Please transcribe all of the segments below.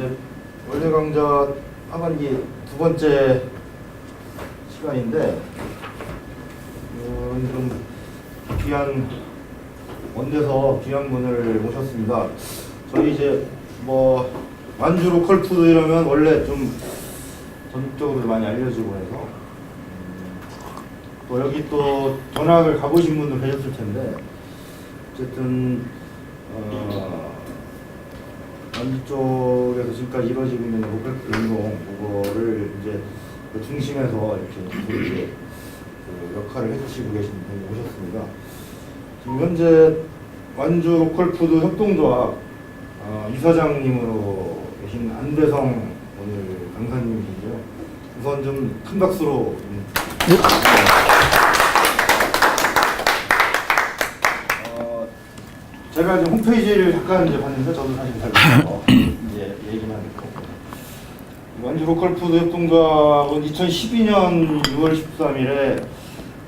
이제 원래 강좌 하반기 두 번째 시간인데 좀 귀한 원대서 귀한 분을 모셨습니다. 저희 이제 뭐 완주 로컬 푸드 이러면 원래 좀 전국적으로 많이 알려지고 해서 또 여기 또 전학을 가보신 분도 계셨을 텐데 어쨌든 완주 쪽에서 지금까지 이루어지고 있는 로컬 푸드 운동 그거를 이제 그 중심에서 이렇게 그 역할을 해주시고 계신 분이 오셨습니다. 지금 현재 완주 로컬 푸드 협동조합 이사장님으로 계신 안대성 오늘 강사님이신데요. 우선 좀 큰 박수로 제가 이제 홈페이지를 잠깐 이제 봤는데 저도 사실 잘 몰라서 이제 얘기만 했고 완주 로컬 푸드 협동조합은 2012년 6월 13일에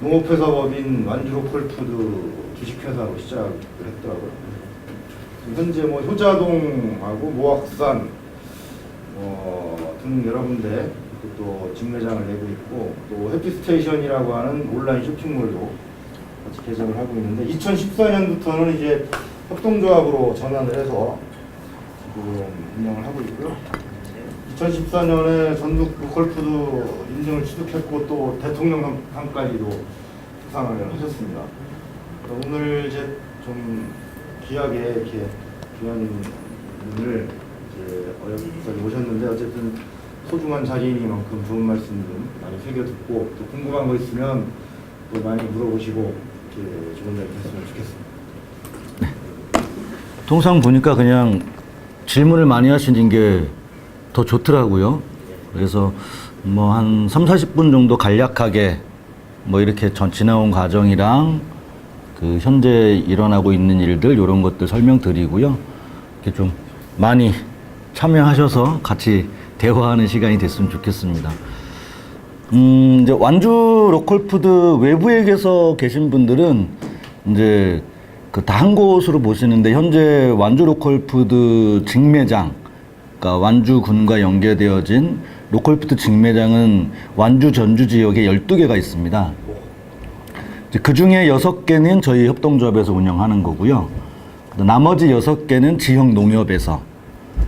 농업회사법인 완주 로컬 푸드 주식회사로 시작을 했더라고요. 현재 뭐 효자동하고 모악산 등 여러 군데 또 직매장을 내고 있고 또 해피스테이션이라고 하는 온라인 쇼핑몰도 같이 개장을 하고 있는데 2014년부터는 이제 협동조합으로 전환을 해서 지금 운영을 하고 있고요. 2014년에 전국 로컬푸드 인증을 취득했고 또 대통령상까지도 수상을 하셨습니다. 오늘 이제 좀 귀하게 이렇게 귀한 분을 이제 여기까지 모셨는데 어쨌든 소중한 자리이니만큼 좋은 말씀 좀 많이 새겨 듣고 또 궁금한 거 있으면 또 많이 물어보시고 이렇게 좋은 자리 됐으면 좋겠습니다. 네. 통상 보니까 그냥 질문을 많이 하시는 게 더 좋더라고요. 그래서 뭐 한 30-40분 정도 간략하게 뭐 이렇게 지나온 과정이랑 그 현재 일어나고 있는 일들 이런 것들 설명드리고요. 이렇게 좀 많이 참여하셔서 같이 대화하는 시간이 됐으면 좋겠습니다. 이제 완주 로컬푸드 외부에 계신 분들은 이제 그 다 한 곳으로 보시는데 현재 완주 로컬푸드 직매장, 그러니까 완주군과 연계되어진 로컬푸드 직매장은 완주 전주 지역에 12개가 있습니다. 그 중에 6개는 저희 협동조합에서 운영하는 거고요. 나머지 6개는 지역 농협에서.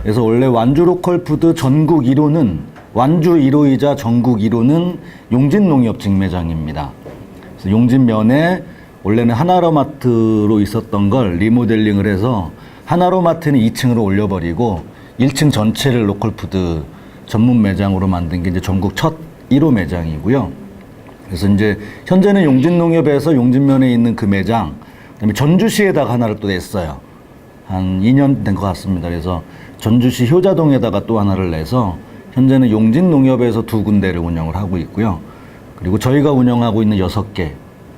그래서 원래 완주 로컬푸드 전국 1호는 완주 1호이자 전국 1호는 용진농협 직매장입니다. 그래서 용진면에 원래는 하나로마트로 있었던 걸 리모델링을 해서 하나로마트는 2층으로 올려버리고 1층 전체를 로컬푸드 전문 매장으로 만든 게 이제 전국 첫 1호 매장이고요. 그래서 이제 현재는 용진농협에서 용진면에 있는 그 매장, 그다음에 전주시에다가 하나를 또 냈어요. 한 2년 된 것 같습니다. 그래서 전주시 효자동에다가 또 하나를 내서 현재는 용진농협에서 2군데를 운영을 하고 있고요. 그리고 저희가 운영하고 있는 6개,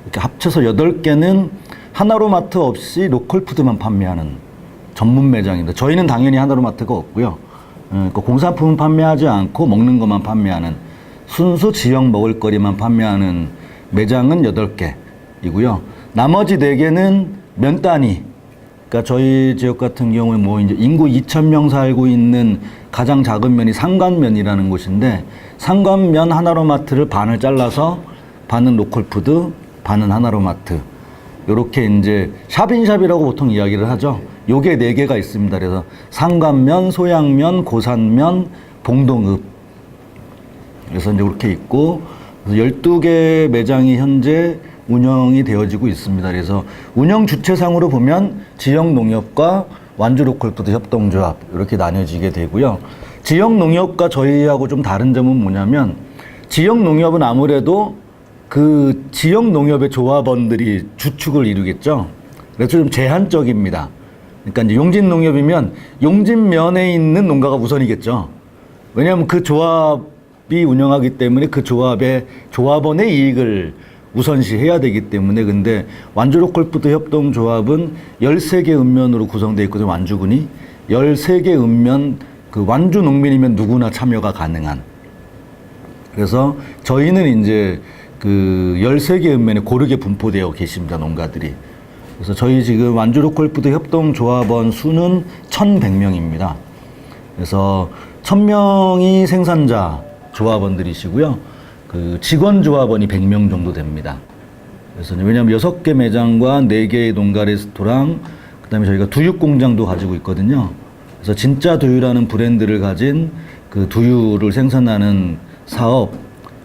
이렇게 합쳐서 8개는 하나로마트 없이 로컬푸드만 판매하는 전문 매장입니다. 저희는 당연히 하나로마트가 없고요. 그러니까 공산품은 판매하지 않고 먹는 것만 판매하는 순수 지역 먹을거리만 판매하는 매장은 8개이고요. 나머지 4개는 면 단위. 그러니까 저희 지역 같은 경우에 뭐 이제 인구 2,000명 살고 있는 가장 작은 면이 상관면이라는 곳인데 상관면 하나로마트를 반을 잘라서 반은 로컬푸드, 반은 하나로마트. 요렇게 이제 샵인샵이라고 보통 이야기를 하죠. 요게 4개가 있습니다. 그래서 상관면, 소양면, 고산면, 봉동읍. 그래서 이제 그렇게 있고 12개 매장이 현재 운영이 되어지고 있습니다. 그래서 운영 주체상으로 보면 지역 농협과 완주 로컬푸드 협동조합 이렇게 나뉘어지게 되고요. 지역 농협과 저희하고 좀 다른 점은 뭐냐면 지역 농협은 아무래도 그 지역 농협의 조합원들이 주축을 이루겠죠. 그래서 좀 제한적입니다. 그러니까 이제 용진농협이면 용진면에 있는 농가가 우선이겠죠. 왜냐하면 그 조합이 운영하기 때문에 그 조합원의 이익을 우선시해야 되기 때문에. 근데 완주 로컬푸드 협동조합은 13개 읍면으로 구성되어 있거든요. 완주군이 13개 읍면, 그 완주 농민이면 누구나 참여가 가능한. 그래서 저희는 이제 그 13개 읍면에 고르게 분포되어 계십니다. 농가들이. 그래서 저희 지금 완주 로컬푸드 협동조합원 수는 1,100명입니다. 그래서 1000명이 생산자 조합원들이시고요. 그 직원 조합원이 100명 정도 됩니다. 그래서 왜냐하면 6개 매장과 4개의 농가 레스토랑, 그다음에 저희가 두육 공장도 가지고 있거든요. 그래서 진짜 두유라는 브랜드를 가진 그 두유를 생산하는 사업,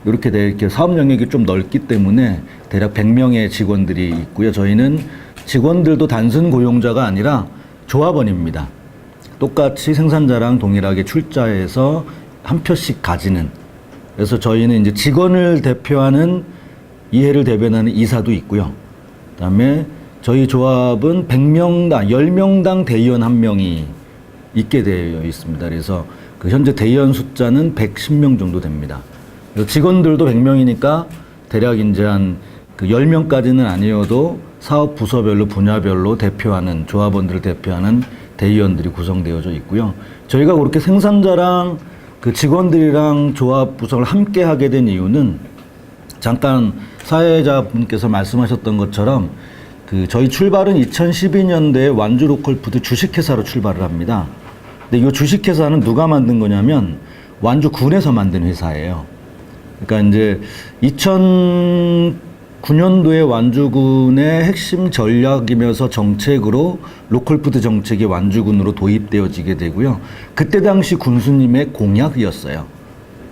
이렇게 사업 영역이 좀 넓기 때문에 대략 100명의 직원들이 있고요. 저희는 직원들도 단순 고용자가 아니라 조합원입니다. 똑같이 생산자랑 동일하게 출자해서 한 표씩 가지는. 그래서 저희는 이제 직원을 대표하는, 이해를 대변하는 이사도 있고요. 그다음에 저희 조합은 100명당, 10명당 대의원 1명이 있게 되어 있습니다. 그래서 그 현재 대의원 숫자는 110명 정도 됩니다. 그래서 직원들도 100명이니까 대략 이제 한 그 10명까지는 아니어도 사업 부서별로, 분야별로 대표하는, 조합원들을 대표하는 대의원들이 구성되어져 있고요. 저희가 그렇게 생산자랑 그 직원들이랑 조합 구성을 함께 하게 된 이유는, 잠깐 사회자분께서 말씀하셨던 것처럼 그 저희 출발은 2012년도에 완주 로컬푸드 주식회사로 출발을 합니다. 근데 이 주식회사는 누가 만든 거냐면 완주군에서 만든 회사예요. 그러니까 이제 2009년도에 완주군의 핵심 전략이면서 정책으로 로컬푸드 정책이 완주군으로 도입되어지게 되고요. 그때 당시 군수님의 공약이었어요.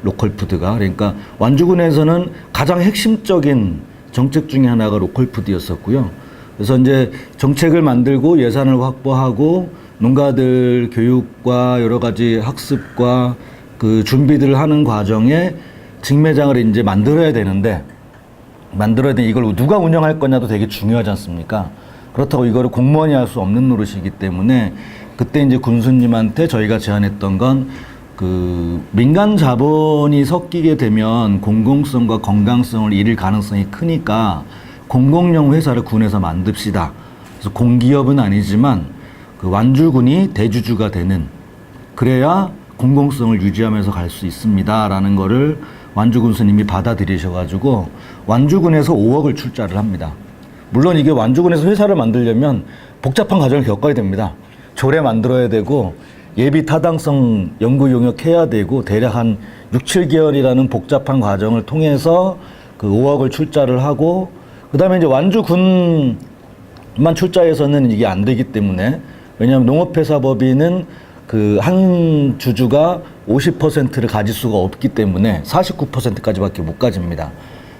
로컬푸드가. 그러니까 완주군에서는 가장 핵심적인 정책 중에 하나가 로컬푸드였었고요. 그래서 이제 정책을 만들고 예산을 확보하고 농가들 교육과 여러 가지 학습과 그 준비들을 하는 과정에 직매장을 이제 만들어야 되는데, 이걸 누가 운영할 거냐도 되게 중요하지 않습니까? 그렇다고 이거를 공무원이 할 수 없는 노릇이기 때문에 그때 이제 군수님한테 저희가 제안했던 건, 그 민간 자본이 섞이게 되면 공공성과 건강성을 잃을 가능성이 크니까 공공용 회사를 군에서 만듭시다. 그래서 공기업은 아니지만 그 완주군이 대주주가 되는, 그래야 공공성을 유지하면서 갈 수 있습니다라는 거를 완주군 스님이 받아들이셔가지고 완주군에서 5억을 출자를 합니다. 물론 이게 완주군에서 회사를 만들려면 복잡한 과정을 겪어야 됩니다. 조례 만들어야 되고 예비 타당성 연구 용역 해야 되고 대략 한 6, 7개월이라는 복잡한 과정을 통해서 그 5억을 출자를 하고, 그 다음에 이제 완주군만 출자해서는 이게 안 되기 때문에, 왜냐하면 농업회사법인은 그 한 주주가 50%를 가질 수가 없기 때문에 49%까지밖에 못 가집니다.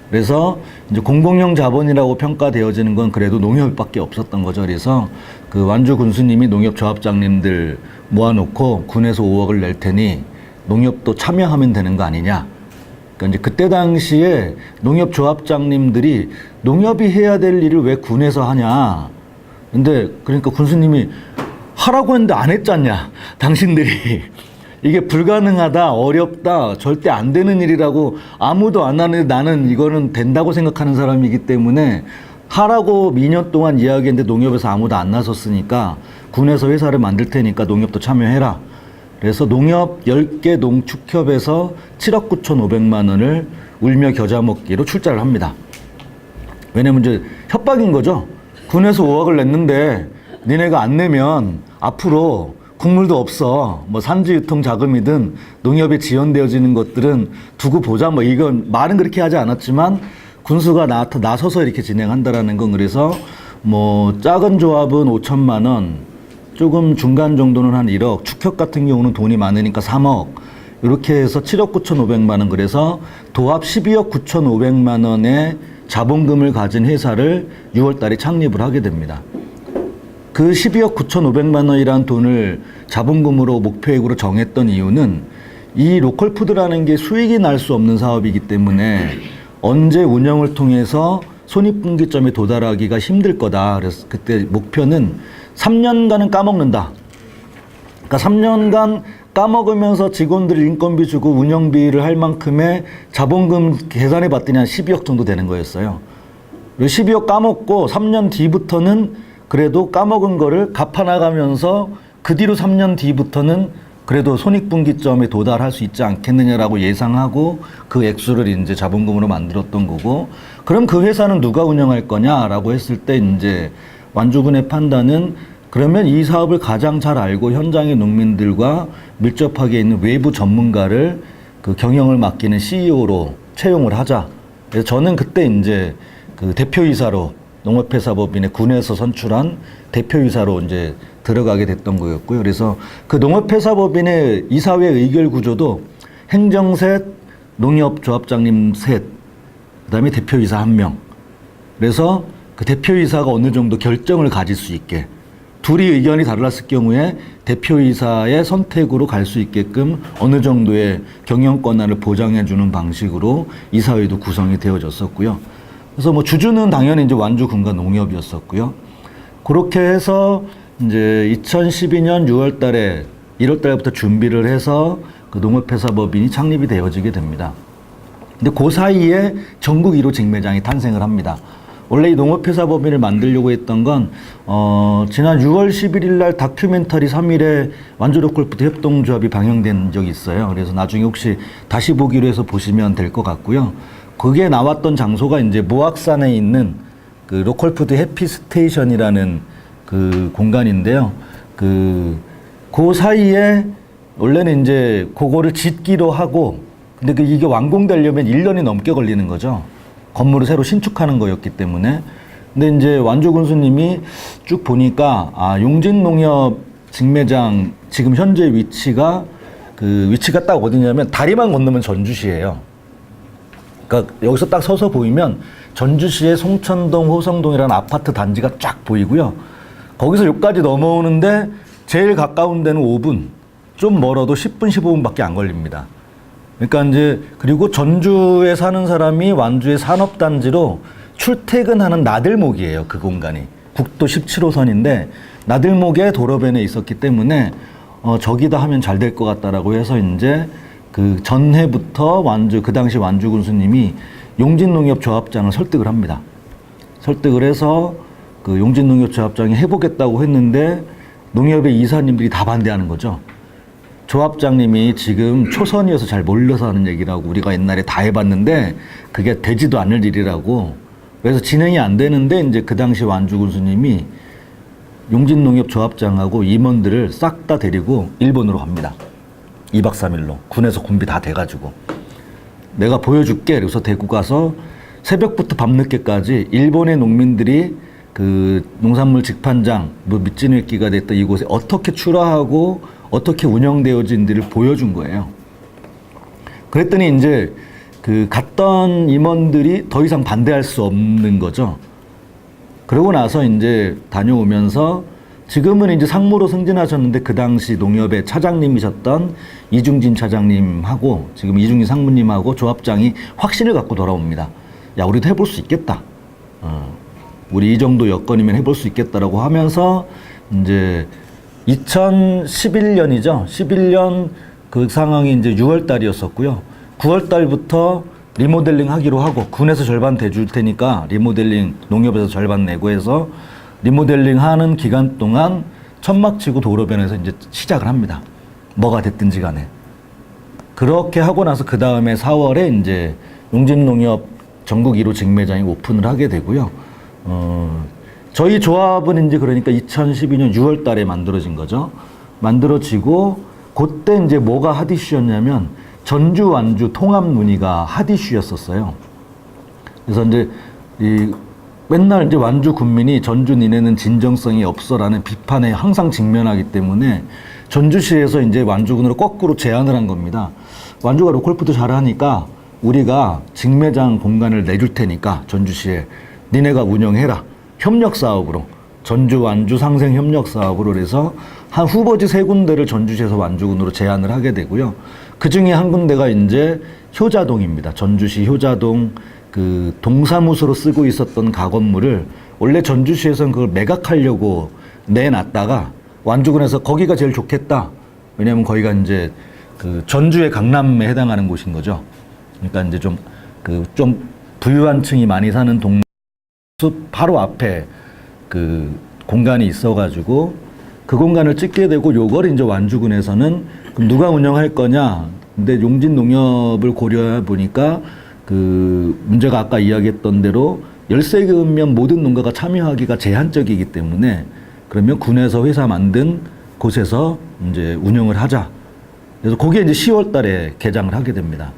그래서 이제 공공형 자본이라고 평가되어지는 건 그래도 농협밖에 없었던 거죠. 그래서 그 완주 군수님이 농협 조합장님들 모아놓고 군에서 5억을 낼 테니 농협도 참여하면 되는 거 아니냐. 그러니까 이제 그때 당시에 농협 조합장님들이 농협이 해야 될 일을 왜 군에서 하냐. 근데 그러니까 군수님이 하라고 했는데 안 했잖냐, 당신들이. 이게 불가능하다, 어렵다, 절대 안 되는 일이라고 아무도 안 하는데 나는 이거는 된다고 생각하는 사람이기 때문에 하라고 2년 동안 이야기했는데 농협에서 아무도 안 나섰으니까 군에서 회사를 만들 테니까 농협도 참여해라. 그래서 농협 10개 농축협에서 7억 9,500만 원을 울며 겨자 먹기로 출자를 합니다. 왜냐면 이제 협박인 거죠. 군에서 5억을 냈는데 니네가 안 내면 앞으로 국물도 없어. 뭐 산지 유통 자금이든 농협에 지원되어지는 것들은 두고 보자. 뭐 이건 말은 그렇게 하지 않았지만 군수가 나서서 이렇게 진행한다라는 건, 그래서 뭐 작은 조합은 5천만 원, 조금 중간 정도는 한 1억, 축협 같은 경우는 돈이 많으니까 3억, 이렇게 해서 7억 9,500만 원, 그래서 도합 12억 9,500만 원의 자본금을 가진 회사를 6월 달에 창립을 하게 됩니다. 그 12억 9,500만 원이라는 돈을 자본금으로 목표액으로 정했던 이유는 이 로컬푸드라는 게 수익이 날 수 없는 사업이기 때문에 언제 운영을 통해서 손익분기점에 도달하기가 힘들 거다. 그래서 그때 목표는 3년간은 까먹는다. 그러니까 3년간 까먹으면서 직원들 인건비 주고 운영비를 할 만큼의 자본금 계산해 봤더니 한 12억 정도 되는 거였어요. 12억 까먹고 3년 뒤부터는 그래도 까먹은 거를 갚아나가면서 그 뒤로 3년 뒤부터는 그래도 손익분기점에 도달할 수 있지 않겠느냐라고 예상하고 그 액수를 이제 자본금으로 만들었던 거고, 그럼 그 회사는 누가 운영할 거냐라고 했을 때 이제 완주군의 판단은 그러면 이 사업을 가장 잘 알고 현장의 농민들과 밀접하게 있는 외부 전문가를 그 경영을 맡기는 CEO로 채용을 하자. 그래서 저는 그때 이제 그 대표이사로 농업회사법인의 군에서 선출한 대표이사로 이제 들어가게 됐던 거였고요. 그래서 그 농업회사법인의 이사회 의결 구조도 행정 셋, 농협조합장님 셋, 그다음에 대표이사 한 명. 그래서 그 대표이사가 어느 정도 결정을 가질 수 있게 둘이 의견이 달랐을 경우에 대표이사의 선택으로 갈 수 있게끔 어느 정도의 경영 권한을 보장해 주는 방식으로 이사회도 구성이 되어졌었고요. 그래서 뭐 주주는 당연히 이제 완주군과 농협이었었고요. 그렇게 해서 이제 2012년 6월 달에 1월 달부터 준비를 해서 그 농업회사법인이 창립이 되어지게 됩니다. 근데 그 사이에 전국 1호 직매장이 탄생을 합니다. 원래 이 농업회사법인을 만들려고 했던 건 지난 6월 11일 날 다큐멘터리 3일에 완주로컬푸드 협동조합이 방영된 적이 있어요. 그래서 나중에 혹시 다시 보기로 해서 보시면 될 것 같고요. 그게 나왔던 장소가 이제 모악산에 있는 그 로컬푸드 해피스테이션이라는 그 공간인데요. 그 사이에 원래는 이제 그거를 짓기로 하고 근데 이게 완공되려면 1년이 넘게 걸리는 거죠. 건물을 새로 신축하는 거였기 때문에. 근데 이제 완주 군수님이 쭉 보니까 용진농협 직매장 지금 현재 위치가 딱 어디냐면 다리만 건너면 전주시예요. 그러니까 여기서 딱 서서 보이면 전주시의 송천동, 호성동이라는 아파트 단지가 쫙 보이고요. 거기서 여기까지 넘어오는데 제일 가까운 데는 5분, 좀 멀어도 10분, 15분밖에 안 걸립니다. 그러니까 이제 그리고 전주에 사는 사람이 완주의 산업단지로 출퇴근하는 나들목이에요. 그 공간이 국도 17호선인데 나들목에 도로변에 있었기 때문에 저기다 하면 잘 될 것 같다라고 해서 이제 그 전해부터 그 당시 완주 군수님이 용진농협조합장을 설득을 합니다. 설득을 해서 그 용진농협조합장이 해보겠다고 했는데 농협의 이사님들이 다 반대하는 거죠. 조합장님이 지금 초선이어서 잘 몰라서 하는 얘기라고 우리가 옛날에 다 해봤는데 그게 되지도 않을 일이라고 그래서 진행이 안 되는데 이제 그 당시 완주 군수님이 용진농협 조합장하고 임원들을 싹 다 데리고 일본으로 갑니다. 2박 3일로 군에서 군비 다 돼가지고 내가 보여줄게. 그래서 대구 가서 새벽부터 밤늦게까지 일본의 농민들이 그 농산물 직판장 밑진흙기가 됐던 이곳에 어떻게 출하하고 어떻게 운영되어진지를 보여준 거예요. 그랬더니 이제 그 갔던 임원들이 더 이상 반대할 수 없는 거죠. 그러고 나서 이제 다녀오면서 지금은 이제 상무로 승진하셨는데 그 당시 농협의 차장님이셨던 이중진 차장님하고 지금 이중진 상무님하고 조합장이 확신을 갖고 돌아옵니다. 야, 우리도 해볼 수 있겠다. 우리 이 정도 여건이면 해볼 수 있겠다라고 하면서 이제 2011년이죠. 11년 그 상황이 이제 6월 달이었었고요. 9월 달부터 리모델링 하기로 하고 군에서 절반 대줄 테니까 리모델링 농협에서 절반 내고 해서 리모델링 하는 기간 동안 천막 치고 도로변에서 이제 시작을 합니다. 뭐가 됐든지 간에. 그렇게 하고 나서 그 다음에 4월에 이제 용진농협 전국 1호 직매장이 오픈을 하게 되고요. 저희 조합은 이제 그러니까 2012년 6월 달에 만들어진 거죠. 만들어지고 그때 이제 뭐가 핫 이슈였냐면 전주 완주 통합 논의가 핫 이슈였었어요. 그래서 이제 맨날 이제 완주 군민이 전주 니네는 진정성이 없어라는 비판에 항상 직면하기 때문에 전주시에서 이제 완주군으로 거꾸로 제안을 한 겁니다. 완주가 로컬푸드 잘하니까 우리가 직매장 공간을 내줄 테니까 전주시에 니네가 운영해라. 협력 사업으로 전주 완주 상생 협력 사업으로 그래서 한 후보지 3군데를 전주시에서 완주군으로 제안을 하게 되고요. 그 중에 한 군데가 이제 효자동입니다. 전주시 효자동 그 동사무소로 쓰고 있었던 가건물을 원래 전주시에서는 그걸 매각하려고 내놨다가 완주군에서 거기가 제일 좋겠다. 왜냐하면 거기가 이제 그 전주의 강남에 해당하는 곳인 거죠. 그러니까 이제 좀 부유한 층이 많이 사는 동네 바로 앞에 그 공간이 있어가지고 그 공간을 찍게 되고 요걸 이제 완주군에서는 그럼 누가 운영할 거냐. 근데 용진농협을 고려해 보니까 그 문제가 아까 이야기했던 대로 열세금면 모든 농가가 참여하기가 제한적이기 때문에 그러면 군에서 회사 만든 곳에서 이제 운영을 하자. 그래서 그게 이제 10월 달에 개장을 하게 됩니다.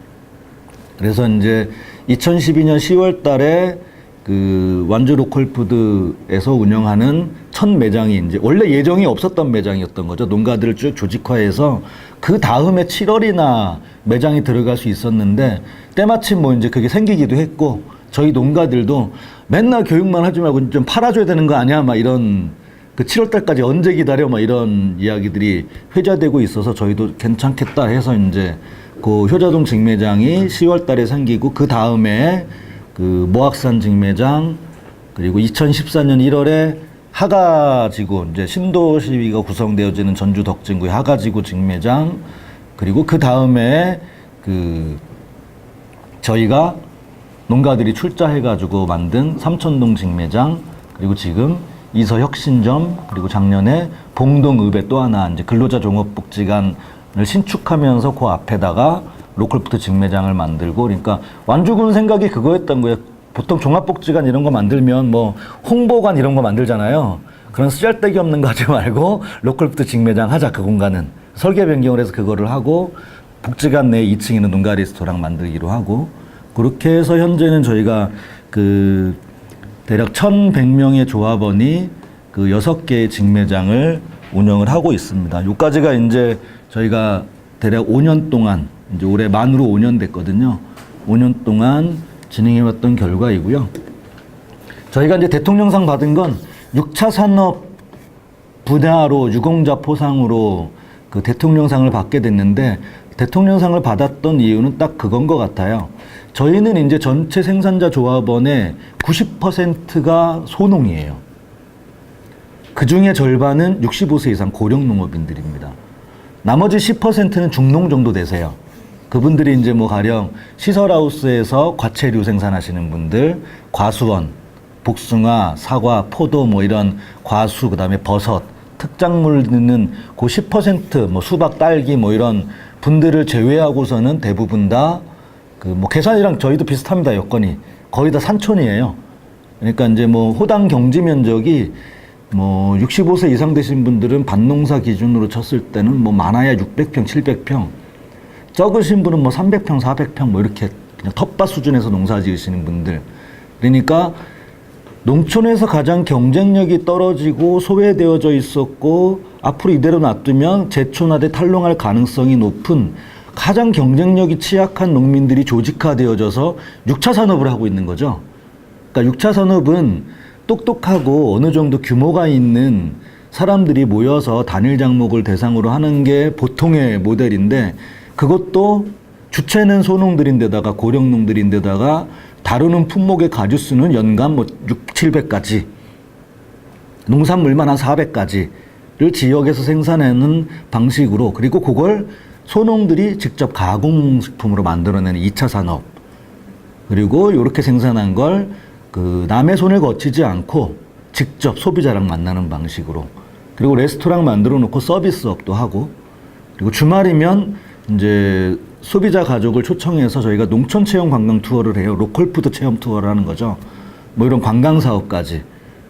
그래서 이제 2012년 10월 달에 그 완주 로컬푸드에서 운영하는 첫 매장이 이제 원래 예정이 없었던 매장이었던 거죠. 농가들을 쭉 조직화해서 그 다음에 7월이나 매장이 들어갈 수 있었는데 때마침 뭐 이제 그게 생기기도 했고 저희 농가들도 맨날 교육만 하지 말고 좀 팔아줘야 되는 거 아니야? 막 이런 그 7월 달까지 언제 기다려? 막 이런 이야기들이 회자되고 있어서 저희도 괜찮겠다 해서 이제 그 효자동 직매장이 10월 달에 생기고 그 다음에 그 모악산 직매장 그리고 2014년 1월에 하가지구 이제 신도시가 구성되어지는 전주 덕진구의 하가지구 직매장 그리고 그 다음에 그 저희가 농가들이 출자해가지고 만든 삼천동 직매장 그리고 지금 이서혁신점 그리고 작년에 봉동읍에 또 하나 이제 근로자 종업복지관을 신축하면서 그 앞에다가 로컬푸드 직매장을 만들고 그러니까 완주군 생각이 그거였던 거예요. 보통 종합복지관 이런 거 만들면 뭐 홍보관 이런 거 만들잖아요. 그런 쓰잘데기 없는 거 하지 말고 로컬푸드 직매장 하자 그 공간은 설계 변경을 해서 그거를 하고 복지관 내 2층에 있는 농가 레스토랑 만들기로 하고 그렇게 해서 현재는 저희가 그 대략 1,100명의 조합원이 그 6개의 직매장을 운영을 하고 있습니다. 요까지가 이제 저희가 대략 5년 동안 이제 올해 만으로 5년 됐거든요. 5년 동안 진행해왔던 결과이고요. 저희가 이제 대통령상 받은 건 6차 산업 분야로 유공자 포상으로 그 대통령상을 받게 됐는데 대통령상을 받았던 이유는 딱 그건 것 같아요. 저희는 이제 전체 생산자 조합원의 90%가 소농이에요. 그 중에 절반은 65세 이상 고령 농업인들입니다. 나머지 10%는 중농 정도 되세요. 그분들이 이제 뭐 가령 시설하우스에서 과체류 생산하시는 분들, 과수원, 복숭아, 사과, 포도 뭐 이런 과수, 그 다음에 버섯, 특작물 넣는 그 10%, 뭐 수박, 딸기 뭐 이런 분들을 제외하고서는 대부분 다 그 뭐 계산이랑 저희도 비슷합니다. 여건이 거의 다 산촌이에요. 그러니까 이제 뭐 호당 경지 면적이 뭐 65세 이상 되신 분들은 밭농사 기준으로 쳤을 때는 뭐 많아야 600평, 700평. 적으신 분은 뭐 300평, 400평 뭐 이렇게 그냥 텃밭 수준에서 농사 지으시는 분들. 그러니까 농촌에서 가장 경쟁력이 떨어지고 소외되어져 있었고 앞으로 이대로 놔두면 재촌화돼 탈농할 가능성이 높은 가장 경쟁력이 취약한 농민들이 조직화되어져서 6차 산업을 하고 있는 거죠. 그러니까 6차 산업은 똑똑하고 어느 정도 규모가 있는 사람들이 모여서 단일 장목을 대상으로 하는 게 보통의 모델인데 그것도 주체는 소농들인데다가 고령농들인데다가 다루는 품목의 가짓수는 연간 뭐 6, 700가지 농산물만 한 400가지를 지역에서 생산하는 방식으로 그리고 그걸 소농들이 직접 가공식품으로 만들어내는 2차 산업 그리고 이렇게 생산한 걸 그 남의 손을 거치지 않고 직접 소비자랑 만나는 방식으로 그리고 레스토랑 만들어 놓고 서비스업도 하고 그리고 주말이면 이제 소비자 가족을 초청해서 저희가 농촌 체험 관광 투어를 해요. 로컬푸드 체험 투어를 하는 거죠. 뭐 이런 관광 사업까지.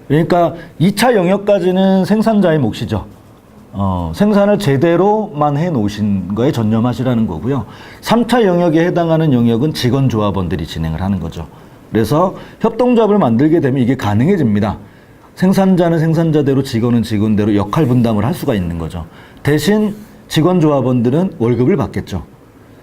그러니까 2차 영역까지는 생산자의 몫이죠. 생산을 제대로만 해 놓으신 거에 전념하시라는 거고요. 3차 영역에 해당하는 영역은 직원 조합원들이 진행을 하는 거죠. 그래서 협동조합을 만들게 되면 이게 가능해집니다. 생산자는 생산자대로 직원은 직원대로 역할 분담을 할 수가 있는 거죠. 대신 직원 조합원들은 월급을 받겠죠.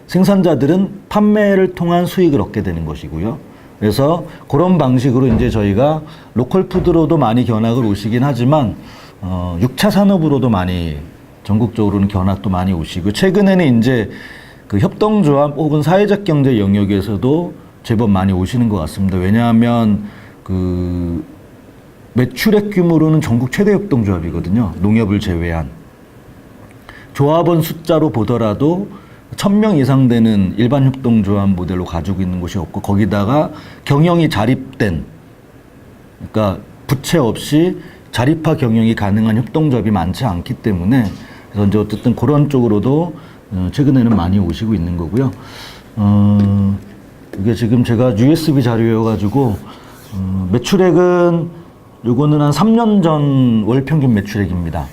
생산자들은 판매를 통한 수익을 얻게 되는 것이고요. 그래서 그런 방식으로 이제 저희가 로컬 푸드로도 많이 견학을 오시긴 하지만 6차 산업으로도 많이 전국적으로는 견학도 많이 오시고 최근에는 이제 그 협동조합 혹은 사회적 경제 영역에서도 제법 많이 오시는 것 같습니다. 왜냐하면 그 매출액 규모로는 전국 최대 협동조합이거든요. 농협을 제외한. 조합원 숫자로 보더라도 1,000명 이상 되는 일반 협동조합 모델로 가지고 있는 곳이 없고 거기다가 경영이 자립된 그러니까 부채 없이 자립화 경영이 가능한 협동조합이 많지 않기 때문에 그래서 이제 어쨌든 그런 쪽으로도 최근에는 많이 오시고 있는 거고요. 이게 지금 제가 USB 자료여가지고 매출액은 요거는 한 3년 전 월 평균 매출액입니다.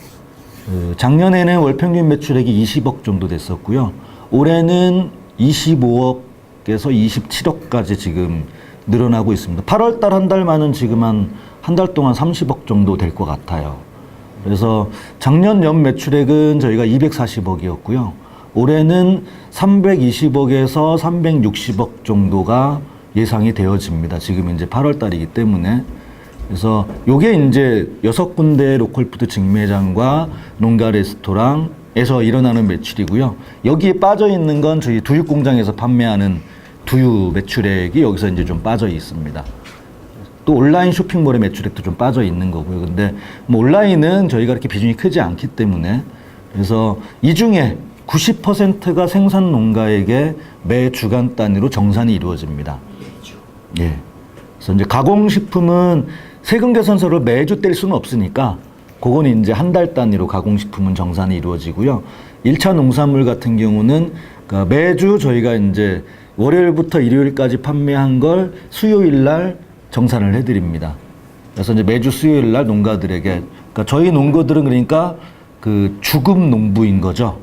작년에는 월 평균 매출액이 20억 정도 됐었고요. 올해는 25억에서 27억까지 지금 늘어나고 있습니다. 8월 달 한 달만은 지금 한 달 동안 30억 정도 될 것 같아요. 그래서 작년 연 매출액은 저희가 240억이었고요. 올해는 320억에서 360억 정도가 예상이 되어집니다. 지금 이제 8월 달이기 때문에. 그래서 요게 이제 6군데 로컬푸드 직매장과 농가 레스토랑에서 일어나는 매출이고요. 여기에 빠져 있는 건 저희 두육 공장에서 판매하는 두유 매출액이 여기서 이제 좀 빠져 있습니다. 또 온라인 쇼핑몰의 매출액도 좀 빠져 있는 거고요. 근데 뭐 온라인은 저희가 그렇게 비중이 크지 않기 때문에 그래서 이 중에 90%가 생산 농가에게 매 주간 단위로 정산이 이루어집니다. 예. 그래서 이제 가공식품은 세금 계산서를 매주 뗄 수는 없으니까 그건 이제 한 달 단위로 가공식품은 정산이 이루어지고요. 1차 농산물 같은 경우는 그러니까 매주 저희가 이제 월요일부터 일요일까지 판매한 걸 수요일 날 정산을 해드립니다. 그래서 이제 매주 수요일 날 농가들에게, 그러니까 저희 농가들은 그러니까 그 주급 농부인 거죠.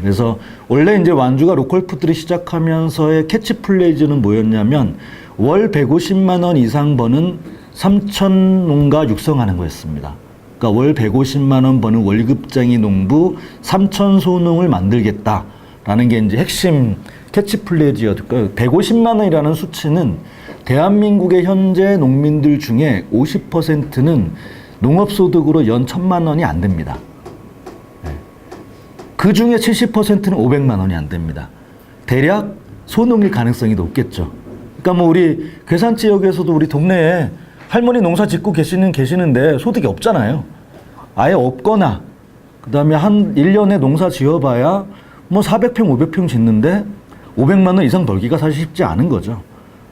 그래서 원래 이제 완주가 로컬푸드를 시작하면서의 캐치플레이즈는 뭐였냐면 월 150만 원 이상 버는 3천 농가 육성하는 거였습니다. 그러니까 월 150만 원 버는 월급쟁이 농부 3천 소농을 만들겠다라는 게 이제 핵심 캐치플레이즈였고요. 150만 원이라는 수치는 대한민국의 현재 농민들 중에 50%는 농업소득으로 연 1,000만 원이 안 됩니다. 그 중에 70%는 500만 원이 안 됩니다. 대략 소농일 가능성이 높겠죠. 그러니까 뭐 우리 괴산 지역에서도 우리 동네에 할머니 농사 짓고 계시는데 소득이 없잖아요. 아예 없거나, 그 다음에 한 1년에 농사 지어봐야 뭐 400평, 500평 짓는데 500만 원 이상 벌기가 사실 쉽지 않은 거죠.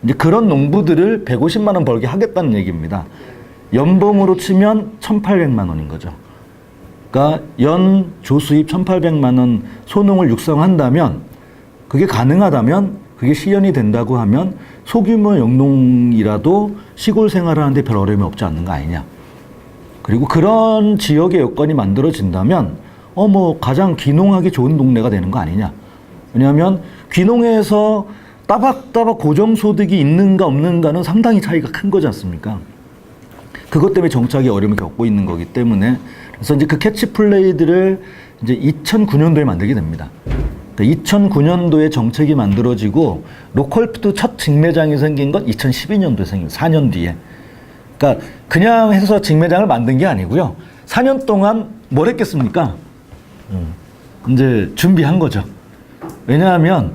이제 그런 농부들을 150만 원 벌게 하겠다는 얘기입니다. 연봉으로 치면 1,800만 원인 거죠. 그러니까 연 조수입 1,800만 원 소농을 육성한다면, 그게 가능하다면, 그게 실현이 된다고 하면 소규모 영농이라도 시골 생활하는데 별 어려움이 없지 않는 거 아니냐. 그리고 그런 지역의 여건이 만들어진다면 뭐 가장 귀농하기 좋은 동네가 되는 거 아니냐. 왜냐하면 귀농에서 따박따박 고정소득이 있는가 없는가는 상당히 차이가 큰 거지 않습니까? 그것 때문에 정착이 어려움을 겪고 있는 거기 때문에, 그래서 이제 그 캐치플레이들을 이제 2009년도에 만들게 됩니다. 그러니까 2009년도에 정책이 만들어지고 로컬푸드 첫 직매장이 생긴 건 2012년도에 생긴 4년 뒤에. 그러니까 그냥 해서 직매장을 만든 게 아니고요. 4년 동안 뭘 했겠습니까? 이제 준비한 거죠. 왜냐하면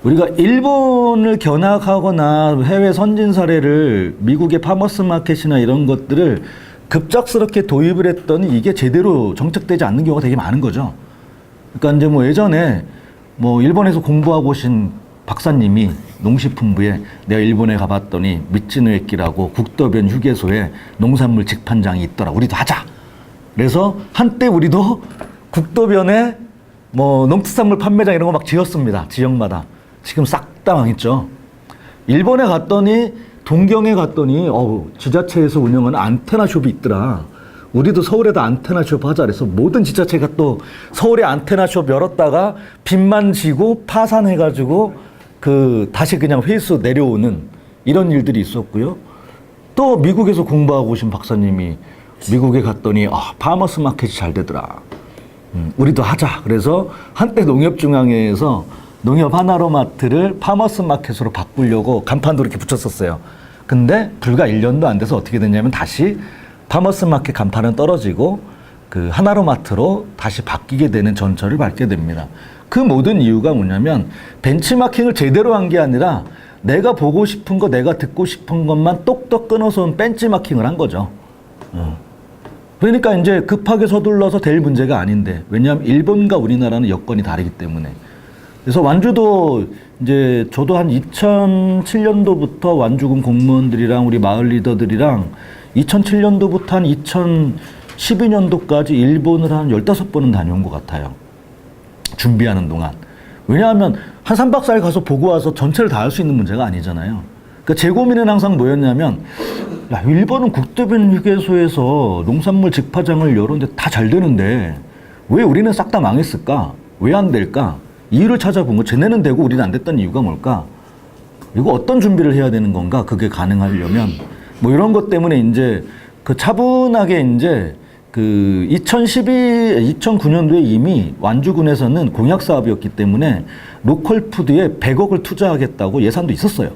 우리가 일본을 견학하거나 해외 선진 사례를 미국의 파머스 마켓이나 이런 것들을 급작스럽게 도입을 했더니 이게 제대로 정착되지 않는 경우가 되게 많은 거죠. 그러니까 이제 뭐 예전에 뭐 일본에서 공부하고 오신 박사님이 농식품부에 내가 일본에 가봤더니 미츠노에키라고 국도변 휴게소에 농산물 직판장이 있더라. 우리도 하자. 그래서 한때 우리도 국도변에 뭐 농특산물 판매장 이런 거 막 지었습니다. 지역마다. 지금 싹 다 망했죠. 일본에 갔더니, 동경에 갔더니 지자체에서 운영하는 안테나숍이 있더라. 우리도 서울에다 안테나숍 하자 그래서 모든 지자체가 또 서울에 안테나숍 열었다가 빚만 지고 파산해가지고 다시 그냥 회수 내려오는 이런 일들이 있었고요. 또 미국에서 공부하고 오신 박사님이 미국에 갔더니 파머스 마켓이 잘 되더라. 우리도 하자. 그래서 한때 농협중앙회에서 농협 하나로마트를 파머스 마켓으로 바꾸려고 간판도 이렇게 붙였었어요. 근데 불과 1년도 안 돼서 어떻게 됐냐면 다시 파머스 마켓 간판은 떨어지고 그 하나로마트로 다시 바뀌게 되는 전철을 밟게 됩니다. 그 모든 이유가 뭐냐면 벤치마킹을 제대로 한 게 아니라 내가 보고 싶은 거, 내가 듣고 싶은 것만 똑똑 끊어서 벤치마킹을 한 거죠. 그러니까 이제 급하게 서둘러서 될 문제가 아닌데, 왜냐하면 일본과 우리나라는 여건이 다르기 때문에. 그래서 완주도 이제 저도 한 2007년도부터 완주군 공무원들이랑 우리 마을 리더들이랑 2007년도부터 한 2012년도까지 일본을 한 15번은 다녀온 것 같아요. 준비하는 동안. 왜냐하면 한 3박 4일 가서 보고 와서 전체를 다 할 수 있는 문제가 아니잖아요. 그러니까 제 고민은 항상 뭐였냐면, 야, 일본은 국대변 휴게소에서 농산물 직파장을 열었는데 다 잘 되는데 왜 우리는 싹 다 망했을까? 왜 안 될까? 이유를 찾아본 거, 쟤네는 되고 우리는 안 됐던 이유가 뭘까? 이거 어떤 준비를 해야 되는 건가? 그게 가능하려면 뭐 이런 것 때문에 이제 그 차분하게 이제 그 2009년도에 이미 완주군에서는 공약 사업이었기 때문에 로컬 푸드에 100억을 투자하겠다고 예산도 있었어요.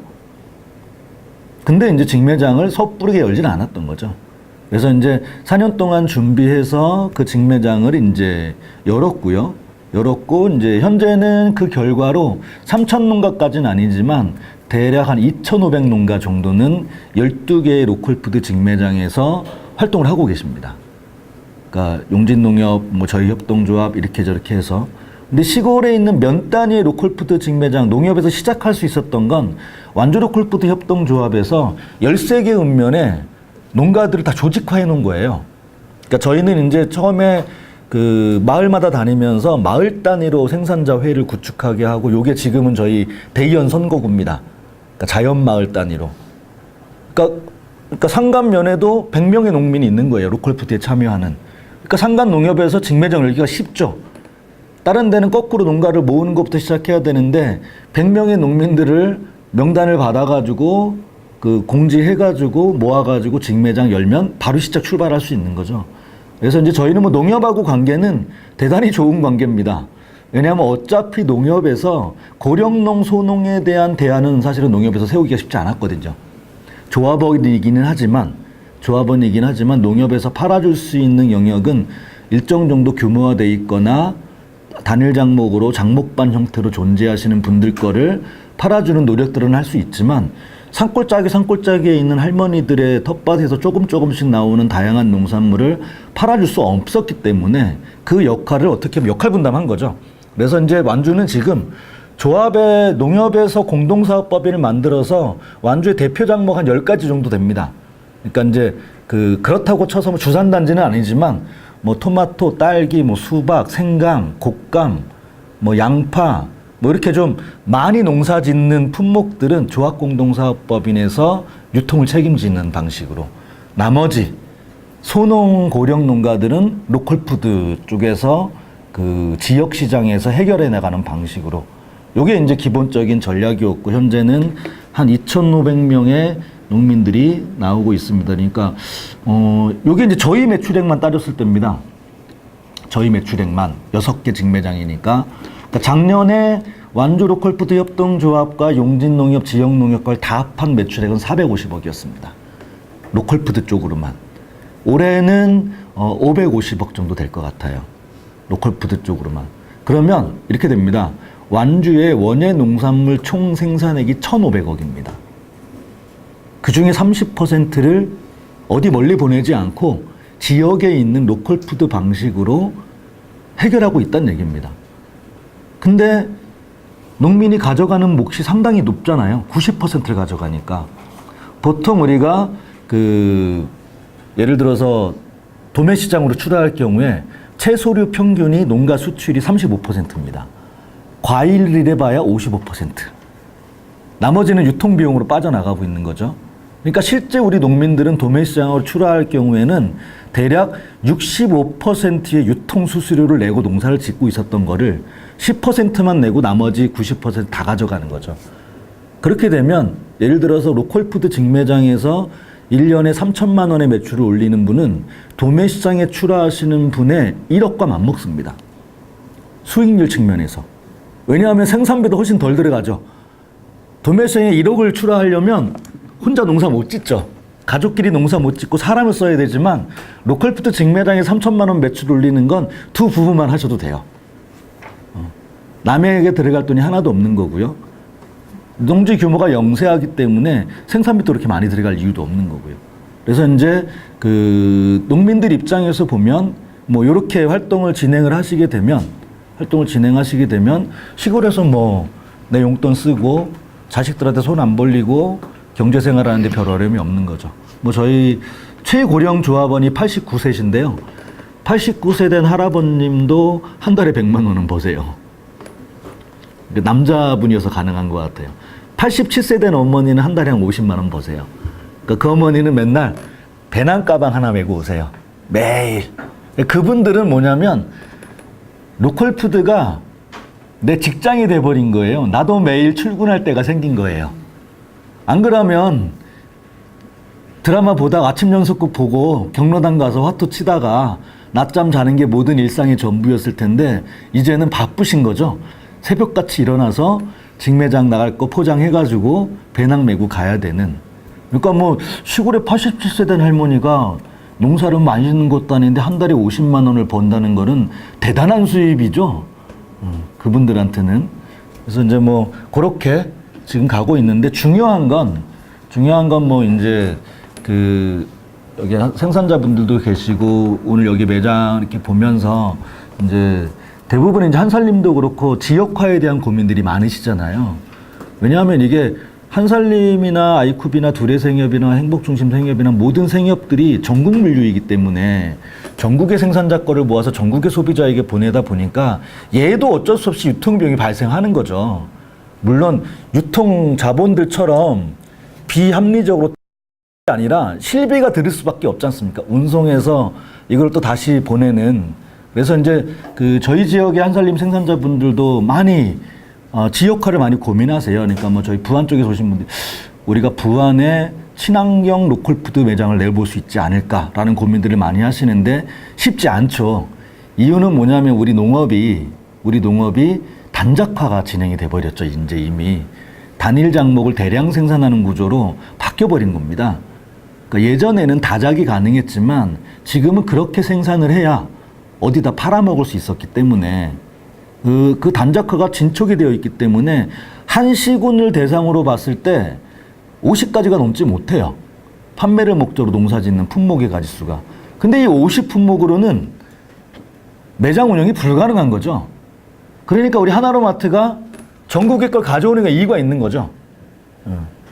근데 이제 직매장을 섣부르게 열지는 않았던 거죠. 그래서 이제 4년 동안 준비해서 그 직매장을 이제 열었고요. 열었고 이제 현재는 그 결과로 3,000농가까지는 아니지만 대략 한 2,500농가 정도는 12개의 로컬푸드 직매장에서 활동을 하고 계십니다. 그러니까 용진농협, 뭐 저희 협동조합 이렇게 저렇게 해서. 근데 시골에 있는 몇 단위의 로컬푸드 직매장, 농협에서 시작할 수 있었던 건 완주 로컬푸드 협동조합에서 13개 읍면에 농가들을 다 조직화해 놓은 거예요. 그러니까 저희는 이제 처음에 그 마을마다 다니면서 마을 단위로 생산자 회의를 구축하게 하고, 요게 지금은 저희 대의원 선거구입니다. 그러니까 자연마을 단위로. 그러니까 상간면에도 100명의 농민이 있는 거예요. 로컬푸드에 참여하는. 그러니까 상간 농협에서 직매장 열기가 쉽죠. 다른 데는 거꾸로 농가를 모으는 것부터 시작해야 되는데 100명의 농민들을 명단을 받아가지고 그 공지해가지고 모아가지고 직매장 열면 바로 시작 출발할 수 있는 거죠. 그래서 이제 저희는 뭐 농협하고 관계는 대단히 좋은 관계입니다. 왜냐하면 어차피 농협에서 고령농, 소농에 대한 대안은 사실은 농협에서 세우기가 쉽지 않았거든요. 조합원이긴 하지만 농협에서 팔아줄 수 있는 영역은 일정 정도 규모화돼 있거나 단일 장목으로 장목반 형태로 존재하시는 분들 거를 팔아주는 노력들은 할 수 있지만, 산골짜기에 있는 할머니들의 텃밭에서 조금씩 나오는 다양한 농산물을 팔아줄 수 없었기 때문에 그 역할을 어떻게 보면 역할 분담한 거죠. 그래서 이제 완주는 지금 조합의 농협에서 공동사업법인을 만들어서 완주의 대표 장목 한 10가지 정도 됩니다. 그러니까 이제 그렇다고 쳐서 뭐 주산단지는 아니지만 뭐 토마토, 딸기, 뭐 수박, 생강, 곶감, 뭐 양파, 뭐 이렇게 좀 많이 농사 짓는 품목들은 조합공동사업법인에서 유통을 책임지는 방식으로, 나머지 소농 고령 농가들은 로컬푸드 쪽에서 그 지역 시장에서 해결해 나가는 방식으로, 요게 이제 기본적인 전략이었고, 현재는 한 2,500명의 농민들이 나오고 있습니다. 그러니까 요게 이제 저희 매출액만 따졌을 때입니다. 저희 매출액만 6개 직매장이니까. 그러니까 작년에 완주 로컬푸드 협동조합과 용진농협, 지역농협 걸 다 합한 매출액은 450억이었습니다. 로컬푸드 쪽으로만. 올해는 550억 정도 될 것 같아요. 로컬푸드 쪽으로만. 그러면 이렇게 됩니다. 완주의 원예 농산물 총 생산액이 1,500억입니다. 그 중에 30%를 어디 멀리 보내지 않고 지역에 있는 로컬푸드 방식으로 해결하고 있다는 얘기입니다. 근데 농민이 가져가는 몫이 상당히 높잖아요. 90%를 가져가니까. 보통 우리가 예를 들어서 도매시장으로 출하할 채소류 평균이 농가 수출이 35%입니다. 과일을 해봐야 55%. 나머지는 유통비용으로 빠져나가고 있는 거죠. 그러니까 실제 우리 농민들은 도매시장으로 출하할 경우에는 대략 65%의 유통 수수료를 내고 농사를 짓고 있었던 거를 10%만 내고 나머지 90% 다 가져가는 거죠. 그렇게 되면 예를 들어서 로컬푸드 직매장에서 1년에 3천만 원의 매출을 올리는 분은 도매시장에 출하하시는 분의 1억과 맞먹습니다. 수익률 측면에서. 왜냐하면 생산비도 훨씬 덜 들어가죠. 도매시장에 1억을 출하하려면 혼자 농사 못 짓죠. 가족끼리 농사 못 짓고 사람을 써야 되지만 로컬푸드 직매장에 3천만 원 매출 올리는 건 두 부부만 하셔도 돼요. 남에게 들어갈 돈이 하나도 없는 거고요. 농지 규모가 영세하기 때문에 생산비도 그렇게 많이 들어갈 이유도 없는 거고요. 그래서 이제 농민들 입장에서 보면 뭐 이렇게 활동을 진행하시게 되면 시골에서 뭐 내 용돈 쓰고 자식들한테 손 안 벌리고 경제생활 하는데 별 어려움이 없는 거죠. 뭐 저희 최고령 조합원이 89세신데요. 89세 된 할아버님도 한 달에 100만 원은 버세요. 남자분이어서 가능한 것 같아요. 87세 된 어머니는 한 달에 한 50만 원 버세요. 그러니까 그 어머니는 맨날 배낭 가방 하나 메고 오세요. 매일. 그분들은 뭐냐면 로컬푸드가 내 직장이 돼버린 거예요. 나도 매일 출근할 때가 생긴 거예요. 안 그러면 드라마 보다가 아침 연속극 보고 경로당 가서 화투 치다가 낮잠 자는 게 모든 일상의 전부였을 텐데 이제는 바쁘신 거죠. 새벽같이 일어나서 직매장 나갈 거 포장해가지고 배낭 메고 가야 되는. 그러니까 뭐 시골에 87세 된 할머니가 농사를 많이 짓는 것도 아닌데 한 달에 50만 원을 번다는 거는 대단한 수입이죠. 그분들한테는. 그래서 이제 뭐 그렇게 지금 가고 있는데 중요한 건 뭐 이제 그 여기 생산자분들도 계시고 오늘 여기 매장 이렇게 보면서 이제 대부분 이제 한살림도 그렇고 지역화에 대한 고민들이 많으시잖아요. 왜냐하면 이게 한살림이나 아이쿱이나 두레생협이나 행복중심생협이나 모든 생협들이 전국 물류이기 때문에 전국의 생산자 거를 모아서 전국의 소비자에게 보내다 보니까 얘도 어쩔 수 없이 유통비용이 발생하는 거죠. 물론 유통 자본들처럼 비합리적으로 아니라 실비가 들을 수밖에 없지 않습니까? 운송해서 이걸 또 다시 보내는. 그래서 이제 그 저희 지역의 한살림 생산자분들도 많이 지역화를 많이 고민하세요. 그러니까 뭐 저희 부안 쪽에서 오신 분들 우리가 부안에 친환경 로컬푸드 매장을 내볼 수 있지 않을까라는 고민들을 많이 하시는데 쉽지 않죠. 이유는 뭐냐면 우리 농업이 단작화가 진행이 돼 버렸죠. 이제 이미 단일 작목을 대량 생산하는 구조로 바뀌어 버린 겁니다. 그러니까 예전에는 다작이 가능했지만 지금은 그렇게 생산을 해야 어디다 팔아먹을 수 있었기 때문에 그 단작화가 진척이 되어 있기 때문에 한 시군을 대상으로 봤을 때 50가지가 넘지 못해요. 판매를 목적으로 농사짓는 품목의 가지수가. 근데 이 50품목으로는 매장 운영이 불가능한 거죠. 그러니까 우리 하나로마트가 전국의 걸 가져오는 게 이유가 있는 거죠.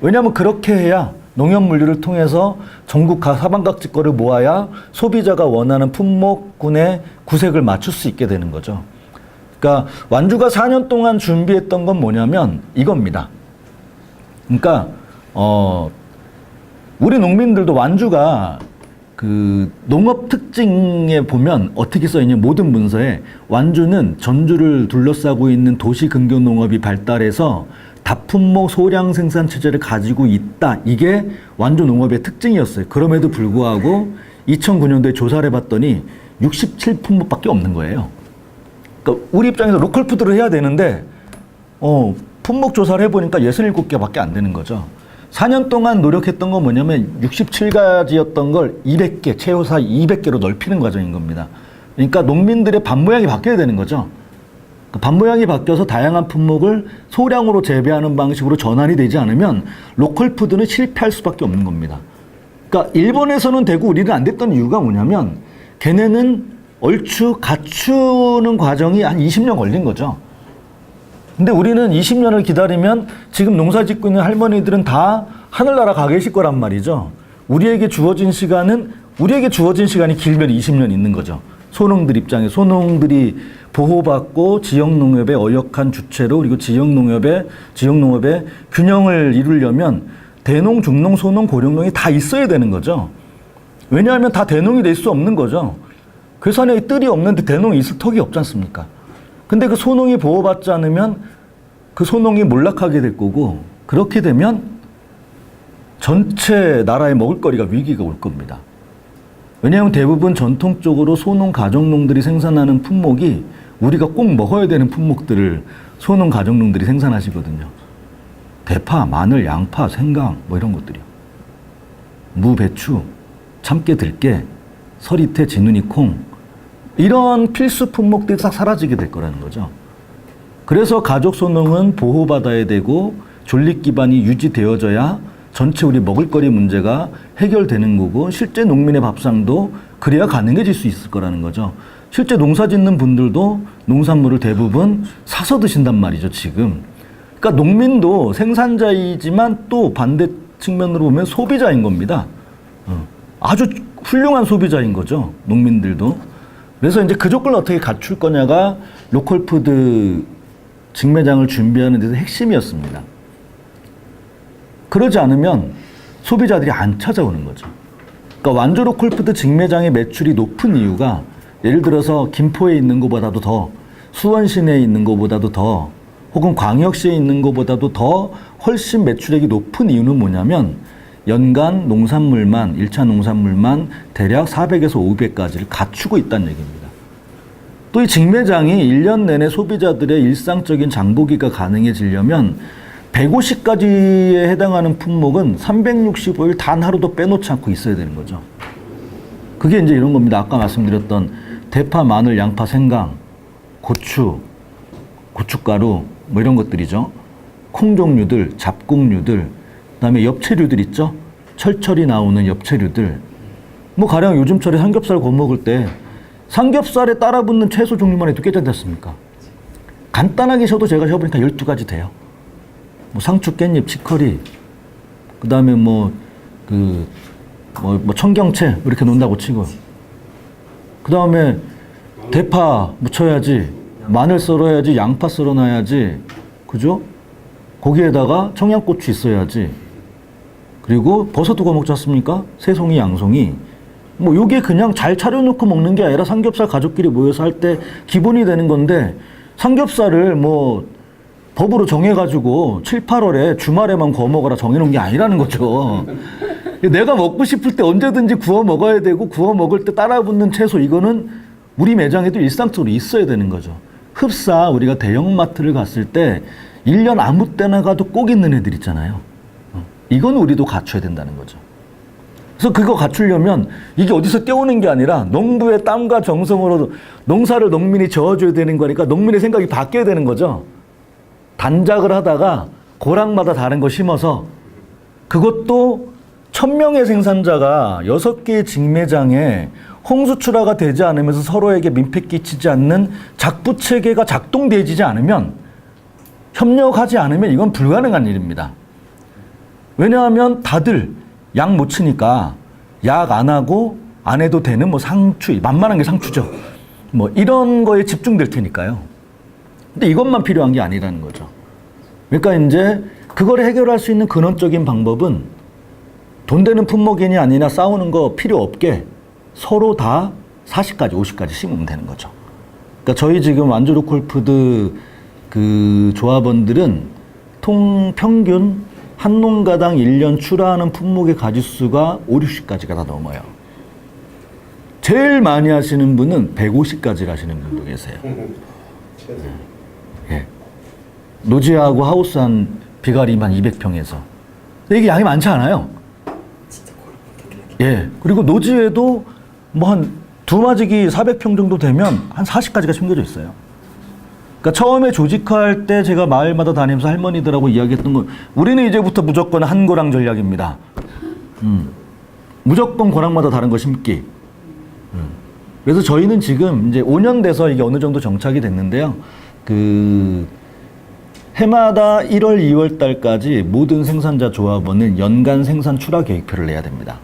왜냐하면 그렇게 해야 농협물류를 통해서 전국 사방각지 거를 모아야 소비자가 원하는 품목군의 구색을 맞출 수 있게 되는 거죠. 그러니까 완주가 4년 동안 준비했던 건 뭐냐면 이겁니다. 그러니까 우리 농민들도 완주가 그 농업 특징에 보면 어떻게 써 있냐, 모든 문서에 완주는 전주를 둘러싸고 있는 도시 근교 농업이 발달해서 다품목 소량 생산 체제를 가지고 있다. 이게 완주 농업의 특징이었어요. 그럼에도 불구하고 2009년도에 조사를 해봤더니 67품목밖에 없는 거예요. 그러니까 우리 입장에서 로컬푸드를 해야 되는데 품목 조사를 해보니까 67개밖에 안 되는 거죠. 4년 동안 노력했던 건 뭐냐면 67가지였던 걸 200개, 최소한 200개로 넓히는 과정인 겁니다. 그러니까 농민들의 밥 모양이 바뀌어야 되는 거죠. 밥 모양이 바뀌어서 다양한 품목을 소량으로 재배하는 방식으로 전환이 되지 않으면 로컬푸드는 실패할 수밖에 없는 겁니다. 그러니까 일본에서는 되고 우리는 안 됐던 이유가 뭐냐면 걔네는 얼추 갖추는 과정이 한 20년 걸린 거죠. 근데 우리는 20년을 기다리면 지금 농사 짓고 있는 할머니들은 다 하늘나라 가 계실 거란 말이죠. 우리에게 주어진 시간이 길면 20년 있는 거죠. 소농들 입장에 소농들이 보호받고 지역농협의 어역한 주체로 그리고 지역농협의 균형을 이루려면 대농, 중농, 소농, 고령농이 다 있어야 되는 거죠. 왜냐하면 다 대농이 될 수 없는 거죠. 그 산에 뜰이 없는데 대농이 있을 턱이 없지 않습니까? 근데 그 소농이 보호받지 않으면 그 소농이 몰락하게 될 거고, 그렇게 되면 전체 나라의 먹을거리가 위기가 올 겁니다. 왜냐하면 대부분 전통적으로 소농 가정농들이 생산하는 품목이 우리가 꼭 먹어야 되는 품목들을 소농 가정농들이 생산하시거든요. 대파, 마늘, 양파, 생강 뭐 이런 것들이요. 무, 배추, 참깨, 들깨, 서리태, 진눈이, 콩 이런 필수 품목들이 싹 사라지게 될 거라는 거죠. 그래서 가족 소농은 보호받아야 되고 존립 기반이 유지되어져야 전체 우리 먹을거리 문제가 해결되는 거고, 실제 농민의 밥상도 그래야 가능해질 수 있을 거라는 거죠. 실제 농사 짓는 분들도 농산물을 대부분 사서 드신단 말이죠, 지금. 그러니까 농민도 생산자이지만 또 반대 측면으로 보면 소비자인 겁니다. 아주 훌륭한 소비자인 거죠, 농민들도. 그래서 이제 그 조건을 어떻게 갖출 거냐가 로컬푸드 직매장을 준비하는 데서 핵심이었습니다. 그러지 않으면 소비자들이 안 찾아오는 거죠. 그러니까 완조로 콜푸드 직매장의 매출이 높은 이유가 예를 들어서 김포에 있는 것보다도 더, 수원시내에 있는 것보다도 더, 혹은 광역시에 있는 것보다도 더 훨씬 매출액이 높은 이유는 뭐냐면 연간 농산물만, 1차 농산물만 대략 400에서 500가지를 갖추고 있다는 얘기입니다. 또 이 직매장이 1년 내내 소비자들의 일상적인 장보기가 가능해지려면 150가지에 해당하는 품목은 365일 단 하루도 빼놓지 않고 있어야 되는 거죠. 그게 이제 이런 겁니다. 아까 말씀드렸던 대파, 마늘, 양파, 생강, 고추, 고춧가루 뭐 이런 것들이죠. 콩 종류들, 잡곡류들, 그다음에 엽채류들 있죠. 철철이 나오는 엽채류들. 뭐 가령 요즘철에 삼겹살 구워 먹을 때 삼겹살에 따라붙는 채소 종류만 해도 꽤 됐습니까? 간단하게 셔도 제가 셔보니까 12가지 돼요. 뭐 상추, 깻잎, 치커리, 그 다음에 뭐 청경채 이렇게 놓는다고 치고, 그 다음에 대파 무쳐야지, 마늘 썰어야지, 양파 썰어놔야지, 그죠? 거기에다가 청양고추 있어야지, 그리고 버섯도 구워 먹지 않습니까? 새송이, 양송이. 뭐 요게 그냥 잘 차려놓고 먹는 게 아니라 삼겹살 가족끼리 모여서 할 때 기본이 되는 건데, 삼겹살을 뭐 법으로 정해가지고 7, 8월에 주말에만 구워 먹어라 정해놓은 게 아니라는 거죠. 내가 먹고 싶을 때 언제든지 구워 먹어야 되고, 구워 먹을 때 따라붙는 채소, 이거는 우리 매장에도 일상적으로 있어야 되는 거죠. 흡사 우리가 대형마트를 갔을 때 1년 아무 때나 가도 꼭 있는 애들 있잖아요. 이건 우리도 갖춰야 된다는 거죠. 그래서 그거 갖추려면 이게 어디서 떼오는 게 아니라 농부의 땀과 정성으로 농사를 농민이 저어줘야 되는 거니까 농민의 생각이 바뀌어야 되는 거죠. 단작을 하다가 고랑마다 다른 거 심어서, 그것도 1000명의 생산자가 6개의 직매장에 홍수출하가 되지 않으면서 서로에게 민폐 끼치지 않는 작부 체계가 작동되지 않으면, 협력하지 않으면 이건 불가능한 일입니다. 왜냐하면 다들 약 못 치니까 약 안 하고 안 해도 되는 뭐 상추, 만만한 게 상추죠. 뭐 이런 거에 집중될 테니까요. 근데 이것만 필요한 게 아니라는 거죠. 그러니까 이제 그걸 해결할 수 있는 근원적인 방법은 돈 되는 품목이냐 아니냐 싸우는 거 필요 없게 서로 다 40가지, 50가지 심으면 되는 거죠. 그러니까 저희 지금 완조로 콜푸드 그 조합원들은 평균 한 농가당 1년 출하하는 품목의 가지수가 5, 60가지가 다 넘어요. 제일 많이 하시는 분은 150가지를 하시는 분도 계세요. 예. 노지하고 하우스 한 비가리만 200평에서. 이게 양이 많지 않아요. 예. 그리고 노지에도 뭐 한 두 마지기 400평 정도 되면 한 40가지가 심겨져 있어요. 그러니까 처음에 조직화할 때 제가 마을마다 다니면서 할머니들하고 이야기했던 건, 우리는 이제부터 무조건 한 고랑 전략입니다. 무조건 고랑마다 다른 거 심기. 그래서 저희는 지금 이제 5년 돼서 이게 어느 정도 정착이 됐는데요. 해마다 1월, 2월 달까지 모든 생산자 조합원은 연간 생산 출하 계획표를 내야 됩니다.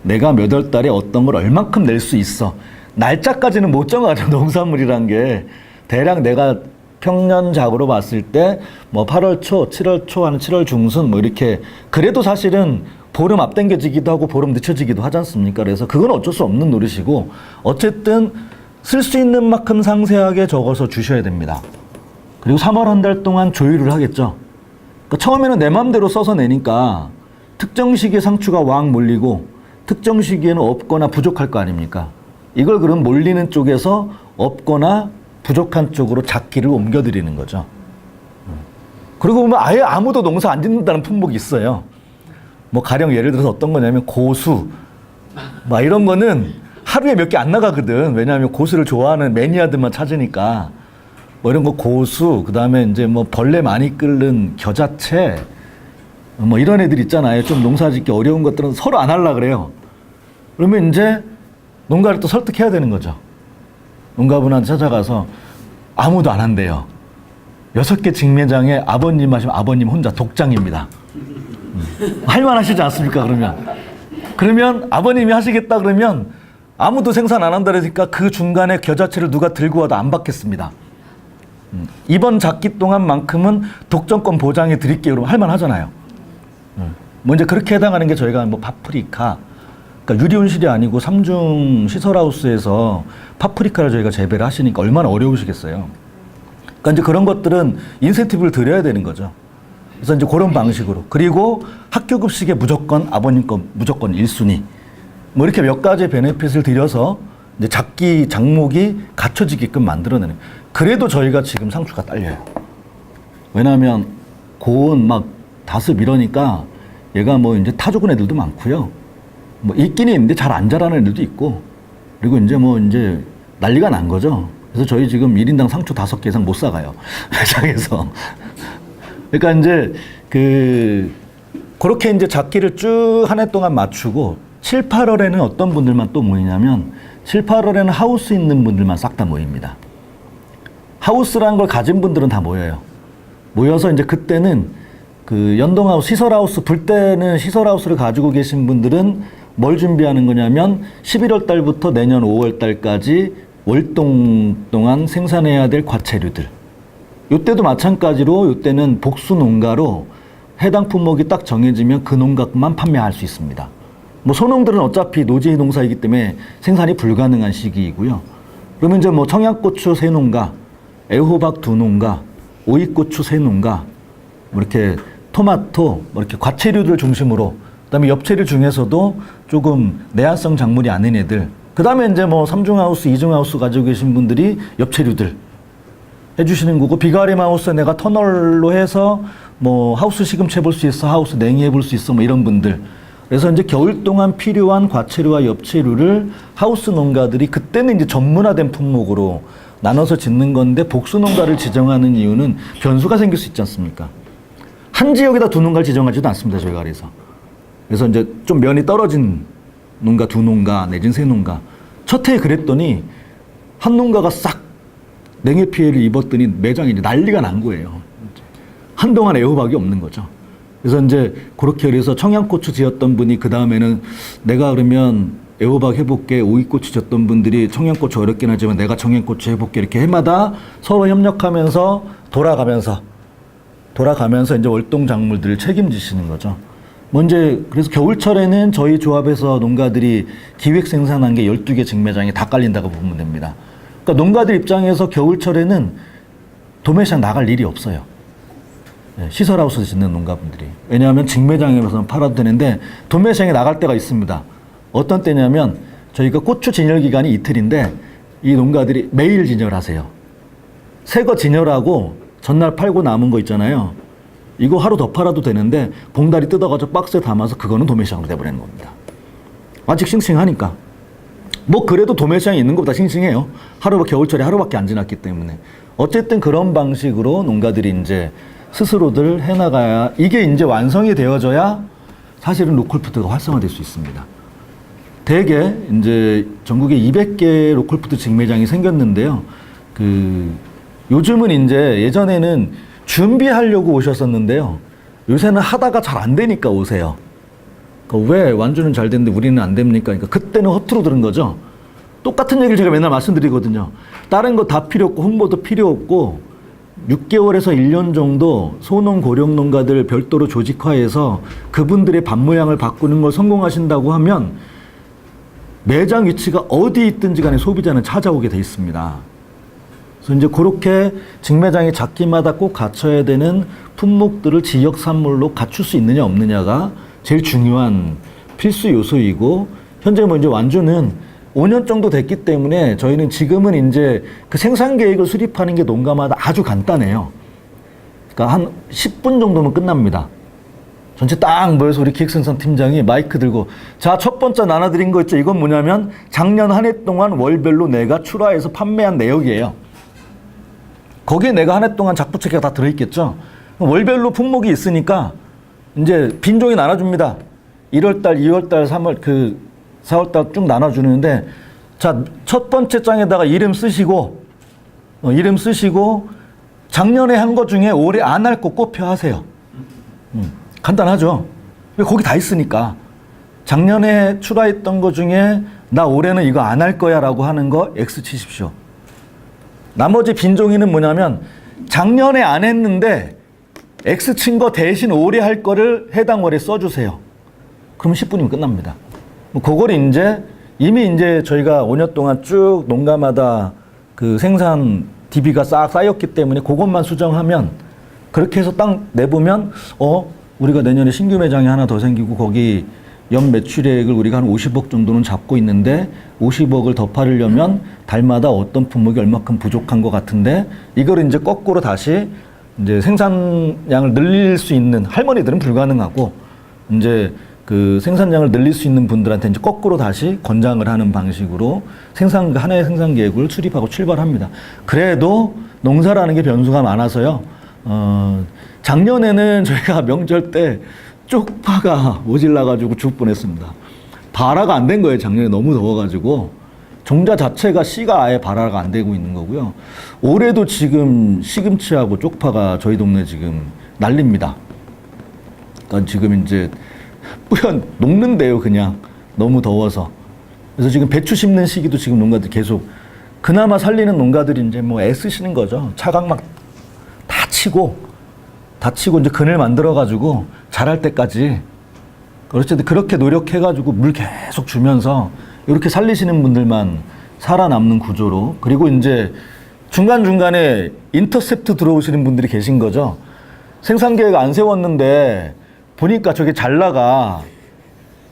내가 몇 월 달에 어떤 걸 얼만큼 낼 수 있어. 날짜까지는 못 정하죠. 농산물이란 게. 대략 내가 평년작으로 봤을 때 뭐 8월 초, 7월 초, 한 7월 중순 뭐 이렇게, 그래도 사실은 보름 앞당겨지기도 하고 보름 늦춰지기도 하지 않습니까? 그래서 그건 어쩔 수 없는 노릇이고, 어쨌든 쓸 수 있는 만큼 상세하게 적어서 주셔야 됩니다. 그리고 3월 한 달 동안 조율을 하겠죠. 그러니까 처음에는 내 맘대로 써서 내니까 특정 시기에 상추가 왕 몰리고 특정 시기에는 없거나 부족할 거 아닙니까? 이걸 그럼 몰리는 쪽에서 없거나 부족한 쪽으로 작기를 옮겨드리는 거죠. 그리고 보면 아예 아무도 농사 안 짓는다는 품목이 있어요. 뭐 가령 예를 들어서 어떤 거냐면 고수, 막 이런 거는 하루에 몇 개 안 나가거든. 왜냐하면 고수를 좋아하는 매니아들만 찾으니까. 뭐 이런 거 고수, 그 다음에 이제 뭐 벌레 많이 끓는 겨자채, 뭐 이런 애들 있잖아요. 좀 농사 짓기 어려운 것들은 서로 안 하려고 그래요. 그러면 이제 농가를 또 설득해야 되는 거죠. 농가분한테 찾아가서 아무도 안 한대요. 6개 직매장에 아버님 하시면 아버님 혼자 독장입니다. 할만하시지 않습니까? 그러면 아버님이 하시겠다 그러면 아무도 생산 안 한다 그러니까 그 중간에 겨자채를 누가 들고 와도 안 받겠습니다. 이번 작기 동안만큼은 독점권 보장해 드릴게요. 그러면 할만하잖아요. 뭐 이제 그렇게 해당하는 게 저희가 뭐 파프리카, 그러니까 유리온실이 아니고 삼중 시설하우스에서 파프리카를 저희가 재배를 하시니까 얼마나 어려우시겠어요. 그러니까 이제 그런 것들은 인센티브를 드려야 되는 거죠. 그래서 이제 그런 방식으로. 그리고 학교 급식에 무조건 아버님 거 무조건 1순위. 뭐 이렇게 몇 가지 베네핏을 드려서 이제 작기 장목이 갖춰지게끔 만들어내는. 그래도 저희가 지금 상추가 딸려요. 왜냐하면 고온 막 다습 이러니까 얘가 뭐 이제 타 죽은 애들도 많고요. 뭐 있기는 있는데 잘 안 자라는 애들도 있고. 그리고 이제 뭐 이제 난리가 난 거죠. 그래서 저희 지금 1인당 상추 5개 이상 못 사가요. 매장에서. 그러니까 이제 그렇게 이제 작기를 쭉 한 해 동안 맞추고 7, 8월에는 어떤 분들만 또 모이냐면 7, 8월에는 하우스 있는 분들만 싹 다 모입니다. 하우스라는 걸 가진 분들은 다 모여요. 모여서 이제 그때는 그 연동하우스, 시설하우스, 불 때는 시설하우스를 가지고 계신 분들은 뭘 준비하는 거냐면 11월 달부터 내년 5월 달까지 월동 동안 생산해야 될 과체류들. 요때도 마찬가지로 요때는 복수 농가로 해당 품목이 딱 정해지면 그 농가만 판매할 수 있습니다. 뭐 소농들은 어차피 노지 농사이기 때문에 생산이 불가능한 시기이고요. 그러면 이제 뭐 청양고추 3농가, 애호박 2농가, 오이고추 3농가, 뭐 이렇게 토마토, 뭐 이렇게 과체류들 중심으로, 그다음에 엽채류 중에서도 조금 내한성 작물이 아닌 애들, 그다음에 이제 뭐 3중하우스, 2중하우스 가지고 계신 분들이 엽채류들 해주시는 거고, 비가림 하우스 내가 터널로 해서 뭐 하우스 시금치 해볼 수 있어, 하우스 냉이 해볼 수 있어, 뭐 이런 분들. 그래서 이제 겨울 동안 필요한 과체류와 엽채류를 하우스 농가들이 그때는 이제 전문화된 품목으로 나눠서 짓는 건데, 복수 농가를 지정하는 이유는 변수가 생길 수 있지 않습니까? 한 지역에다 두 농가를 지정하지도 않습니다, 저희가. 그래서 이제 좀 면이 떨어진 농가 2농가 내지는 3농가. 첫 해에 그랬더니 한 농가가 싹 냉해 피해를 입었더니 매장이 이제 난리가 난 거예요. 한동안 애호박이 없는 거죠. 그래서 이제 그렇게 해서 청양고추 지었던 분이 그 다음에는 내가 그러면 애호박 해볼게, 오이고추 지었던 분들이 청양고추 어렵긴 하지만 내가 청양고추 해볼게, 이렇게 해마다 서로 협력하면서 돌아가면서 이제 월동 작물들을 책임지시는 거죠. 뭐 이제 그래서 겨울철에는 저희 조합에서 농가들이 기획 생산한 게 12개 직매장이 다 깔린다고 보면 됩니다. 그러니까 농가들 입장에서 겨울철에는 도매시장 나갈 일이 없어요. 시설하우스 짓는 농가분들이. 왜냐하면 직매장에서 팔아도 되는데 도매시장에 나갈 때가 있습니다. 어떤 때냐면 저희가 고추 진열 기간이 이틀인데 이 농가들이 매일 진열하세요. 새 거 진열하고 전날 팔고 남은 거 있잖아요. 이거 하루 더 팔아도 되는데 봉다리 뜯어가지고 박스에 담아서 그거는 도매시장으로 내보내는 겁니다. 아직 싱싱하니까. 뭐 그래도 도매시장에 있는 것보다 싱싱해요. 겨울철에 하루밖에 안 지났기 때문에. 어쨌든 그런 방식으로 농가들이 이제 스스로들 해나가야, 이게 이제 완성이 되어져야 사실은 로컬푸드가 활성화될 수 있습니다. 대개 이제 전국에 200개 로컬푸드 직매장이 생겼는데요. 요즘은 이제 예전에는 준비하려고 오셨었는데요. 요새는 하다가 잘 안 되니까 오세요. 왜 완주는 잘 되는데 우리는 안 됩니까? 그러니까 그때는 허투루 들은 거죠. 똑같은 얘기를 제가 맨날 말씀드리거든요. 다른 거 다 필요 없고 홍보도 필요 없고 6개월에서 1년 정도 소농 고령 농가들 별도로 조직화해서 그분들의 밥 모양을 바꾸는 걸 성공하신다고 하면 매장 위치가 어디 있든지 간에 소비자는 찾아오게 돼 있습니다. 그래서 이제 그렇게 직매장이 작기마다 꼭 갖춰야 되는 품목들을 지역 산물로 갖출 수 있느냐 없느냐가 제일 중요한 필수 요소이고, 현재 뭐 이제 완주는 5년 정도 됐기 때문에 저희는 지금은 이제 그 생산 계획을 수립하는 게 농가마다 아주 간단해요. 그러니까 한 10분 정도면 끝납니다. 전체 딱 모여서 우리 기획생산 팀장이 마이크 들고, 자, 첫 번째 나눠드린 거 있죠. 이건 뭐냐면 작년 한 해 동안 월별로 내가 출하해서 판매한 내역이에요. 거기에 내가 한 해 동안 작부책에 다 들어있겠죠. 월별로 품목이 있으니까 이제 빈종이 나눠줍니다. 1월달, 2월달, 3월, 4월달 쭉 나눠주는데, 자, 첫 번째 장에다가 이름 쓰시고, 작년에 한 거 중에 올해 안 할 거 꼽혀 하세요. 간단하죠. 거기 다 있으니까. 작년에 출하했던 거 중에 나 올해는 이거 안 할 거야 라고 하는 거 X 치십시오. 나머지 빈종이는 뭐냐면 작년에 안 했는데 X 친 거 대신 올해 할 거를 해당 월에 써주세요. 그럼 10분이면 끝납니다. 뭐 그걸 이제 이미 이제 저희가 5년 동안 쭉 농가마다 그 생산 DB가 싹 쌓였기 때문에 그것만 수정하면 그렇게 해서 딱 내보면 우리가 내년에 신규 매장이 하나 더 생기고 거기 연 매출액을 우리가 한 50억 정도는 잡고 있는데 50억을 더 팔으려면 달마다 어떤 품목이 얼마큼 부족한 것 같은데 이걸 이제 거꾸로 다시 이제 생산량을 늘릴 수 있는 할머니들은 불가능하고 이제 그 생산량을 늘릴 수 있는 분들한테 이제 거꾸로 다시 권장을 하는 방식으로 하나의 생산 계획을 수립하고 출발합니다. 그래도 농사라는 게 변수가 많아서요. 작년에는 저희가 명절 때 쪽파가 모질라가지고 죽을 뻔했습니다. 발화가 안 된 거예요. 작년에 너무 더워가지고 종자 자체가 씨가 아예 발화가 안 되고 있는 거고요. 올해도 지금 시금치하고 쪽파가 저희 동네 지금 난립니다. 그러니까 지금 이제 녹는데요, 그냥 너무 더워서. 그래서 지금 배추 심는 시기도 지금 농가들 계속 그나마 살리는 농가들이 이제 뭐 애쓰시는 거죠. 차각 막 다치고 이제 그늘 만들어가지고 자랄 때까지 어쨌든 그렇게 노력해가지고 물 계속 주면서 이렇게 살리시는 분들만 살아남는 구조로 그리고 이제 중간중간에 인터셉트 들어오시는 분들이 계신 거죠. 생산 계획 안 세웠는데 보니까 저게 잘 나가.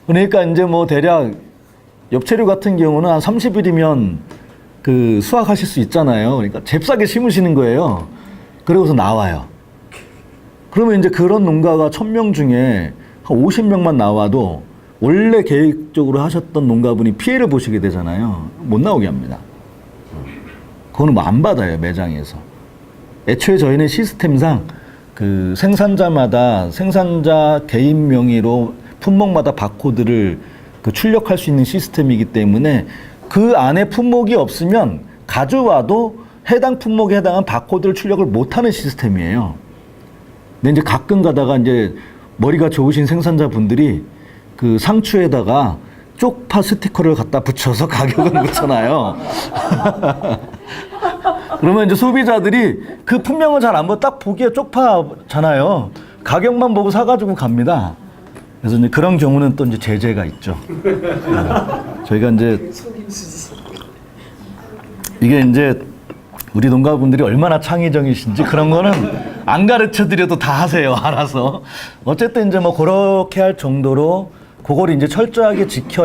그러니까 이제 뭐 대략 엽채류 같은 경우는 한 30일이면 그 수확하실 수 있잖아요. 그러니까 잽싸게 심으시는 거예요. 그러고서 나와요. 그러면 이제 그런 농가가 1000명 중에 한 50명만 나와도 원래 계획적으로 하셨던 농가분이 피해를 보시게 되잖아요. 못 나오게 합니다. 그거는 뭐 안 받아요, 매장에서. 애초에 저희는 시스템상 그 생산자마다 생산자 개인 명의로 품목마다 바코드를 그 출력할 수 있는 시스템이기 때문에 그 안에 품목이 없으면 가져와도 해당 품목에 해당한 바코드를 출력을 못하는 시스템이에요. 근데 이제 가끔 가다가 이제 머리가 좋으신 생산자분들이 그 상추에다가 쪽파 스티커를 갖다 붙여서 가격은 붙여놔요. 그러면 이제 소비자들이 그 품명을 잘 안 보고 딱 보기에 쪽파잖아요. 가격만 보고 사가지고 갑니다. 그래서 이제 그런 경우는 또 이제 제재가 있죠. 저희가 이제 이게 이제 우리 농가분들이 얼마나 창의적이신지 그런 거는 안 가르쳐 드려도 다 하세요. 알아서. 어쨌든 이제 뭐 그렇게 할 정도로 그걸 이제 철저하게 지켜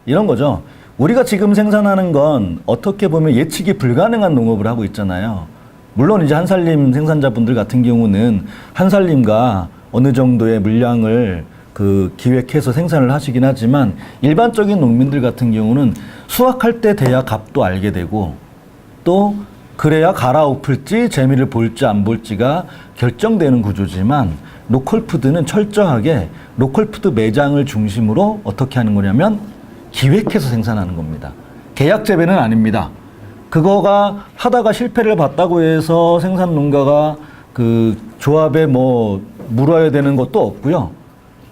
이런 거죠. 우리가 지금 생산하는 건 어떻게 보면 예측이 불가능한 농업을 하고 있잖아요. 물론 이제 한살림 생산자분들 같은 경우는 한살림과 어느 정도의 물량을 그 기획해서 생산을 하시긴 하지만 일반적인 농민들 같은 경우는 수확할 때 돼야 값도 알게 되고 또 그래야 갈아엎을지 재미를 볼지 안 볼지가 결정되는 구조지만 로컬푸드는 철저하게 로컬푸드 매장을 중심으로 어떻게 하는 거냐면 기획해서 생산하는 겁니다. 계약 재배는 아닙니다. 그거가 하다가 실패를 봤다고 해서 생산 농가가 그 조합에 뭐 물어야 되는 것도 없고요.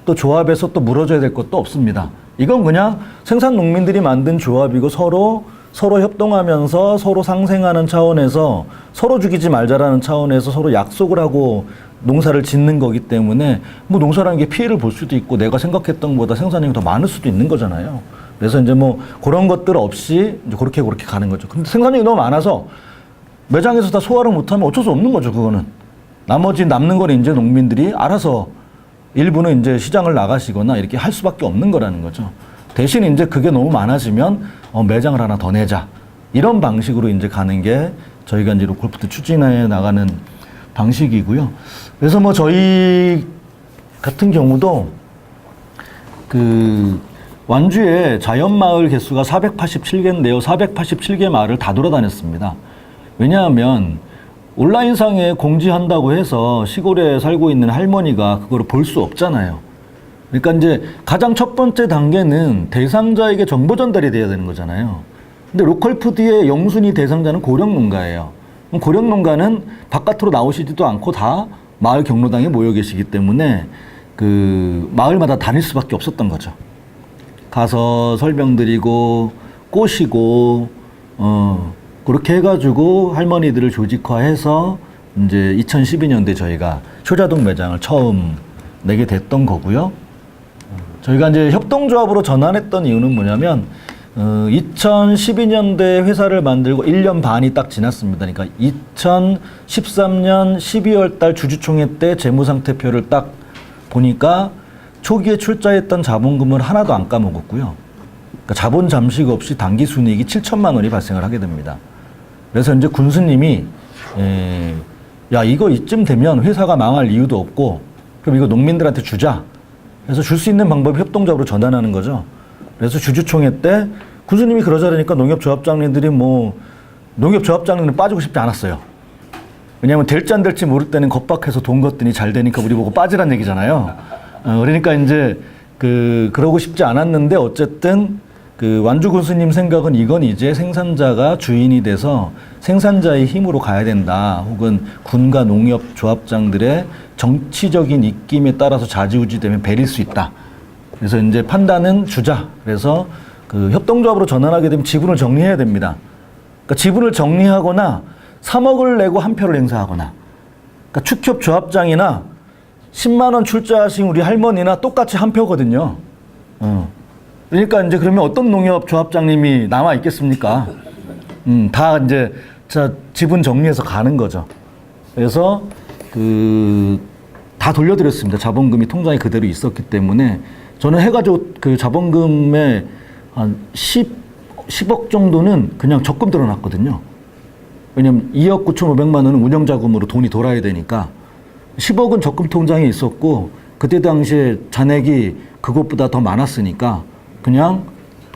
또 조합에서 또 물어줘야 될 것도 없습니다. 이건 그냥 생산 농민들이 만든 조합이고 서로 협동하면서 서로 상생하는 차원에서 서로 죽이지 말자라는 차원에서 서로 약속을 하고 농사를 짓는 거기 때문에 뭐 농사라는 게 피해를 볼 수도 있고 내가 생각했던 것보다 생산량이 더 많을 수도 있는 거잖아요. 그래서 이제 뭐 그런 것들 없이 이제 그렇게 가는 거죠. 근데 생산량이 너무 많아서 매장에서 다 소화를 못하면 어쩔 수 없는 거죠. 그거는 나머지 남는 걸 이제 농민들이 알아서 일부는 이제 시장을 나가시거나 이렇게 할 수밖에 없는 거라는 거죠. 대신 이제 그게 너무 많아지면 매장을 하나 더 내자 이런 방식으로 이제 가는 게 저희가 이제 로컬푸드 추진해 나가는 방식이고요. 그래서 뭐 저희 같은 경우도 그 완주에 자연마을 개수가 487개인데요. 487개 마을을 다 돌아다녔습니다. 왜냐하면 온라인상에 공지한다고 해서 시골에 살고 있는 할머니가 그거를 볼 수 없잖아요. 그러니까 이제 가장 첫 번째 단계는 대상자에게 정보 전달이 돼야 되는 거잖아요. 근데 로컬푸드의 영순위 대상자는 고령농가예요. 고령농가는 바깥으로 나오시지도 않고 다 마을 경로당에 모여 계시기 때문에 그 마을마다 다닐 수밖에 없었던 거죠. 가서 설명드리고 꼬시고 그렇게 해가지고 할머니들을 조직화해서 이제 2012년도에 저희가 효자동 매장을 처음 내게 됐던 거고요. 저희가 이제 협동조합으로 전환했던 이유는 뭐냐면 2012년도에 회사를 만들고 1년 반이 딱 지났습니다. 그러니까 2013년 12월 달 주주총회 때 재무상태표를 딱 보니까 초기에 출자했던 자본금을 하나도 안 까먹었고요. 그러니까 자본 잠식 없이 단기 순이익이 7천만 원이 발생을 하게 됩니다. 그래서 이제 군수님이 야 이거 이쯤 되면 회사가 망할 이유도 없고 그럼 이거 농민들한테 주자. 그래서 줄 수 있는 방법이 협동조합으로 전환하는 거죠. 그래서 주주총회 때 군수님이 그러자니까 농협조합장님들이 농협조합장님은 빠지고 싶지 않았어요. 왜냐하면 될지 안 될지 모를 때는 겁박해서 돈 걷더니 잘 되니까 우리 보고 빠지란 얘기잖아요. 그러니까 이제 그러고 싶지 않았는데 어쨌든 완주 군수님 생각은 이건 이제 생산자가 주인이 돼서 생산자의 힘으로 가야 된다. 혹은 군과 농협 조합장들의 정치적인 입김에 따라서 좌지우지되면 베릴 수 있다. 그래서 이제 판단은 주자. 그래서 협동조합으로 전환하게 되면 지분을 정리해야 됩니다. 그러니까 지분을 정리하거나 3억을 내고 한 표를 행사하거나, 그러니까 축협 조합장이나 10만 원 출자하신 우리 할머니나 똑같이 한 표거든요. 그러니까 이제 그러면 어떤 농협 조합장님이 남아 있겠습니까? 다 이제 지분 정리해서 가는 거죠. 그래서 다 돌려드렸습니다. 자본금이 통장에 그대로 있었기 때문에 저는 해가지고 자본금의 한 10억 정도는 그냥 적금 들어놨거든요. 왜냐면 2억 9,500만 원은 운영자금으로 돈이 돌아야 되니까 10억은 적금 통장에 있었고 그때 당시에 잔액이 그것보다 더 많았으니까 그냥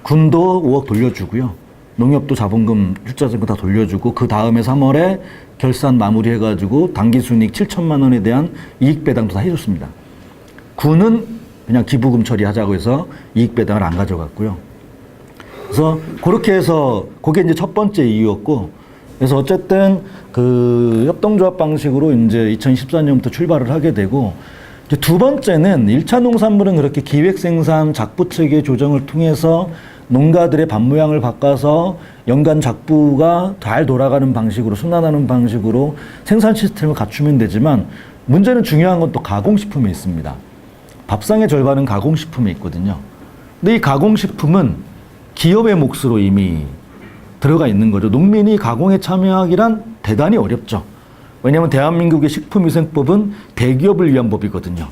군도 5억 돌려주고요. 농협도 자본금 출자자금 다 돌려주고 그 다음에 3월에 결산 마무리해가지고 당기순이익 7천만 원에 대한 이익 배당도 다 해줬습니다. 군은 그냥 기부금 처리하자고 해서 이익 배당을 안 가져갔고요. 그래서 그렇게 해서 그게 이제 첫 번째 이유였고, 그래서 어쨌든 협동조합 방식으로 이제 2014년부터 출발을 하게 되고, 이제 두 번째는 1차 농산물은 그렇게 기획생산 작부체계 조정을 통해서 농가들의 밭모양을 바꿔서 연간 작부가 잘 돌아가는 방식으로 순환하는 방식으로 생산 시스템을 갖추면 되지만 문제는 중요한 건 또 가공식품에 있습니다. 밥상의 절반은 가공식품에 있거든요. 근데 이 가공식품은 기업의 몫으로 이미 들어가 있는 거죠. 농민이 가공에 참여하기란 대단히 어렵죠. 왜냐하면 대한민국의 식품위생법은 대기업을 위한 법이거든요.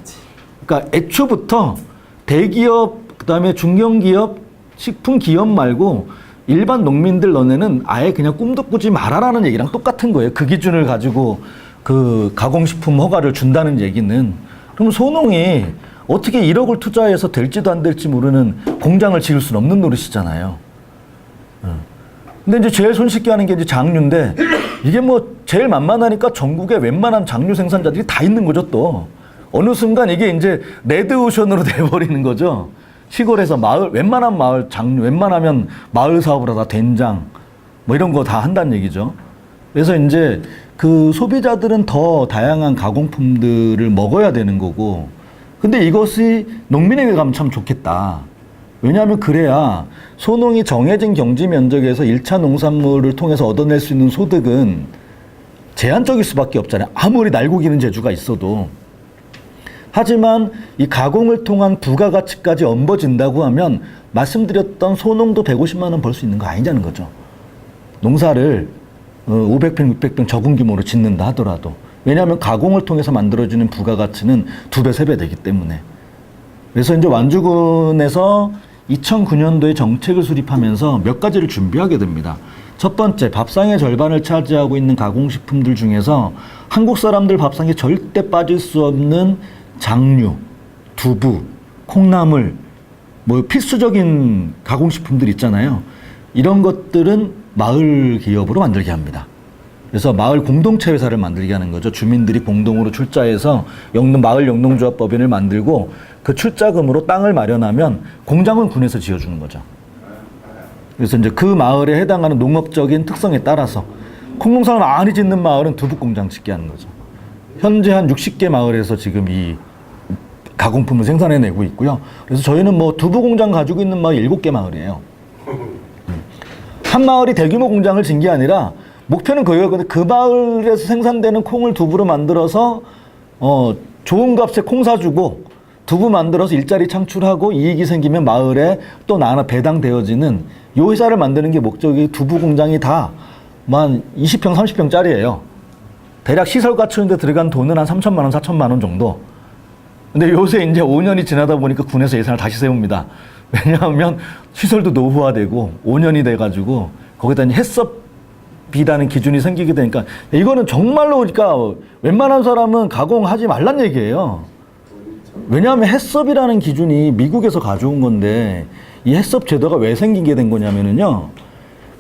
그러니까 애초부터 대기업, 그다음에 중견기업, 식품기업 말고 일반 농민들 너네는 아예 그냥 꿈도 꾸지 말아라는 얘기랑 똑같은 거예요. 그 기준을 가지고 가공식품 허가를 준다는 얘기는. 그럼 소농이 어떻게 1억을 투자해서 될지도 안 될지 모르는 공장을 지을 수는 없는 노릇이잖아요. 근데 이제 제일 손쉽게 하는 게 이제 장류인데 이게 제일 만만하니까 전국에 웬만한 장류 생산자들이 다 있는 거죠 또. 어느 순간 이게 이제 레드오션으로 돼버리는 거죠. 시골에서 웬만한 마을 장류, 웬만하면 마을 사업을 하다 된장, 이런 거 다 한다는 얘기죠. 그래서 이제 소비자들은 더 다양한 가공품들을 먹어야 되는 거고, 근데 이것이 농민에게 가면 참 좋겠다. 왜냐하면 그래야 소농이 정해진 경지 면적에서 1차 농산물을 통해서 얻어낼 수 있는 소득은 제한적일 수밖에 없잖아요. 아무리 날고기는 재주가 있어도. 하지만 이 가공을 통한 부가가치까지 얹어진다고 하면 말씀드렸던 소농도 150만 원 벌 수 있는 거 아니냐는 거죠. 농사를 500평, 600평 적은 규모로 짓는다 하더라도. 왜냐하면 가공을 통해서 만들어지는 부가가치는 2배, 3배 되기 때문에. 그래서 이제 완주군에서 2009년도에 정책을 수립하면서 몇 가지를 준비하게 됩니다. 첫 번째, 밥상의 절반을 차지하고 있는 가공식품들 중에서 한국 사람들 밥상에 절대 빠질 수 없는 장류, 두부, 콩나물, 필수적인 가공식품들 있잖아요. 이런 것들은 마을 기업으로 만들게 합니다. 그래서 마을 공동체 회사를 만들게 하는 거죠. 주민들이 공동으로 출자해서 마을 영농조합법인을 만들고 그 출자금으로 땅을 마련하면 공장은 군에서 지어주는 거죠. 그래서 이제 그 마을에 해당하는 농업적인 특성에 따라서 콩농사를 많이 짓는 마을은 두부공장 짓게 하는 거죠. 현재 한 60개 마을에서 지금 이 가공품을 생산해내고 있고요. 그래서 저희는 두부공장 가지고 있는 마을 7개 마을이에요. 한 마을이 대규모 공장을 진 게 아니라 목표는 그거예요. 근데 그 마을에서 생산되는 콩을 두부로 만들어서 좋은 값에 콩 사주고 두부 만들어서 일자리 창출하고 이익이 생기면 마을에 또 나나 배당되어지는 요 회사를 만드는 게 목적이. 두부 공장이 다 한 20평, 30평짜리예요. 대략 시설 갖추는 데 들어간 돈은 한 3천만 원, 4천만 원 정도. 근데 요새 이제 5년이 지나다 보니까 군에서 예산을 다시 세웁니다. 왜냐하면 시설도 노후화되고 5년이 돼가지고 거기다 이제 햇섭비라는 기준이 생기게 되니까 이거는 정말로 그러니까 웬만한 사람은 가공하지 말란 얘기예요. 왜냐하면 햇섭이라는 기준이 미국에서 가져온 건데 이 햇섭 제도가 왜 생기게 된 거냐면은요.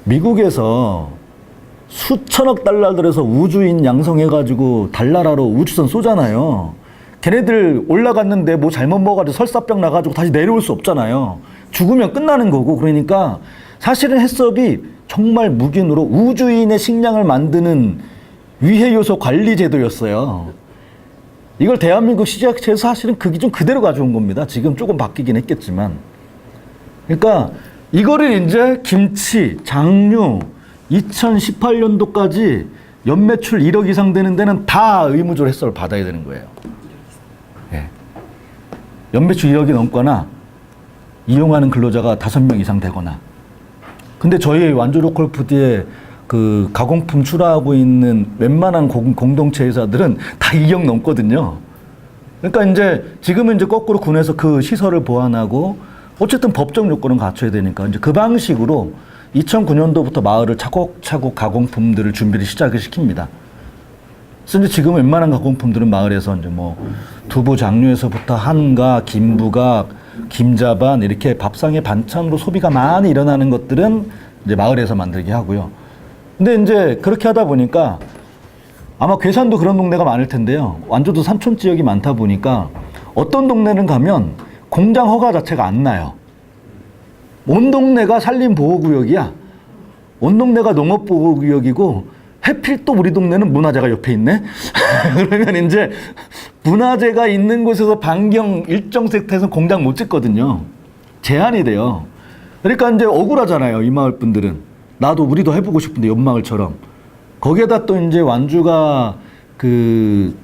미국에서 수천억 달러 들여서 우주인 양성해가지고 달나라로 우주선 쏘잖아요. 걔네들 올라갔는데 뭐 잘못 먹어가지고 설사병 나가지고 다시 내려올 수 없잖아요. 죽으면 끝나는 거고. 그러니까 사실은 햇섭이 정말 무균으로 우주인의 식량을 만드는 위해 요소 관리 제도였어요. 이걸 대한민국 시작체에서 사실은 그 기준 그대로 가져온 겁니다. 지금 조금 바뀌긴 했겠지만. 그러니까 이거를 이제 김치, 장류 2018년도까지 연매출 1억 이상 되는 데는 다 의무적으로 햇섭을 받아야 되는 거예요. 예. 연매출 1억이 넘거나 이용하는 근로자가 5명 이상 되거나. 근데 저희 완주 로컬 푸드에 그 가공품 출하하고 있는 웬만한 공동체 회사들은 다 2억 넘거든요. 그러니까 이제 지금은 이제 거꾸로 군에서 그 시설을 보완하고 어쨌든 법적 요건은 갖춰야 되니까 이제 그 방식으로 2009년도부터 마을을 차곡차곡 가공품들을 준비를 시작을 시킵니다. 그래서 이제 지금 웬만한 가공품들은 마을에서 이제 뭐 두부 장류에서부터 한가, 김부각, 김자반 이렇게 밥상의 반찬으로 소비가 많이 일어나는 것들은 이제 마을에서 만들게 하고요. 근데 이제 그렇게 하다 보니까 아마 괴산도 그런 동네가 많을 텐데요. 완주도 산촌 지역이 많다 보니까 어떤 동네는 가면 공장 허가 자체가 안 나요. 온 동네가 산림보호구역이야. 온 동네가 농업보호구역이고 해필 또 우리 동네는 문화재가 옆에 있네. 그러면 이제 문화재가 있는 곳에서 반경 일정 세트에서 공장 못 짓거든요. 제한이 돼요. 그러니까 이제 억울하잖아요. 이 마을 분들은. 나도 우리도 해보고 싶은데 옆마을처럼. 거기에다 또 이제 완주가 그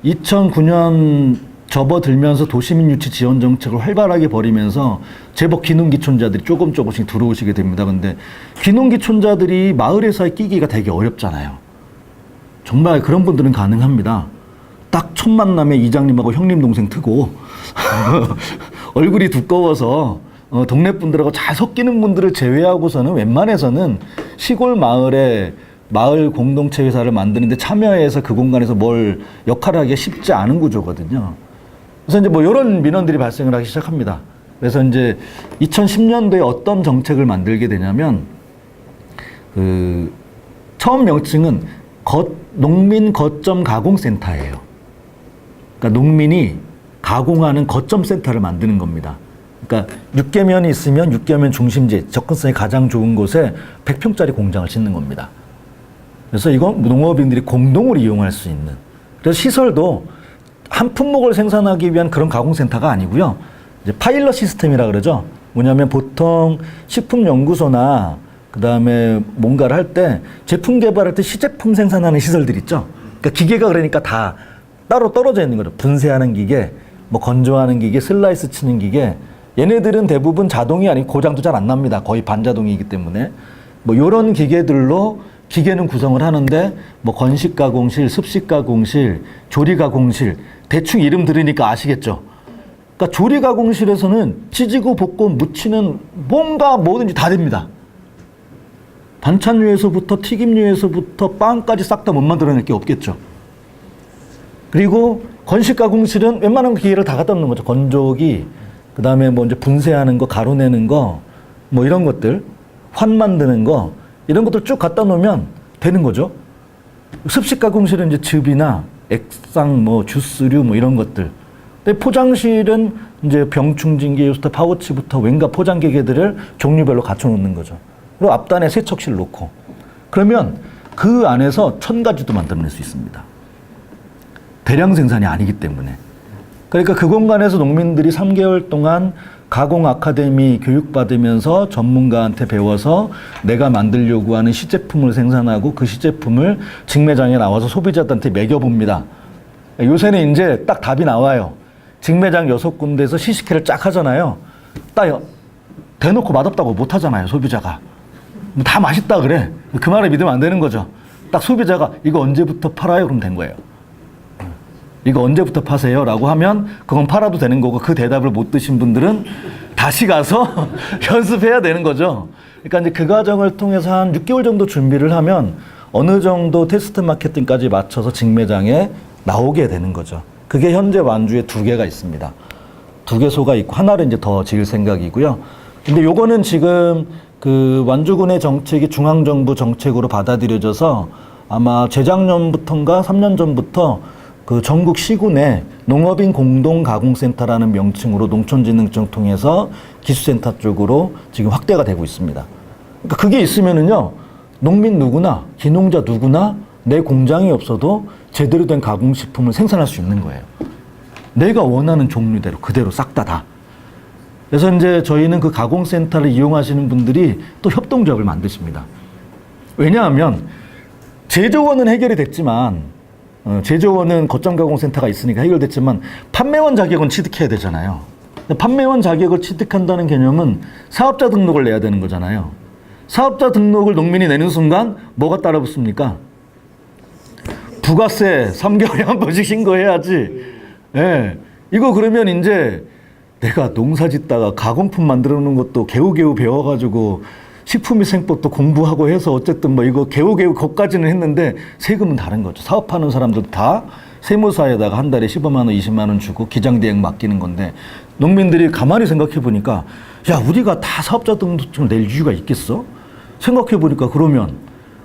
2009년 접어들면서 도시민 유치 지원 정책을 활발하게 벌이면서 제법 귀농귀촌자들이 조금씩 들어오시게 됩니다. 근데 귀농귀촌자들이 마을회사에 끼기가 되게 어렵잖아요. 정말 그런 분들은 가능합니다. 딱 첫 만남에 이장님하고 형님 동생 트고 얼굴이 두꺼워서 동네 분들하고 잘 섞이는 분들을 제외하고서는 웬만해서는 시골 마을에 마을 공동체 회사를 만드는데 참여해서 그 공간에서 뭘 역할을 하기가 쉽지 않은 구조거든요. 그래서 이제 뭐 이런 민원들이 발생을 하기 시작합니다. 그래서 이제 2010년도에 어떤 정책을 만들게 되냐면 그 처음 명칭은 농민 거점 가공센터예요. 그러니까 농민이 가공하는 거점 센터를 만드는 겁니다. 그러니까 육개면이 있으면 육개면 중심지 접근성이 가장 좋은 곳에 100평짜리 공장을 짓는 겁니다. 그래서 이건 농업인들이 공동으로 이용할 수 있는. 그래서 시설도 한 품목을 생산하기 위한 그런 가공센터가 아니고요. 이제 파일럿 시스템이라 그러죠. 뭐냐면 보통 식품연구소나 그 다음에 뭔가를 할 때 제품 개발할 때 시제품 생산하는 시설들 있죠. 그러니까 기계가 그러니까 다 따로 떨어져 있는 거죠. 분쇄하는 기계, 뭐 건조하는 기계, 슬라이스 치는 기계. 얘네들은 대부분 자동이 아니고 고장도 잘 안 납니다. 거의 반자동이기 때문에. 뭐 요런 기계들로 기계는 구성을 하는데 뭐 건식 가공실, 습식 가공실, 조리 가공실 대충 이름 들으니까 아시겠죠? 그러니까 조리 가공실에서는 찌지고 볶고 무치는 뭔가 뭐든지 다 됩니다. 반찬류에서부터 튀김류에서부터 빵까지 싹 다 못 만들어낼 게 없겠죠. 그리고 건식 가공실은 웬만한 기계를 다 갖다 놓는 거죠. 건조기, 그 다음에 뭐 이제 분쇄하는 거, 가루내는 거, 뭐 이런 것들, 환 만드는 거, 이런 것들 쭉 갖다 놓으면 되는 거죠. 습식 가공실은 이제 즙이나 액상, 뭐 주스류, 뭐 이런 것들. 근데 포장실은 이제 병충진기부터 파우치부터 왠가 포장 기계들을 종류별로 갖춰 놓는 거죠. 그리고 앞단에 세척실 놓고. 그러면 그 안에서 1000가지도 만들어낼 수 있습니다. 대량 생산이 아니기 때문에. 그러니까 그 공간에서 농민들이 3개월 동안 가공 아카데미 교육받으면서 전문가한테 배워서 내가 만들려고 하는 시제품을 생산하고 그 시제품을 직매장에 나와서 소비자들한테 매겨봅니다. 요새는 이제 딱 답이 나와요. 직매장 6군데에서 시식회를 쫙 하잖아요. 딱 대놓고 맛없다고 못 하잖아요, 소비자가. 다 맛있다 그래. 그 말을 믿으면 안 되는 거죠. 딱 소비자가 이거 언제부터 팔아요? 그럼 된 거예요. 이거 언제부터 파세요? 라고 하면 그건 팔아도 되는 거고, 그 대답을 못 드신 분들은 다시 가서 연습해야 되는 거죠. 그러니까 이제 그 과정을 통해서 한 6개월 정도 준비를 하면 어느 정도 테스트 마케팅까지 맞춰서 직매장에 나오게 되는 거죠. 그게 현재 완주에 2개가 있습니다. 2개소가 있고 하나를 이제 더 지을 생각이고요. 근데 요거는 지금 그 완주군의 정책이 중앙정부 정책으로 받아들여져서 아마 재작년부터인가 3년 전부터 그 전국 시군에 농업인 공동가공센터라는 명칭으로 농촌진흥청 통해서 기술센터 쪽으로 지금 확대가 되고 있습니다. 그러니까 그게 있으면은요, 농민 누구나, 기농자 누구나 내 공장이 없어도 제대로 된 가공식품을 생산할 수 있는 거예요. 내가 원하는 종류대로 그대로 싹 다. 그래서 이제 저희는 그 가공센터를 이용하시는 분들이 또 협동조합을 만드십니다. 왜냐하면 제조원은 해결이 됐지만 제조원은 거점 가공센터가 있으니까 해결됐지만 판매원 자격은 취득해야 되잖아요. 판매원 자격을 취득한다는 개념은 사업자 등록을 내야 되는 거잖아요. 사업자 등록을 농민이 내는 순간 뭐가 따라붙습니까? 부가세 3개월에 한 번씩 신고해야지. 예. 이거 그러면 이제 내가 농사 짓다가 가공품 만들어 놓은 것도 개우개우 배워가지고 식품위생법도 공부하고 해서 어쨌든 뭐 이거 개우개우 거기까지는 했는데 세금은 다른 거죠. 사업하는 사람들 다 세무사에다가 한 달에 15만 원, 20만 원 주고 기장대행 맡기는 건데, 농민들이 가만히 생각해 보니까 야, 우리가 다 사업자 등록증을 낼 이유가 있겠어? 생각해 보니까 그러면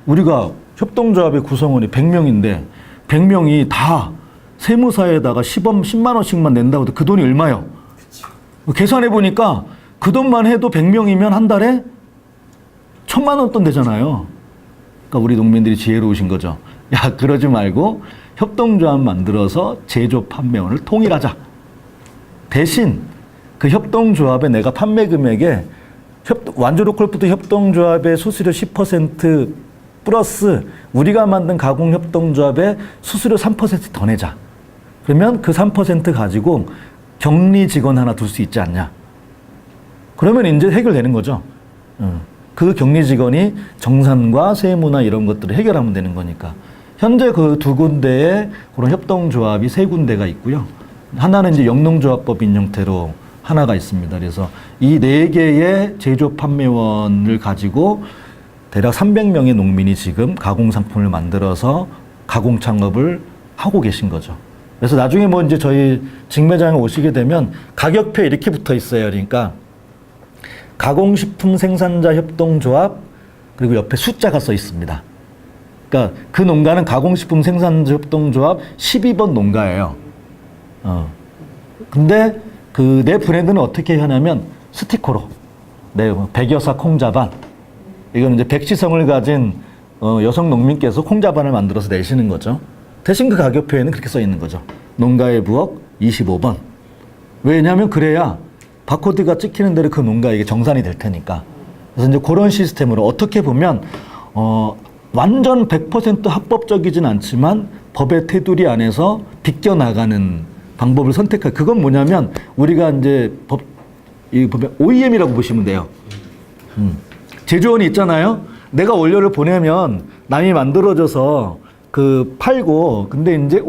우리가 협동조합의 구성원이 100명인데 100명이 다 세무사에다가 10만 원씩만 낸다고 해도 그 돈이 얼마요? 계산해 보니까 그 돈만 해도 100명이면 한 달에 1,000만 원 돈 되잖아요. 그러니까 우리 농민들이 지혜로우신 거죠. 야, 그러지 말고 협동조합 만들어서 제조 판매원을 통일하자. 대신 그 협동조합에 내가 판매 금액에 완주로컬푸드 협동조합의 수수료 10% 플러스 우리가 만든 가공협동조합에 수수료 3%더 내자. 그러면 그 3% 가지고 격리 직원 하나 둘 수 있지 않냐. 그러면 이제 해결되는 거죠. 그 격리 직원이 정산과 세무나 이런 것들을 해결하면 되는 거니까. 현재 그 2군데의 그런 협동조합이 3군데가 있고요. 하나는 이제 영농조합법인 형태로 하나가 있습니다. 그래서 이 4개의 제조 판매원을 가지고 대략 300명의 농민이 지금 가공상품을 만들어서 가공 창업을 하고 계신 거죠. 그래서 나중에 뭐 이제 저희 직매장에 오시게 되면 가격표에 이렇게 붙어 있어요. 그러니까 가공식품 생산자 협동조합, 그리고 옆에 숫자가 써 있습니다. 그러니까 그 농가는 가공식품 생산자 협동조합 12번 농가예요. 근데 그 내 브랜드는 어떻게 하냐면 스티커로 네, 백여사 콩자반, 이거는 이제 백시성을 가진 여성 농민께서 콩자반을 만들어서 내시는 거죠. 대신 그 가격표에는 그렇게 써 있는 거죠. 농가의 부엌 25번. 왜냐하면 그래야 바코드가 찍히는 대로 그 농가에게 정산이 될 테니까. 그래서 이제 그런 시스템으로 어떻게 보면 완전 100% 합법적이진 않지만 법의 테두리 안에서 비껴나가는 방법을 선택할. 그건 뭐냐면 우리가 이제 이 법에 OEM이라고 보시면 돼요. 제조원이 있잖아요. 내가 원료를 보내면 남이 만들어줘서 그 팔고, 근데 이제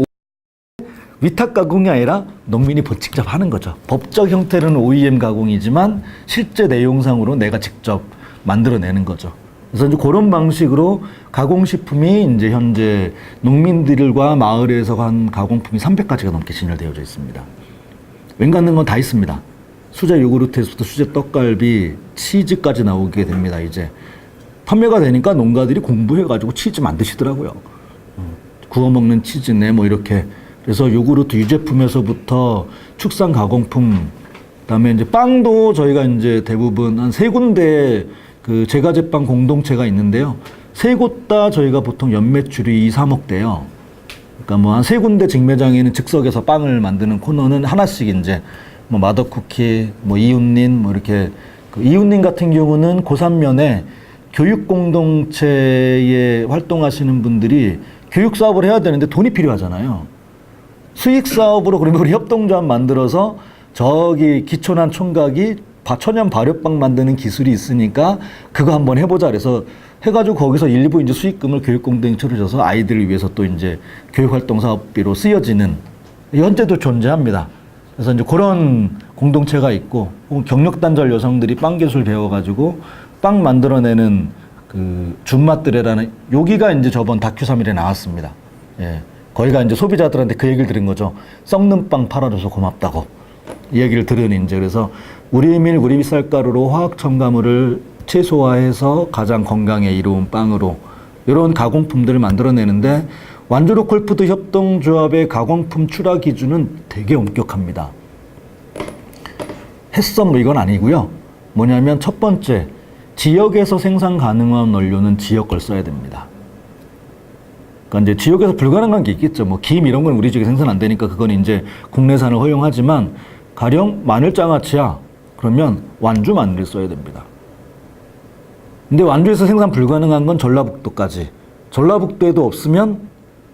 위탁 가공이 아니라 농민이 직접 하는 거죠. 법적 형태는 OEM 가공이지만 실제 내용상으로 내가 직접 만들어내는 거죠. 그래서 이제 그런 방식으로 가공식품이 이제 현재 농민들과 마을에서 한 가공품이 300가지가 넘게 진열되어져 있습니다. 웬간한 건 다 있습니다. 수제 요구르트에서부터 수제 떡갈비, 치즈까지 나오게 됩니다. 이제 판매가 되니까 농가들이 공부해가지고 치즈 만드시더라고요. 구워 먹는 치즈네 뭐 이렇게. 그래서 요구르트 유제품에서부터 축산 가공품, 그다음에 이제 빵도 저희가 이제 대부분 한 3군데 그 제과제빵 공동체가 있는데요. 3곳 다 저희가 보통 연매출이 2, 3억 대요. 그러니까 뭐 한 3군데 직매장에는 즉석에서 빵을 만드는 코너는 하나씩 이제 뭐 마더쿠키, 뭐 이웃닌, 뭐 이렇게 그 이웃닌 같은 경우는 고3면에 교육 공동체에 활동하시는 분들이 교육 사업을 해야 되는데 돈이 필요하잖아요. 수익 사업으로 그러면 우리 협동조합 만들어서 저기 기초난 총각이 천연 발효빵 만드는 기술이 있으니까 그거 한번 해보자 그래서 해가지고 거기서 일부 이제 수익금을 교육 공동체로 줘서 아이들을 위해서 또 이제 교육 활동 사업비로 쓰여지는 현재도 존재합니다. 그래서 이제 그런 공동체가 있고 혹은 경력 단절 여성들이 빵 기술 배워가지고 빵 만들어내는 그 준맛들이라는 여기가 이제 저번 다큐 3일에 나왔습니다. 예. 거기가 이제 소비자들한테 그 얘기를 들은 거죠. 썩는 빵 팔아줘서 고맙다고. 이 얘기를 들은 이제 그래서 우리밀 우리 쌀가루로 화학 첨가물을 최소화해서 가장 건강에 이로운 빵으로 이런 가공품들을 만들어내는데 완주로컬푸드 협동조합의 가공품 출하 기준은 되게 엄격합니다. 햇섬 뭐 이건 아니고요. 뭐냐면 첫 번째 지역에서 생산 가능한 원료는 지역 걸 써야 됩니다. 그러니까 이제 지역에서 불가능한 게 있겠죠. 뭐 김 이런 건 우리 지역에 생산 안 되니까 그건 이제 국내산을 허용하지만 가령 마늘장아찌야 그러면 완주 마늘을 써야 됩니다. 근데 완주에서 생산 불가능한 건 전라북도까지. 전라북도에도 없으면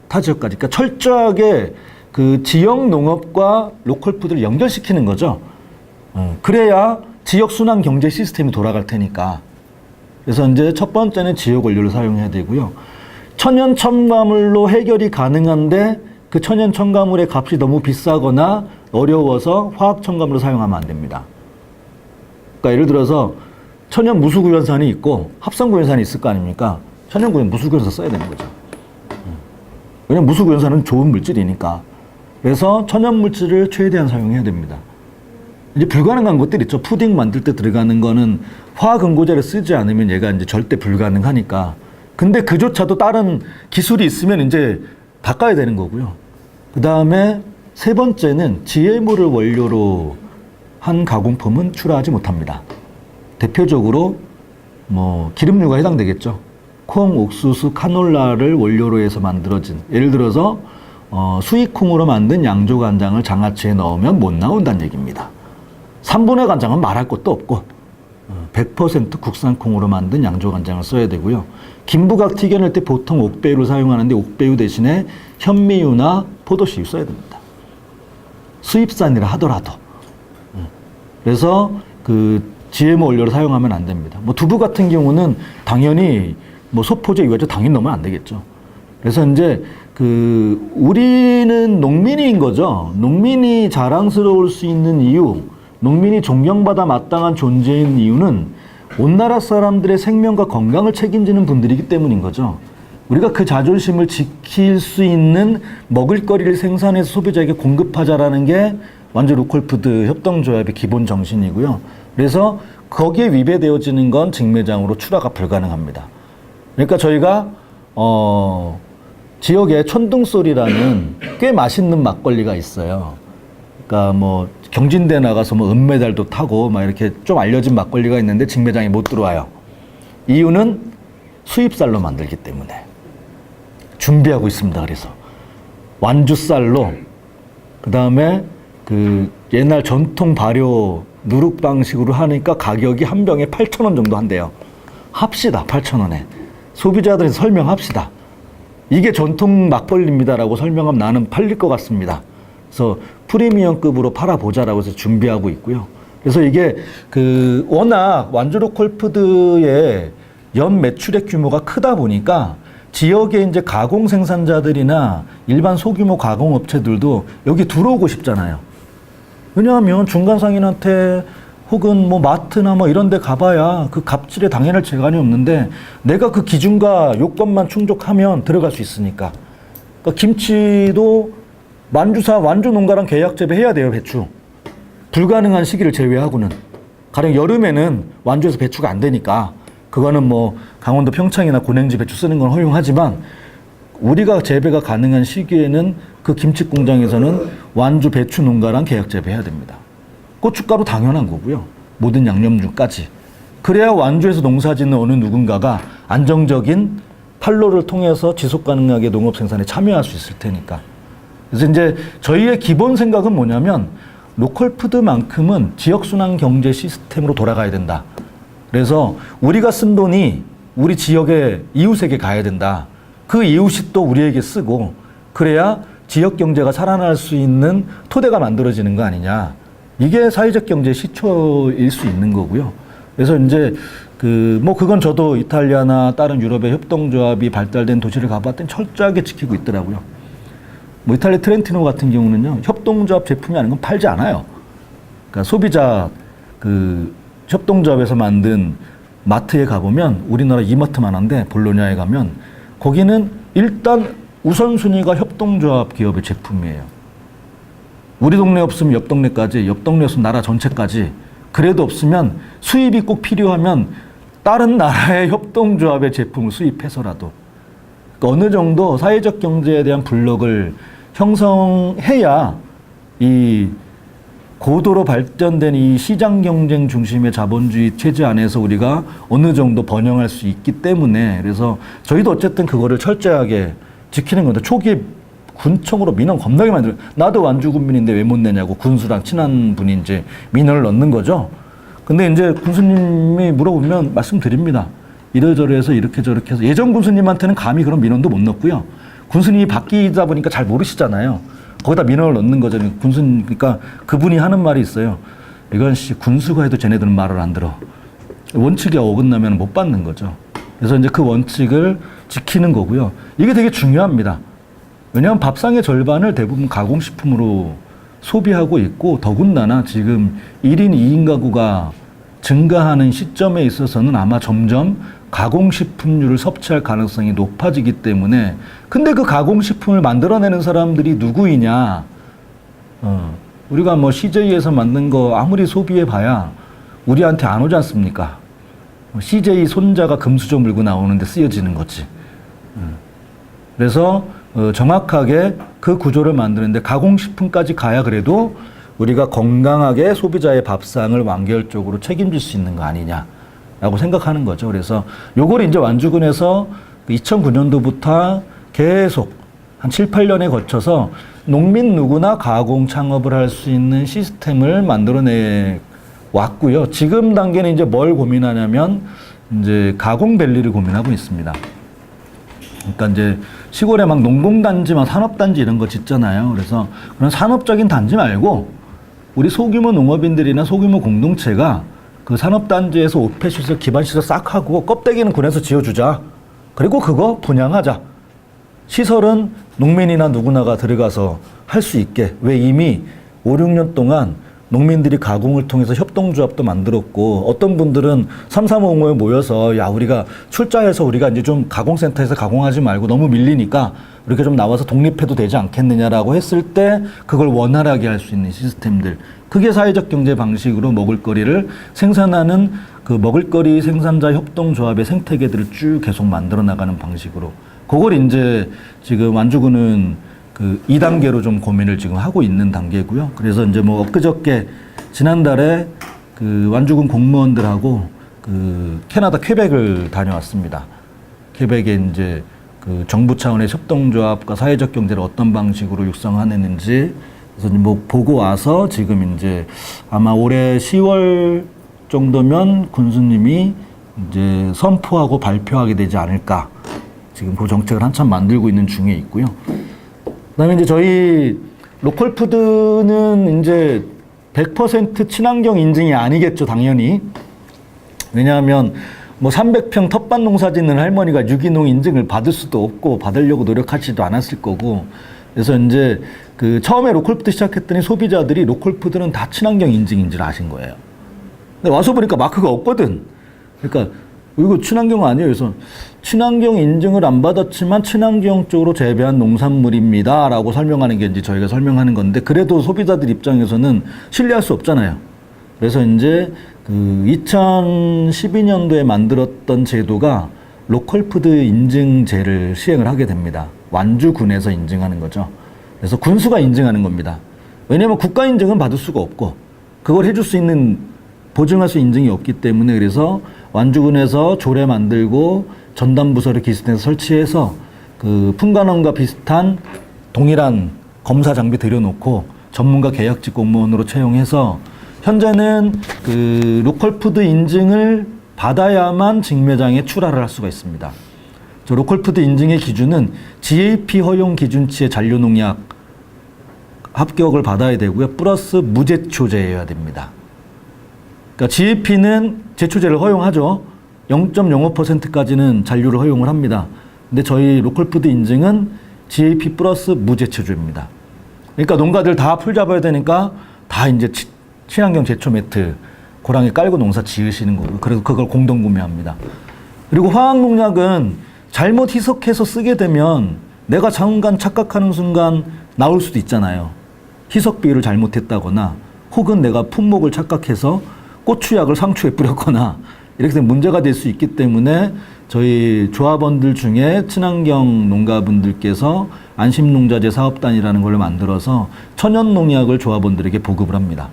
타 지역까지. 그러니까 철저하게 그 지역 농업과 로컬 푸드를 연결시키는 거죠. 그래야 지역 순환 경제 시스템이 돌아갈 테니까. 그래서 이제 첫 번째는 지역 원료를 사용해야 되고요. 천연 첨가물로 해결이 가능한데 그 천연 첨가물의 값이 너무 비싸거나 어려워서 화학 첨가물을 사용하면 안 됩니다. 그러니까 예를 들어서 천연 무수구연산이 있고 합성구연산이 있을 거 아닙니까? 천연 무수구연산 써야 되는 거죠. 왜냐면 무수구연산은 좋은 물질이니까. 그래서 천연 물질을 최대한 사용해야 됩니다. 이제 불가능한 것들 있죠. 푸딩 만들 때 들어가는 거는 화학 응고제를 쓰지 않으면 얘가 이제 절대 불가능하니까. 근데 그조차도 다른 기술이 있으면 이제 바꿔야 되는 거고요. 그 다음에 세 번째는 GMO를 원료로 한 가공품은 출하하지 못합니다. 대표적으로 뭐 기름류가 해당되겠죠. 콩, 옥수수, 카놀라를 원료로 해서 만들어진 예를 들어서 수익콩으로 만든 양조간장을 장아찌에 넣으면 못 나온다는 얘기입니다. 3분의 간장은 말할 것도 없고 100% 국산 콩으로 만든 양조간장을 써야 되고요. 김부각 튀겨낼 때 보통 옥배유를 사용하는데 옥배유 대신에 현미유나 포도씨유 써야 됩니다. 수입산이라 하더라도. 그래서 그 GMO 원료를 사용하면 안 됩니다. 뭐 두부 같은 경우는 당연히 뭐 소포제 유화제 당연히 넣으면 안 되겠죠. 그래서 이제 그 우리는 농민인 거죠. 농민이 자랑스러울 수 있는 이유, 농민이 존경받아 마땅한 존재인 이유는 온 나라 사람들의 생명과 건강을 책임지는 분들이기 때문인 거죠. 우리가 그 자존심을 지킬 수 있는 먹을거리를 생산해서 소비자에게 공급하자라는 게 완주 로컬푸드 협동조합의 기본 정신이고요. 그래서 거기에 위배되어지는 건 직매장으로 출하가 불가능합니다. 그러니까 저희가 지역에 천둥소리라는 꽤 맛있는 막걸리가 있어요. 그러니까 뭐 경진대 나가서 뭐 은메달도 타고 막 이렇게 좀 알려진 막걸리가 있는데 직매장에 못 들어와요. 이유는 수입쌀로 만들기 때문에. 준비하고 있습니다. 그래서 완주쌀로 그 다음에 그 옛날 전통 발효 누룩 방식으로 하니까 가격이 한 병에 8,000원 정도 한대요. 합시다. 8,000원에. 소비자들이 설명합시다. 이게 전통 막걸리입니다라고 설명하면 나는 팔릴 것 같습니다. 그래서 프리미엄급으로 팔아보자라고 해서 준비하고 있고요. 그래서 이게 그 워낙 완주로컬푸드의 연 매출액 규모가 크다 보니까 지역의 이제 가공 생산자들이나 일반 소규모 가공업체들도 여기 들어오고 싶잖아요. 왜냐하면 중간상인한테 혹은 뭐 마트나 뭐 이런 데 가봐야 그 갑질에 당연할 재간이 없는데 내가 그 기준과 요건만 충족하면 들어갈 수 있으니까. 그러니까 김치도 완주 농가랑 계약 재배해야 돼요, 배추. 불가능한 시기를 제외하고는. 가령 여름에는 완주에서 배추가 안 되니까 그거는 뭐 강원도 평창이나 고냉지 배추 쓰는 건 허용하지만 우리가 재배가 가능한 시기에는 그 김치 공장에서는 완주 배추 농가랑 계약 재배해야 됩니다. 고춧가루 당연한 거고요. 모든 양념류까지. 그래야 완주에서 농사 짓는 어느 누군가가 안정적인 판로를 통해서 지속 가능하게 농업 생산에 참여할 수 있을 테니까. 그래서 이제 저희의 기본 생각은 뭐냐면 로컬푸드만큼은 지역순환 경제 시스템으로 돌아가야 된다. 그래서 우리가 쓴 돈이 우리 지역의 이웃에게 가야 된다. 그 이웃이 또 우리에게 쓰고 그래야 지역 경제가 살아날 수 있는 토대가 만들어지는 거 아니냐. 이게 사회적 경제의 시초일 수 있는 거고요. 그래서 이제 그건 저도 이탈리아나 다른 유럽의 협동조합이 발달된 도시를 가봤더니 철저하게 지키고 있더라고요. 뭐 이탈리아 트렌티노 같은 경우는요, 협동조합 제품이 아닌 건 팔지 않아요. 그러니까 소비자 협동조합에서 만든 마트에 가보면 우리나라 이마트만 한데 볼로냐에 가면 거기는 일단 우선순위가 협동조합 기업의 제품이에요. 우리 동네 없으면 옆 동네까지, 옆 동네 없으면 나라 전체까지. 그래도 없으면 수입이 꼭 필요하면 다른 나라의 협동조합의 제품을 수입해서라도 그러니까 어느 정도 사회적 경제에 대한 블록을 형성해야 이 고도로 발전된 이 시장 경쟁 중심의 자본주의 체제 안에서 우리가 어느 정도 번영할 수 있기 때문에 그래서 저희도 어쨌든 그거를 철저하게 지키는 건데 초기에 군청으로 민원 겁나게 만들어요. 나도 완주군민인데 왜 못 내냐고 군수랑 친한 분이 이제 민원을 넣는 거죠. 근데 이제 군수님이 물어보면 말씀드립니다. 이래저래 해서 이렇게 저렇게 해서 예전 군수님한테는 감히 그런 민원도 못 넣고요. 군수님이 바뀌다 보니까 잘 모르시잖아요. 거기다 민원을 넣는 거잖아요. 그러니까 그분이 하는 말이 있어요. 이건 군수가 해도 쟤네들은 말을 안 들어. 원칙에 어긋나면 못 받는 거죠. 그래서 이제 그 원칙을 지키는 거고요. 이게 되게 중요합니다. 왜냐하면 밥상의 절반을 대부분 가공식품으로 소비하고 있고 더군다나 지금 1인 2인 가구가 증가하는 시점에 있어서는 아마 점점 가공식품류를 섭취할 가능성이 높아지기 때문에 근데 그 가공식품을 만들어내는 사람들이 누구이냐 우리가 뭐 CJ에서 만든 거 아무리 소비해봐야 우리한테 안 오지 않습니까? CJ 손자가 금수저 물고 나오는데 쓰여지는 거지. 그래서 정확하게 그 구조를 만드는데 가공식품까지 가야 그래도 우리가 건강하게 소비자의 밥상을 완결적으로 책임질 수 있는 거 아니냐라고 생각하는 거죠. 그래서 요걸 이제 완주군에서 2009년도부터 계속 한 7, 8년에 거쳐서 농민 누구나 가공 창업을 할 수 있는 시스템을 만들어내 왔고요. 지금 단계는 이제 뭘 고민하냐면 이제 가공밸리를 고민하고 있습니다. 그러니까 이제 시골에 막 농공단지, 막 산업단지 이런 거 짓잖아요. 그래서 그런 산업적인 단지 말고 우리 소규모 농업인들이나 소규모 공동체가 그 산업단지에서 오폐시설, 기반시설 싹 하고 껍데기는 군에서 지어주자. 그리고 그거 분양하자. 시설은 농민이나 누구나가 들어가서 할 수 있게. 왜 이미 5, 6년 동안 농민들이 가공을 통해서 협동조합도 만들었고 어떤 분들은 3350에 모여서 야 우리가 출자해서 우리가 이제 좀 가공센터에서 가공하지 말고 너무 밀리니까 이렇게 좀 나와서 독립해도 되지 않겠느냐라고 했을 때 그걸 원활하게 할 수 있는 시스템들 그게 사회적 경제 방식으로 먹을거리를 생산하는 그 먹을거리 생산자 협동조합의 생태계들을 쭉 계속 만들어 나가는 방식으로 그걸 이제 지금 완주군은 그 2단계로 좀 고민을 지금 하고 있는 단계고요. 그래서 이제 뭐 엊그저께 지난달에 그 완주군 공무원들하고 그 캐나다 퀘벡을 다녀왔습니다. 퀘벡에 이제 그 정부 차원의 협동조합과 사회적 경제를 어떤 방식으로 육성하는지 그래서 뭐 보고 와서 지금 이제 아마 올해 10월 정도면 군수님이 이제 선포하고 발표하게 되지 않을까. 지금 그 정책을 한참 만들고 있는 중에 있고요. 그다음에 이제 저희 로컬푸드는 이제 100% 친환경 인증이 아니겠죠, 당연히. 왜냐하면 뭐 300평 텃밭 농사 짓는 할머니가 유기농 인증을 받을 수도 없고 받으려고 노력하지도 않았을 거고. 그래서 이제 그 처음에 로컬푸드 시작했더니 소비자들이 로컬푸드는 다 친환경 인증인 줄 아신 거예요. 근데 와서 보니까 마크가 없거든. 그러니까 이거 친환경 아니에요. 그래서 친환경 인증을 안 받았지만 친환경 쪽으로 재배한 농산물입니다. 라고 설명하는 게 이제 저희가 설명하는 건데 그래도 소비자들 입장에서는 신뢰할 수 없잖아요. 그래서 이제 그 2012년도에 만들었던 제도가 로컬푸드 인증제를 시행을 하게 됩니다. 완주군에서 인증하는 거죠. 그래서 군수가 인증하는 겁니다. 왜냐하면 국가 인증은 받을 수가 없고 그걸 해줄 수 있는 보증할 수 인증이 없기 때문에 그래서 완주군에서 조례 만들고 전담부서를 기술해서 설치해서 그 품관원과 비슷한 동일한 검사 장비 들여놓고 전문가 계약직 공무원으로 채용해서 현재는 그 로컬푸드 인증을 받아야만 직매장에 출하를 할 수가 있습니다. 저 로컬푸드 인증의 기준은 GAP 허용 기준치의 잔류농약 합격을 받아야 되고요. 플러스 무제초제여야 됩니다. 그러니까 GAP는 제초제를 허용하죠. 0.05%까지는 잔류를 허용을 합니다. 근데 저희 로컬푸드 인증은 GAP 플러스 무제초제입니다. 그러니까 농가들 다 풀 잡아야 되니까 다 이제 친환경 제초 매트 고랑에 깔고 농사 지으시는 거고, 그래서 그걸 공동 구매합니다. 그리고 화학농약은 잘못 희석해서 쓰게 되면 내가 잠깐 착각하는 순간 나올 수도 있잖아요. 희석 비율을 잘못했다거나 혹은 내가 품목을 착각해서 고추약을 상추에 뿌렸거나 이렇게 되면 문제가 될 수 있기 때문에 저희 조합원들 중에 친환경 농가분들께서 안심농자재 사업단이라는 걸 만들어서 천연농약을 조합원들에게 보급을 합니다.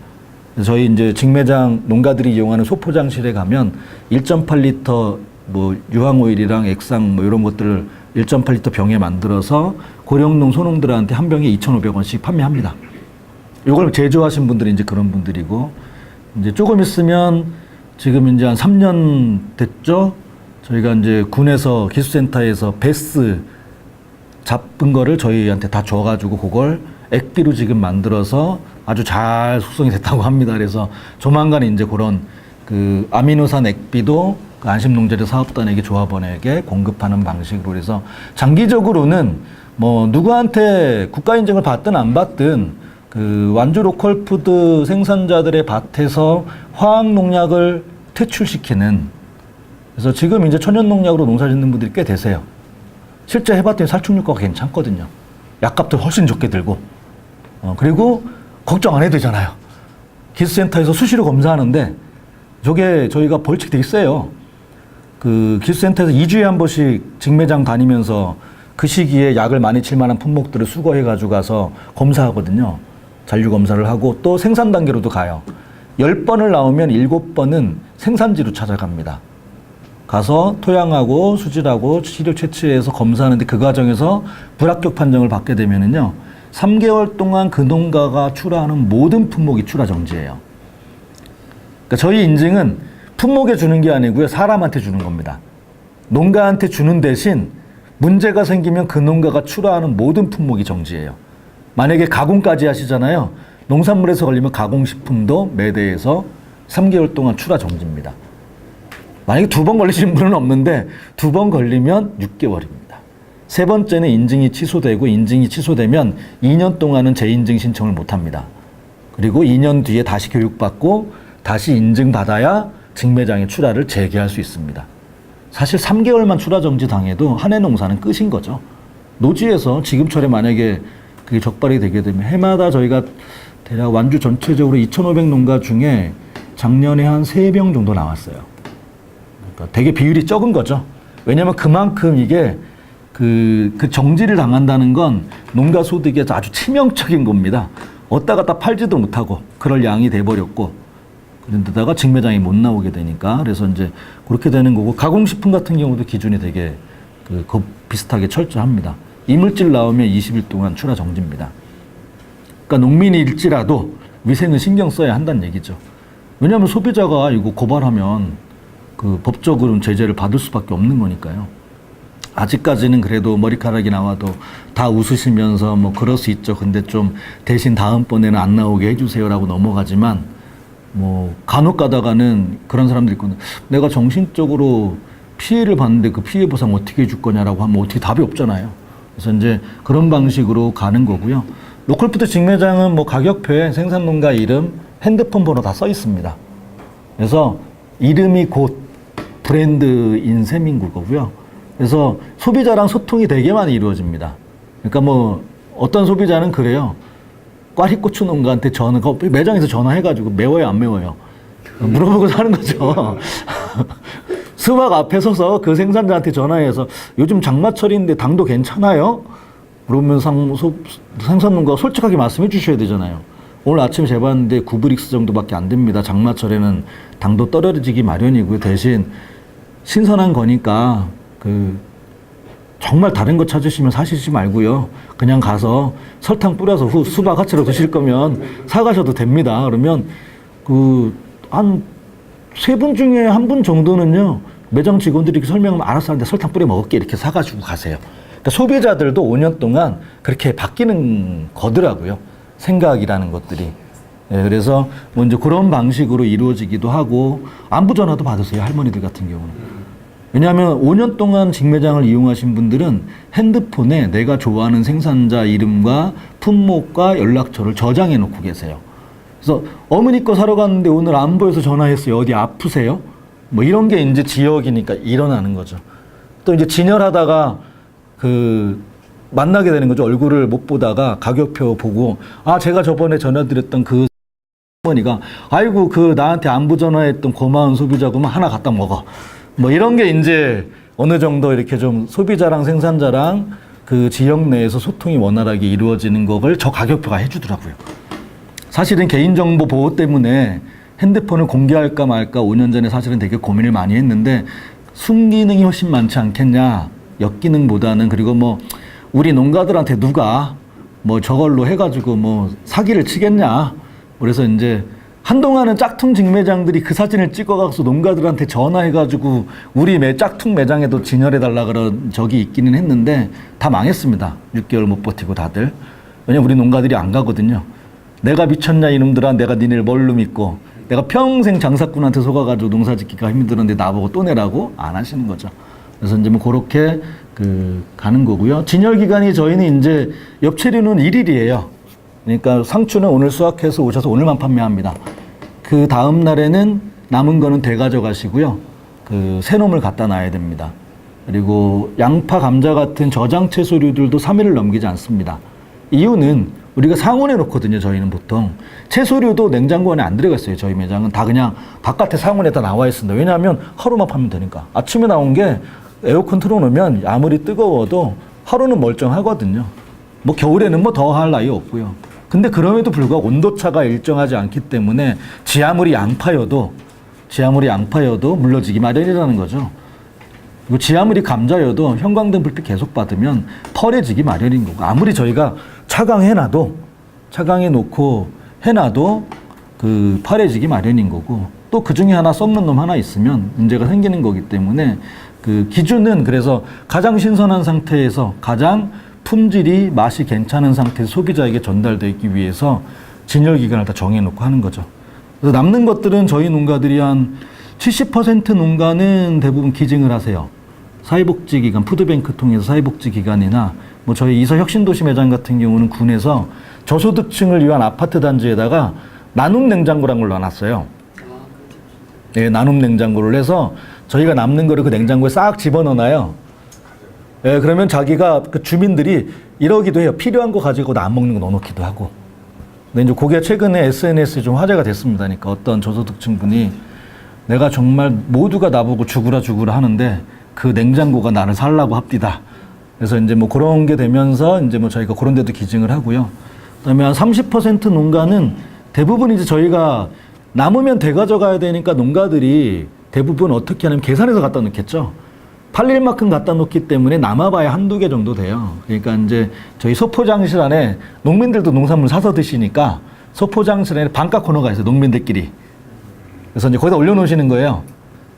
저희 이제 직매장 농가들이 이용하는 소포장실에 가면 1.8리터 뭐 유황오일이랑 액상 뭐 이런 것들을 1.8리터 병에 만들어서 고령농 소농들한테 한 병에 2,500원씩 판매합니다. 이걸 제조하신 분들이 이제 그런 분들이고, 이제 조금 있으면 지금 이제 한 3년 됐죠. 저희가 이제 군에서 기술센터에서 베스 잡은 거를 저희한테 다 줘가지고 그걸 액비로 지금 만들어서 아주 잘 숙성이 됐다고 합니다. 그래서 조만간 이제 그런 그 아미노산 액비도 그 안심농자재 사업단에게 조합원에게 공급하는 방식으로 해서 장기적으로는 뭐 누구한테 국가 인증을 받든 안 받든 그 완주 로컬푸드 생산자들의 밭에서 화학농약을 퇴출시키는, 그래서 지금 이제 천연농약으로 농사 짓는 분들이 꽤 되세요. 실제 해봤더니 살충효과가 괜찮거든요. 약값도 훨씬 적게 들고, 그리고 걱정 안 해도 되잖아요. 기술센터에서 수시로 검사하는데 저게 저희가 벌칙 되게 세요. 그 기술센터에서 2주에 한 번씩 직매장 다니면서 그 시기에 약을 많이 칠 만한 품목들을 수거해가지고 가서 검사하거든요. 잔류 검사를 하고 또 생산 단계로도 가요. 10번을 나오면 7번은 생산지로 찾아갑니다. 가서 토양하고 수질하고 시료 채취해서 검사하는데 그 과정에서 불합격 판정을 받게 되면은요, 3개월 동안 그 농가가 출하하는 모든 품목이 출하 정지예요. 그러니까 저희 인증은 품목에 주는 게 아니고요, 사람한테 주는 겁니다. 농가한테 주는 대신 문제가 생기면 그 농가가 출하하는 모든 품목이 정지예요. 만약에 가공까지 하시잖아요. 농산물에서 걸리면 가공식품도 매대에서 3개월 동안 출하 정지입니다. 만약에 2번 걸리시는 분은 없는데 2번 걸리면 6개월입니다. 세 번째는 인증이 취소되고, 인증이 취소되면 2년 동안은 재인증 신청을 못합니다. 그리고 2년 뒤에 다시 교육받고 다시 인증받아야 직매장의 출하를 재개할 수 있습니다. 사실 3개월만 출하 정지 당해도 한 해 농사는 끝인 거죠. 노지에서 지금처럼 만약에 그게 적발이 되게 되면 해마다 저희가 대략 완주 전체적으로 2,500 농가 중에 작년에 한 3병 정도 나왔어요. 그러니까 되게 비율이 적은 거죠. 왜냐하면 그만큼 이게 그 정지를 당한다는 건 농가 소득에 아주 치명적인 겁니다. 어디다 갖다 팔지도 못하고 그럴 양이 돼버렸고, 그런데다가 직매장이 못 나오게 되니까, 그래서 이제 그렇게 되는 거고, 가공식품 같은 경우도 기준이 되게 비슷하게 철저합니다. 이물질 나오면 20일 동안 출하 정지입니다. 그러니까 농민일지라도 위생은 신경 써야 한다는 얘기죠. 왜냐하면 소비자가 이거 고발하면 그 법적으로는 제재를 받을 수밖에 없는 거니까요. 아직까지는 그래도 머리카락이 나와도 다 웃으시면서 뭐 그럴 수 있죠. 근데 좀 대신 다음번에는 안 나오게 해주세요라고 넘어가지만, 뭐 간혹 가다가는 그런 사람들이 있거든요. 내가 정신적으로 피해를 봤는데 그 피해 보상 어떻게 해줄 거냐라고 하면 어떻게 답이 없잖아요. 그래서 이제 그런 방식으로 가는 거고요. 로컬푸드 직매장은 뭐 가격표에 생산농가 이름, 핸드폰 번호 다 써 있습니다. 그래서 이름이 곧 브랜드인 셈인 거고요. 그래서 소비자랑 소통이 되게 많이 이루어집니다. 그러니까 뭐 어떤 소비자는 그래요. 꽈리고추 농가한테 매장에서 전화해가지고 매워요 안 매워요 물어보고 사는 거죠. 수박 앞에 서서 그 생산자한테 전화해서 요즘 장마철인데 당도 괜찮아요? 그러면 생산농가가 솔직하게 말씀해 주셔야 되잖아요. 오늘 아침에 재봤는데 9브릭스 정도밖에 안 됩니다. 장마철에는 당도 떨어지기 마련이고요. 대신 신선한 거니까 그 정말 다른 거 찾으시면 사시지 말고요. 그냥 가서 설탕 뿌려서 수박 같이로 드실 거면 사가셔도 됩니다. 그러면 한 3분 중에 1분 정도는요, 매장 직원들이 설명하면 알아서 하는데 설탕 뿌려 먹을게 이렇게 사가지고 가세요. 그러니까 소비자들도 5년 동안 그렇게 바뀌는 거더라고요. 생각이라는 것들이. 네, 그래서 뭐 이제 그런 방식으로 이루어지기도 하고, 안부 전화도 받으세요. 할머니들 같은 경우는. 왜냐하면 5년 동안 직매장을 이용하신 분들은 핸드폰에 내가 좋아하는 생산자 이름과 품목과 연락처를 저장해 놓고 계세요. 그래서 어머니 거 사러 갔는데 오늘 안 보여서 전화했어요. 어디 아프세요? 뭐 이런 게 이제 지역이니까 일어나는 거죠. 또 이제 진열하다가 만나게 되는 거죠. 얼굴을 못 보다가 가격표 보고, 제가 저번에 전화드렸던 그 어머니가 아이고 나한테 안부 전화했던 고마운 소비자구만, 하나 갖다 먹어. 뭐 이런 게 이제 어느 정도 이렇게 좀 소비자랑 생산자랑 그 지역 내에서 소통이 원활하게 이루어지는 것을 저 가격표가 해주더라고요. 사실은 개인정보 보호 때문에 핸드폰을 공개할까 말까 5년 전에 사실은 되게 고민을 많이 했는데, 순기능이 훨씬 많지 않겠냐, 역기능보다는. 그리고 뭐 우리 농가들한테 누가 뭐 저걸로 해가지고 뭐 사기를 치겠냐. 그래서 이제 한동안은 짝퉁 직매장들이 그 사진을 찍어가서 농가들한테 전화해가지고 우리 짝퉁 매장에도 진열해달라 그런 적이 있기는 했는데 다 망했습니다. 6개월 못 버티고 다들. 왜냐면 우리 농가들이 안 가거든요. 내가 미쳤냐 이놈들아, 내가 니네를 뭘로 믿고, 내가 평생 장사꾼한테 속아가지고 농사 짓기가 힘들었는데 나보고 또 내라고 안 하시는 거죠. 그래서 이제 뭐 그렇게 가는 거고요. 진열 기간이 저희는 이제 엽채류는 1일이에요. 그러니까 상추는 오늘 수확해서 오셔서 오늘만 판매합니다. 그 다음 날에는 남은 거는 돼 가져가시고요. 새 놈을 갖다 놔야 됩니다. 그리고 양파, 감자 같은 저장 채소류들도 3일을 넘기지 않습니다. 이유는 우리가 상온에 놓거든요. 저희는 보통 채소류도 냉장고 안에 안 들어가 있어요. 저희 매장은 다 그냥 바깥에 상온에다 나와 있습니다. 왜냐하면 하루만 팔면 되니까. 아침에 나온 게 에어컨 틀어놓으면 아무리 뜨거워도 하루는 멀쩡하거든요. 뭐 겨울에는 뭐 더 할 나위 없고요. 근데 그럼에도 불구하고 온도차가 일정하지 않기 때문에 지 아무리 양파여도 물러지기 마련이라는 거죠. 그리고 지 아무리 감자여도 형광등 불빛 계속 받으면 펄해지기 마련인 거고, 아무리 저희가 차강해 놓고 해놔도 펄해지기 마련인 거고, 또 그 중에 하나 썩는 놈 하나 있으면 문제가 생기는 거기 때문에 기준은, 그래서 가장 신선한 상태에서 가장 품질이 맛이 괜찮은 상태에서 소비자에게 전달되기 위해서 진열 기간을 다 정해놓고 하는 거죠. 그래서 남는 것들은 저희 농가들이 한 70% 농가는 대부분 기증을 하세요. 사회복지기관, 푸드뱅크 통해서 사회복지기관이나 뭐 저희 이서 혁신도시 매장 같은 경우는 군에서 저소득층을 위한 아파트 단지에다가 나눔 냉장고란 걸 놔놨어요. 네, 나눔 냉장고를 해서 저희가 남는 거를 그 냉장고에 싹 집어넣어놔요. 예, 그러면 자기가 주민들이 이러기도 해요. 필요한 거 가지고 나 안 먹는 거 넣어놓기도 하고. 근데 이제 그게 최근에 SNS에 좀 화제가 됐습니다. 그러니까 어떤 저소득층 분이 내가 정말 모두가 나보고 죽으라 하는데 그 냉장고가 나를 살라고 합디다. 그래서 이제 뭐 그런 게 되면서 이제 뭐 저희가 그런 데도 기증을 하고요. 그다음에 한 30% 농가는 대부분 이제 저희가 남으면 돼 가져가야 되니까 농가들이 대부분 어떻게 하냐면 계산해서 갖다 놓겠죠. 팔릴 만큼 갖다 놓기 때문에 남아봐야 한두 개 정도 돼요. 그러니까 이제 저희 소포장실 안에 농민들도 농산물 사서 드시니까 소포장실 안에 반값 코너가 있어요. 농민들끼리. 그래서 이제 거기다 올려놓으시는 거예요.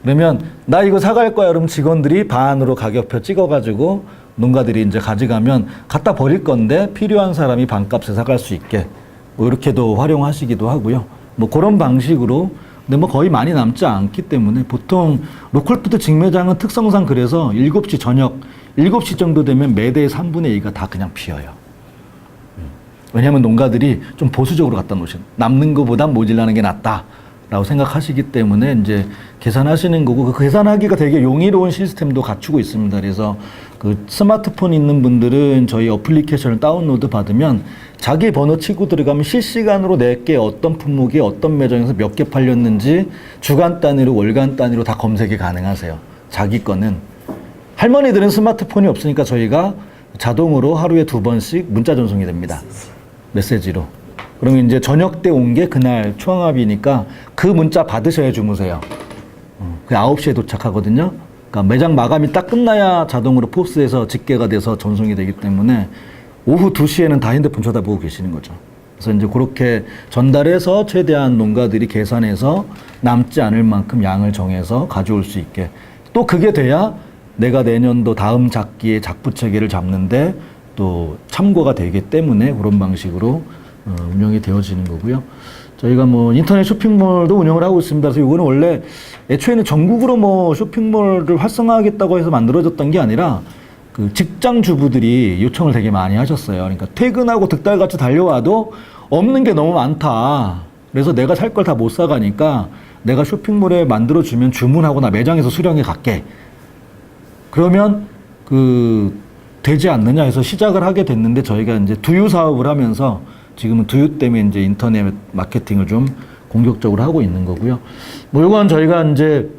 그러면 나 이거 사갈 거야. 그러면 직원들이 반으로 가격표 찍어가지고 농가들이 이제 가져가면 갖다 버릴 건데 필요한 사람이 반값에 사갈 수 있게 뭐 이렇게도 활용하시기도 하고요. 뭐 그런 방식으로. 근데 뭐 거의 많이 남지 않기 때문에 보통 로컬푸드 직매장은 특성상 그래서 7시 저녁 7시 정도 되면 매대의 3분의 2가 다 그냥 비어요. 왜냐하면 농가들이 좀 보수적으로 갖다 놓으시는, 남는 것보다 모질라는 게 낫다라고 생각하시기 때문에 이제 계산하시는 거고, 그 계산하기가 되게 용이로운 시스템도 갖추고 있습니다. 그래서 그 스마트폰 있는 분들은 저희 어플리케이션을 다운로드 받으면 자기 번호 치고 들어가면 실시간으로 내게 어떤 품목이 어떤 매장에서 몇 개 팔렸는지 주간 단위로 월간 단위로 다 검색이 가능하세요. 자기 거는. 할머니들은 스마트폰이 없으니까 저희가 자동으로 하루에 2번씩 문자 전송이 됩니다. 메시지로. 그러면 이제 저녁 때 온 게 그날 초항합이니까 그 문자 받으셔야 주무세요. 그 9시에 도착하거든요. 그러니까 매장 마감이 딱 끝나야 자동으로 포스에서 집계가 돼서 전송이 되기 때문에 오후 2시에는 다 핸드폰 쳐다보고 계시는 거죠. 그래서 이제 그렇게 전달해서 최대한 농가들이 계산해서 남지 않을 만큼 양을 정해서 가져올 수 있게, 또 그게 돼야 내가 내년도 다음 작기에 작부 체계를 잡는데 또 참고가 되기 때문에 그런 방식으로 운영이 되어지는 거고요. 저희가 뭐 인터넷 쇼핑몰도 운영을 하고 있습니다. 그래서 이거는 원래 애초에는 전국으로 뭐 쇼핑몰을 활성화하겠다고 해서 만들어졌던 게 아니라 그 직장 주부들이 요청을 되게 많이 하셨어요. 그러니까 퇴근하고 득달같이 달려와도 없는 게 너무 많다. 그래서 내가 살 걸 다 못 사가니까 내가 쇼핑몰에 만들어주면 주문하고 나 매장에서 수령해 갈게. 그러면 그 되지 않느냐 해서 시작을 하게 됐는데, 저희가 이제 두유 사업을 하면서 지금은 두유 때문에 이제 인터넷 마케팅을 좀 공격적으로 하고 있는 거고요. 뭐 이건 저희가 이제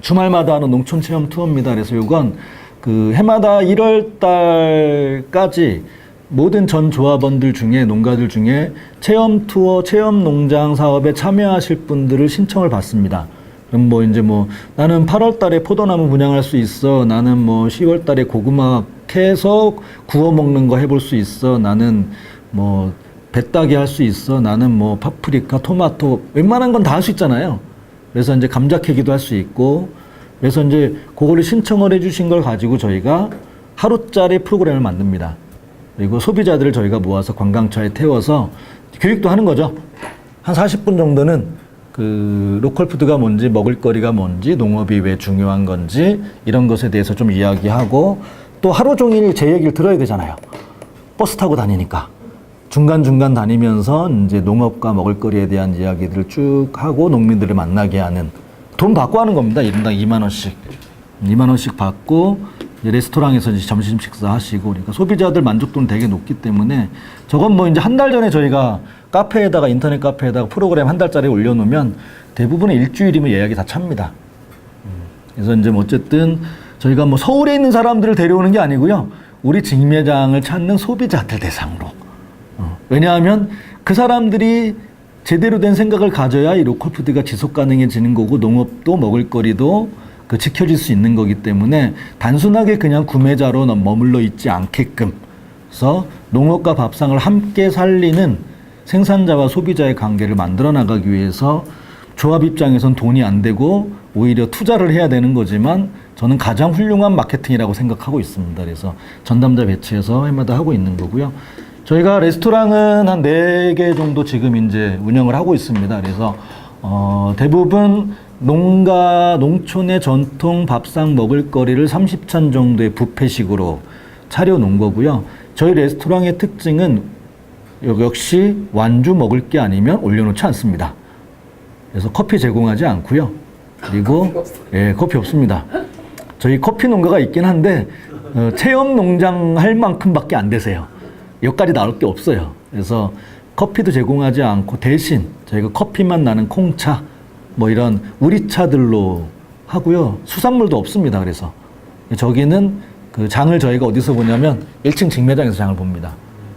주말마다 하는 농촌 체험 투어입니다. 그래서 이건 그 해마다 1월 달까지 모든 전 조합원들 중에, 농가들 중에 체험 투어, 체험 농장 사업에 참여하실 분들을 신청을 받습니다. 그럼 뭐 이제 뭐 나는 8월 달에 포도나무 분양할 수 있어. 나는 뭐 10월 달에 고구마 캐서 구워 먹는 거 해볼 수 있어. 나는 뭐 뱃따기 할 수 있어. 나는 뭐 파프리카, 토마토, 웬만한 건 다 할 수 있잖아요. 그래서 이제 감자 캐기도 할 수 있고, 그래서 이제 그거를 신청을 해주신 걸 가지고 저희가 하루짜리 프로그램을 만듭니다. 그리고 소비자들을 저희가 모아서 관광차에 태워서 교육도 하는 거죠. 한 40분 정도는 그 로컬 푸드가 뭔지, 먹을거리가 뭔지, 농업이 왜 중요한 건지 이런 것에 대해서 좀 이야기하고, 또 하루 종일 제 얘기를 들어야 되잖아요. 버스 타고 다니니까. 중간중간 다니면서 이제 농업과 먹을거리에 대한 이야기들을 쭉 하고 농민들을 만나게 하는, 돈 받고 하는 겁니다. 1인당 2만 원씩. 2만 원씩 받고 이제 레스토랑에서 이제 점심 식사하시고, 그러니까 소비자들 만족도는 되게 높기 때문에, 저건 뭐 이제 한 달 전에 저희가 카페에다가, 인터넷 카페에다가 프로그램 한 달짜리 올려놓으면 대부분의 일주일이면 예약이 다 찹니다. 그래서 이제 뭐 어쨌든 저희가 뭐 서울에 있는 사람들을 데려오는 게 아니고요. 우리 직매장을 찾는 소비자들 대상으로. 왜냐하면 그 사람들이 제대로 된 생각을 가져야 이 로컬푸드가 지속 가능해지는 거고, 농업도 먹을거리도 그 지켜질 수 있는 거기 때문에 단순하게 그냥 구매자로 머물러 있지 않게끔 해서 농업과 밥상을 함께 살리는 생산자와 소비자의 관계를 만들어 나가기 위해서 조합 입장에선 돈이 안 되고 오히려 투자를 해야 되는 거지만, 저는 가장 훌륭한 마케팅이라고 생각하고 있습니다. 그래서 전담자 배치해서 해마다 하고 있는 거고요. 저희가 레스토랑은 한 4개 정도 지금 이제 운영을 하고 있습니다. 그래서 대부분 농촌의 전통 밥상 먹을거리를 30찬 정도의 뷔페식으로 차려놓은 거고요. 저희 레스토랑의 특징은 역시 완주 먹을 게 아니면 올려놓지 않습니다. 그래서 커피 제공하지 않고요. 그리고 예, 커피 없습니다. 저희 커피 농가가 있긴 한데 체험 농장 할 만큼밖에 안 되세요. 여기까지 나올 게 없어요. 그래서 커피도 제공하지 않고 대신 저희가 커피만 나는 콩차, 뭐 이런 우리차들로 하고요. 수산물도 없습니다. 그래서 저기는 그 장을 저희가 어디서 보냐면 1층 직매장에서 장을 봅니다.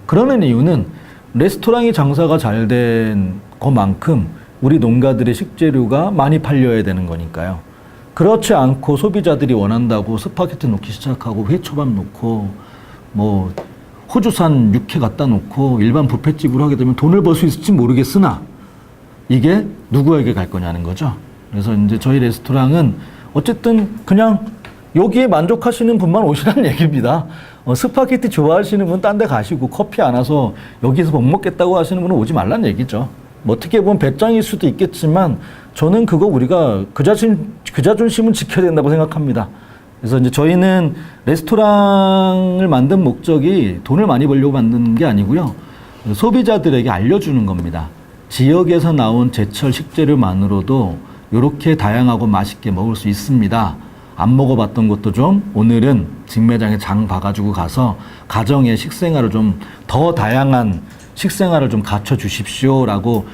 그러는 이유는 레스토랑이 장사가 잘 된 것만큼 우리 농가들의 식재료가 많이 팔려야 되는 거니까요. 그렇지 않고 소비자들이 원한다고 스파게티 놓기 시작하고 회초밥 놓고 뭐 호주산 육회 갖다 놓고 일반 뷔페집으로 하게 되면 돈을 벌 수 있을지 모르겠으나 이게 누구에게 갈 거냐는 거죠. 그래서 이제 저희 레스토랑은 어쨌든 그냥 여기에 만족하시는 분만 오시라는 얘기입니다. 스파게티 좋아하시는 분 딴 데 가시고 커피 안 와서 여기서 못 먹겠다고 하시는 분은 오지 말라는 얘기죠. 뭐 어떻게 보면 배짱일 수도 있겠지만 저는 그거 우리가 그 자존심은 지켜야 된다고 생각합니다. 그래서 이제 저희는 레스토랑을 만든 목적이 돈을 많이 벌려고 만드는 게 아니고요. 소비자들에게 알려주는 겁니다. 지역에서 나온 제철 식재료만으로도 이렇게 다양하고 맛있게 먹을 수 있습니다. 안 먹어봤던 것도 좀 오늘은 직매장에 장 봐가지고 가서 가정의 식생활을 좀 더 다양한 식생활을 좀 갖춰주십시오라고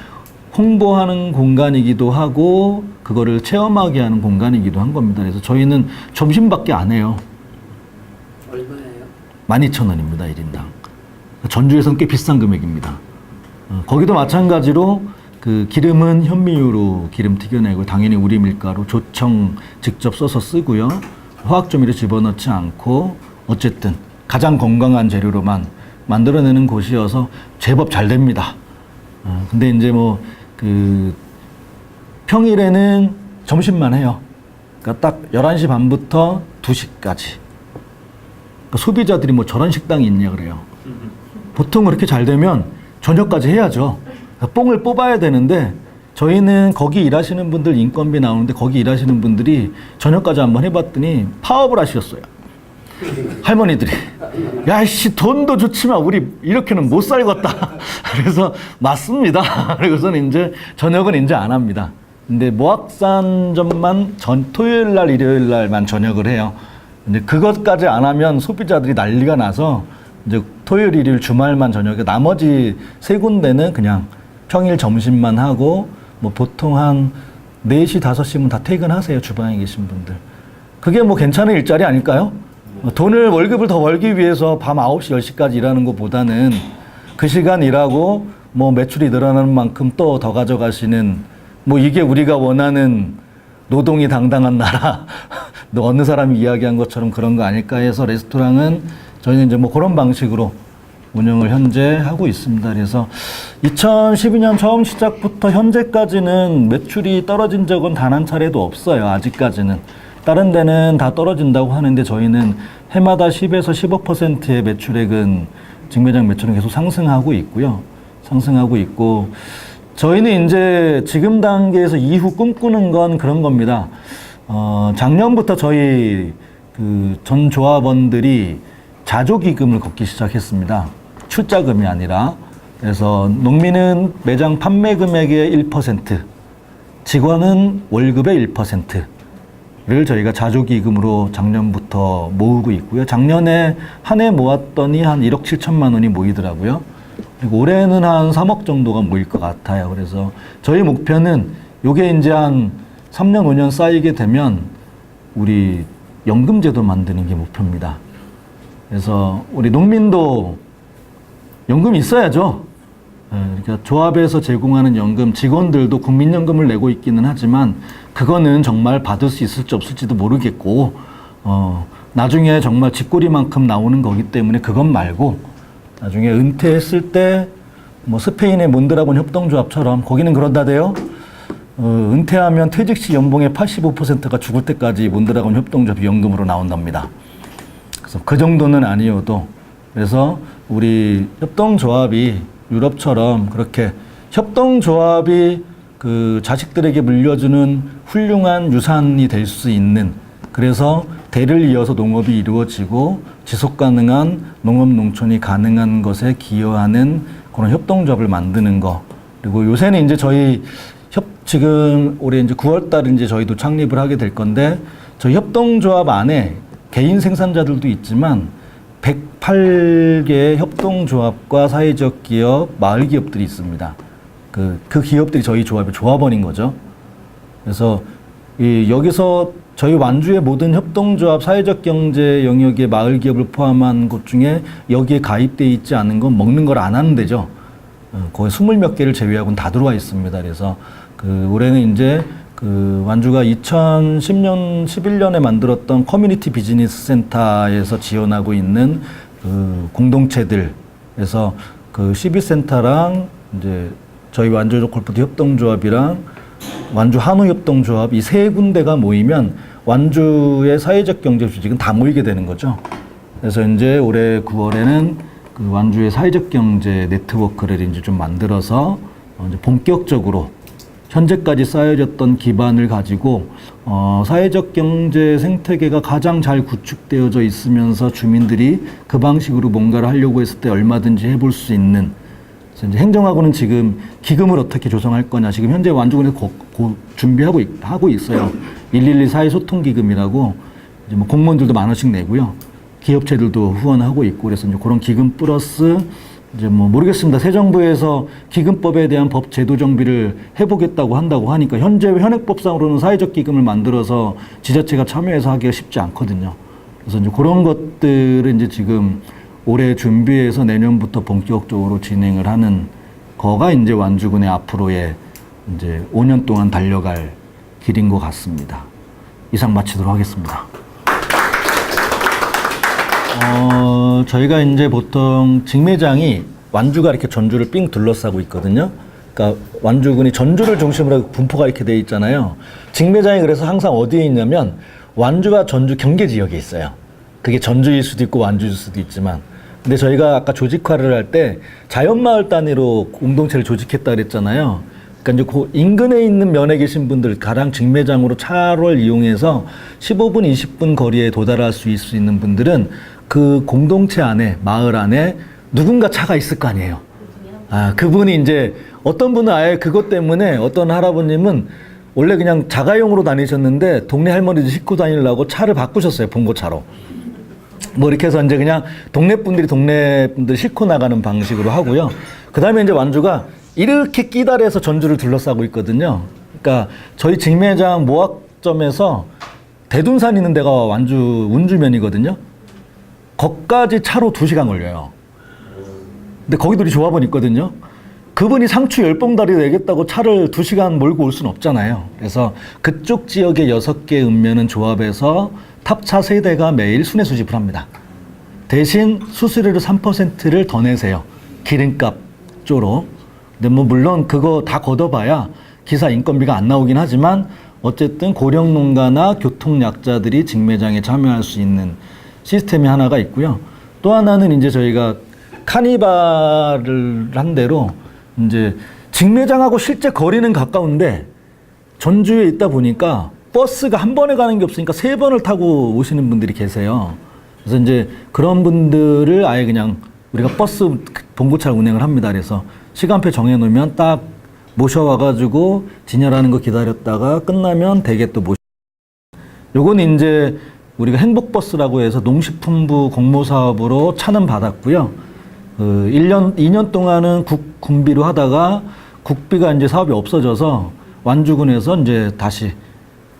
홍보하는 공간이기도 하고 그거를 체험하게 하는 공간이기도 한 겁니다. 그래서 저희는 점심밖에 안 해요. 얼마예요? 12,000원입니다. 1인당. 전주에서는 꽤 비싼 금액입니다. 거기도 마찬가지로 그 기름은 현미유로 기름 튀겨내고 당연히 우리 밀가루 조청 직접 써서 쓰고요. 화학조미료 집어넣지 않고 어쨌든 가장 건강한 재료로만 만들어내는 곳이어서 제법 잘 됩니다. 근데 이제 뭐 그 평일에는 점심만 해요. 그러니까 딱 11시 반부터 2시까지. 그러니까 소비자들이 뭐 저런 식당이 있냐 그래요. 보통 그렇게 잘 되면 저녁까지 해야죠. 그러니까 뽕을 뽑아야 되는데 저희는 거기 일하시는 분들 인건비 나오는데 거기 일하시는 분들이 저녁까지 한번 해봤더니 파업을 하셨어요. 할머니들이 야이씨 돈도 좋지만 우리 이렇게는 못 살겠다. 그래서 맞습니다. 그래서는 이제 저녁은 이제 안 합니다. 근데 모악산점만 토요일 날 일요일 날만 저녁을 해요. 근데 그것까지 안 하면 소비자들이 난리가 나서 이제 토요일 일요일 주말만 저녁에 나머지 세 군데는 그냥 평일 점심만 하고 뭐 보통 한 4시 5시면 다 퇴근하세요. 주방에 계신 분들. 그게 뭐 괜찮은 일자리 아닐까요? 돈을 월급을 더 벌기 위해서 밤 9시 10시까지 일하는 것보다는 그 시간 일하고 뭐 매출이 늘어나는 만큼 또 더 가져가시는 뭐 이게 우리가 원하는 노동이 당당한 나라 어느 사람이 이야기한 것처럼 그런 거 아닐까 해서 레스토랑은 저희는 이제 뭐 그런 방식으로 운영을 현재 하고 있습니다. 그래서 2012년 처음 시작부터 현재까지는 매출이 떨어진 적은 단 한 차례도 없어요. 아직까지는. 다른 데는 다 떨어진다고 하는데 저희는 해마다 10에서 15%의 매출액은 직매장 매출은 계속 상승하고 있고요. 상승하고 있고 저희는 이제 지금 단계에서 이후 꿈꾸는 건 그런 겁니다. 작년부터 저희 그 전 조합원들이 자조기금을 걷기 시작했습니다. 출자금이 아니라. 그래서 농민은 매장 판매 금액의 1%, 직원은 월급의 1%를 저희가 자조기금으로 작년부터 모으고 있고요. 작년에 한 해 모았더니 한 1억 7천만 원이 모이더라고요. 그리고 올해는 한 3억 정도가 모일 것 같아요. 그래서 저희 목표는 요게 이제 한 3년, 5년 쌓이게 되면 우리 연금제도 만드는 게 목표입니다. 그래서 우리 농민도 연금이 있어야죠. 그러니까 조합에서 제공하는 연금, 직원들도 국민연금을 내고 있기는 하지만 그거는 정말 받을 수 있을지 없을지도 모르겠고 나중에 정말 집꼬리만큼 나오는 거기 때문에 그건 말고 나중에 은퇴했을 때 뭐 스페인의 몬드라곤 협동조합처럼 거기는 그런다대요. 은퇴하면 퇴직 시 연봉의 85%가 죽을 때까지 몬드라곤 협동조합이 연금으로 나온답니다. 그래서 그 정도는 아니어도 그래서 우리 협동조합이 유럽처럼 그렇게 협동조합이 그 자식들에게 물려주는 훌륭한 유산이 될 수 있는 그래서 대를 이어서 농업이 이루어지고 지속가능한 농업 농촌이 가능한 것에 기여하는 그런 협동조합을 만드는 거. 그리고 요새는 이제 저희 지금 올해 이제 9월 달에 이제 저희도 창립을 하게 될 건데 저희 협동조합 안에 개인 생산자들도 있지만 108개의 협동조합과 사회적 기업, 마을 기업들이 있습니다. 그 기업들이 저희 조합의 조합원인 거죠. 그래서 여기서 저희 완주의 모든 협동조합, 사회적 경제 영역의 마을 기업을 포함한 곳 중에 여기에 가입되어 있지 않은 건 먹는 걸 안 하는 데죠. 거의 20몇 개를 제외하고는 다 들어와 있습니다. 그래서 올해는 이제 완주가 2010년, 11년에 만들었던 커뮤니티 비즈니스 센터에서 지원하고 있는 공동체들에서 CB센터랑 이제 저희 완주 골프트 협동조합이랑 완주 한우협동조합 이 세 군데가 모이면 완주의 사회적 경제 조직은 다 모이게 되는 거죠. 그래서 이제 올해 9월에는 완주의 사회적 경제 네트워크를 이제 좀 만들어서 이제 본격적으로 현재까지 쌓여졌던 기반을 가지고 사회적 경제 생태계가 가장 잘 구축되어져 있으면서 주민들이 그 방식으로 뭔가를 하려고 했을 때 얼마든지 해볼 수 있는 그래서 이제 행정하고는 지금 기금을 어떻게 조성할 거냐 지금 현재 완주군에서 준비하고 있어요. 112 사회소통기금이라고 이제 뭐 공무원들도 10,000원씩 내고요. 기업체들도 후원하고 있고 그래서 이제 그런 기금 플러스 이제 뭐 모르겠습니다. 새 정부에서 기금법에 대한 법 제도 정비를 해보겠다고 한다고 하니까 현재 현행법상으로는 사회적 기금을 만들어서 지자체가 참여해서 하기가 쉽지 않거든요. 그래서 이제 그런 것들을 이제 지금 올해 준비해서 내년부터 본격적으로 진행을 하는 거가 이제 완주군의 앞으로의 이제 5년 동안 달려갈 길인 것 같습니다. 이상 마치도록 하겠습니다. 저희가 이제 보통 직매장이 완주가 이렇게 전주를 삥 둘러싸고 있거든요. 그러니까 완주군이 전주를 중심으로 하고 분포가 이렇게 돼 있잖아요. 직매장이 그래서 항상 어디에 있냐면 완주와 전주 경계 지역에 있어요. 그게 전주일 수도 있고 완주일 수도 있지만. 근데 저희가 아까 조직화를 할 때 자연마을 단위로 공동체를 조직했다 그랬잖아요. 그러니까 이제 그 인근에 있는 면에 계신 분들 가장 직매장으로 차를 이용해서 15분, 20분 거리에 도달할 수 있는 분들은 그 공동체 안에, 마을 안에 누군가 차가 있을 거 아니에요. 아, 그분이 이제 어떤 분은 아예 그것 때문에 어떤 할아버님은 원래 그냥 자가용으로 다니셨는데 동네 할머니들 싣고 다니려고 차를 바꾸셨어요. 봉고차로. 뭐 이렇게 해서 이제 그냥 동네 분들 싣고 나가는 방식으로 하고요. 그 다음에 이제 완주가 이렇게 끼달해서 전주를 둘러싸고 있거든요. 그러니까 저희 직매장 모학점에서 대둔산 있는 데가 완주 운주면이거든요. 거기까지 차로 2시간 걸려요. 근데 거기도 우리 조합원 있거든요. 그분이 상추 10봉다리 내겠다고 차를 2시간 몰고 올 수는 없잖아요. 그래서 그쪽 지역에 6개 읍면은 조합해서 탑차 3대가 매일 순회 수집을 합니다. 대신 수수료를 3%를 더 내세요. 기름값 쪽으로. 근데 뭐 물론 그거 다 걷어봐야 기사 인건비가 안 나오긴 하지만 어쨌든 고령 농가나 교통 약자들이 직매장에 참여할 수 있는 시스템이 하나가 있고요. 또 하나는 이제 저희가 카니발을 한 대로 이제 직매장하고 실제 거리는 가까운데 전주에 있다 보니까 버스가 한 번에 가는 게 없으니까 3번을 타고 오시는 분들이 계세요. 그래서 이제 그런 분들을 아예 그냥 우리가 버스 봉고차를 운행을 합니다. 그래서 시간표 정해놓으면 딱 모셔와가지고 진열하는 거 기다렸다가 끝나면 대개 또 요건 이제 우리가 행복버스라고 해서 농식품부 공모사업으로 차는 받았고요. 2년 동안은 군비로 하다가 국비가 이제 사업이 없어져서 완주군에서 이제 다시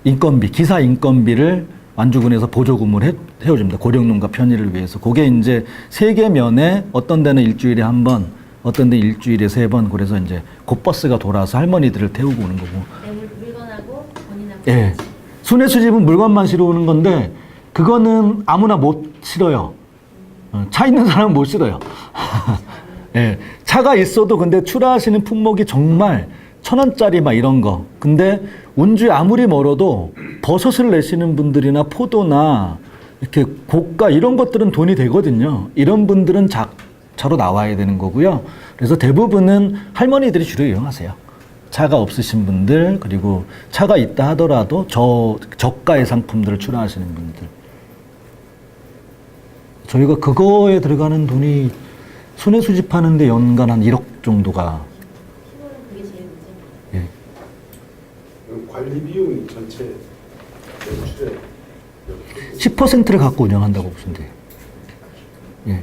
인건비, 기사 인건비를 완주군에서 보조금을 해줍니다. 고령농가 편의를 위해서. 그게 이제 3개 면에 어떤 데는 일주일에 1번, 어떤 데 일주일에 3번, 그래서 이제 곧버스가 돌아서 할머니들을 태우고 오는 거고. 물건하고 본인하고. 예. 순회 수집은 물건만 실어 오는 건데, 그거는 아무나 못 실어요. 차 있는 사람은 못 실어요. 예. 차가 있어도 근데 출하하시는 품목이 정말 1,000원짜리 막 이런 거. 근데 운주에 아무리 멀어도 버섯을 내시는 분들이나 포도나 이렇게 고가 이런 것들은 돈이 되거든요. 이런 분들은 차로 나와야 되는 거고요. 그래서 대부분은 할머니들이 주로 이용하세요. 차가 없으신 분들, 그리고 차가 있다 하더라도 저가의 상품들을 출하하시는 분들. 저희가 그거에 들어가는 돈이 순회 수집하는데 연간 한 1억 정도가. 그게 제일 문제. 예. 관리 비용이 전체 매출의 10%를 갖고 운영한다고 보시면 돼요. 예.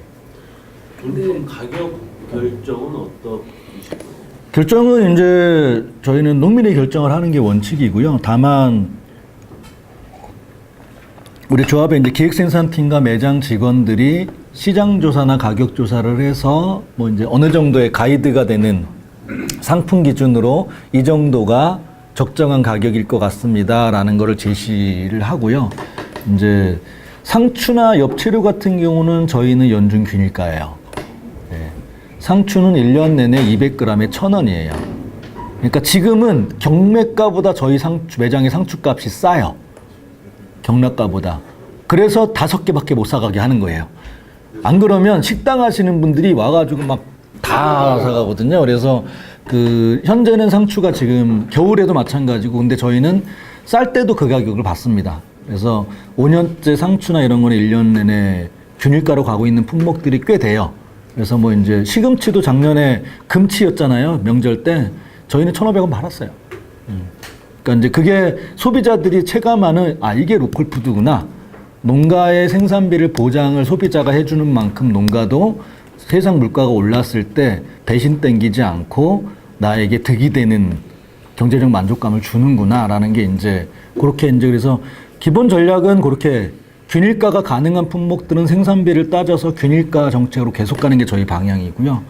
물품 가격 결정은 어떻게? 결정은 이제 저희는 농민이 결정을 하는 게 원칙이고요. 다만 우리 조합의 이제 기획생산팀과 매장 직원들이 시장 조사나 가격 조사를 해서 뭐 이제 어느 정도의 가이드가 되는 상품 기준으로 이 정도가 적정한 가격일 것 같습니다라는 거를 제시를 하고요. 이제 상추나 엽채류 같은 경우는 저희는 연중 균일가예요. 네. 상추는 1년 내내 200g에 1,000원이에요. 그러니까 지금은 경매가보다 저희 매장의 상추값이 싸요. 경락가보다. 그래서 5개밖에 못 사가게 하는 거예요. 안 그러면 식당 하시는 분들이 와가지고 막 다 사가거든요. 그래서 현재는 상추가 지금 겨울에도 마찬가지고, 근데 저희는 쌀 때도 그 가격을 받습니다. 그래서 5년째 상추나 이런 거는 1년 내내 균일가로 가고 있는 품목들이 꽤 돼요. 그래서 뭐 이제 시금치도 작년에 금치였잖아요. 명절 때. 저희는 1,500원 팔았어요. 그러니까 이제 그게 소비자들이 체감하는, 이게 로컬푸드구나. 농가의 생산비를 보장을 소비자가 해주는 만큼 농가도 세상 물가가 올랐을 때 배신 땡기지 않고 나에게 득이 되는 경제적 만족감을 주는구나라는 게 이제 그렇게 이제 그래서 기본 전략은 그렇게 균일가가 가능한 품목들은 생산비를 따져서 균일가 정책으로 계속 가는 게 저희 방향이고요.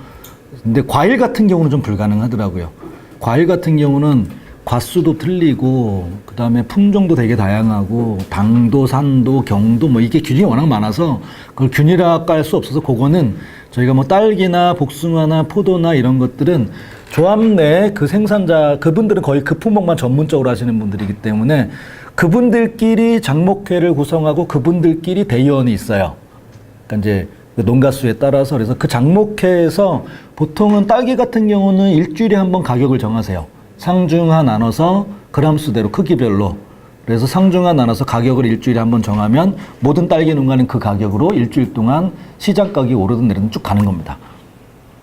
근데 과일 같은 경우는 좀 불가능하더라고요. 과일 같은 경우는 과수도 틀리고 그다음에 품종도 되게 다양하고 당도, 산도, 경도 뭐 이게 균이 워낙 많아서 그걸 균이라 깔 수 없어서 그거는 저희가 뭐 딸기나 복숭아나 포도나 이런 것들은 조합 내 그 생산자 그분들은 거의 그 품목만 전문적으로 하시는 분들이기 때문에 그분들끼리 장목회를 구성하고 그분들끼리 대의원이 있어요. 그러니까 이제 그 농가 수에 따라서 그래서 그 장목회에서 보통은 딸기 같은 경우는 일주일에 한 번 가격을 정하세요. 상중하 나눠서 그람 수대로 크기별로. 그래서 상중하 나눠서 가격을 일주일에 한 번 정하면 모든 딸기 농가는 그 가격으로 일주일 동안 시장 가격이 오르든 내리든 쭉 가는 겁니다.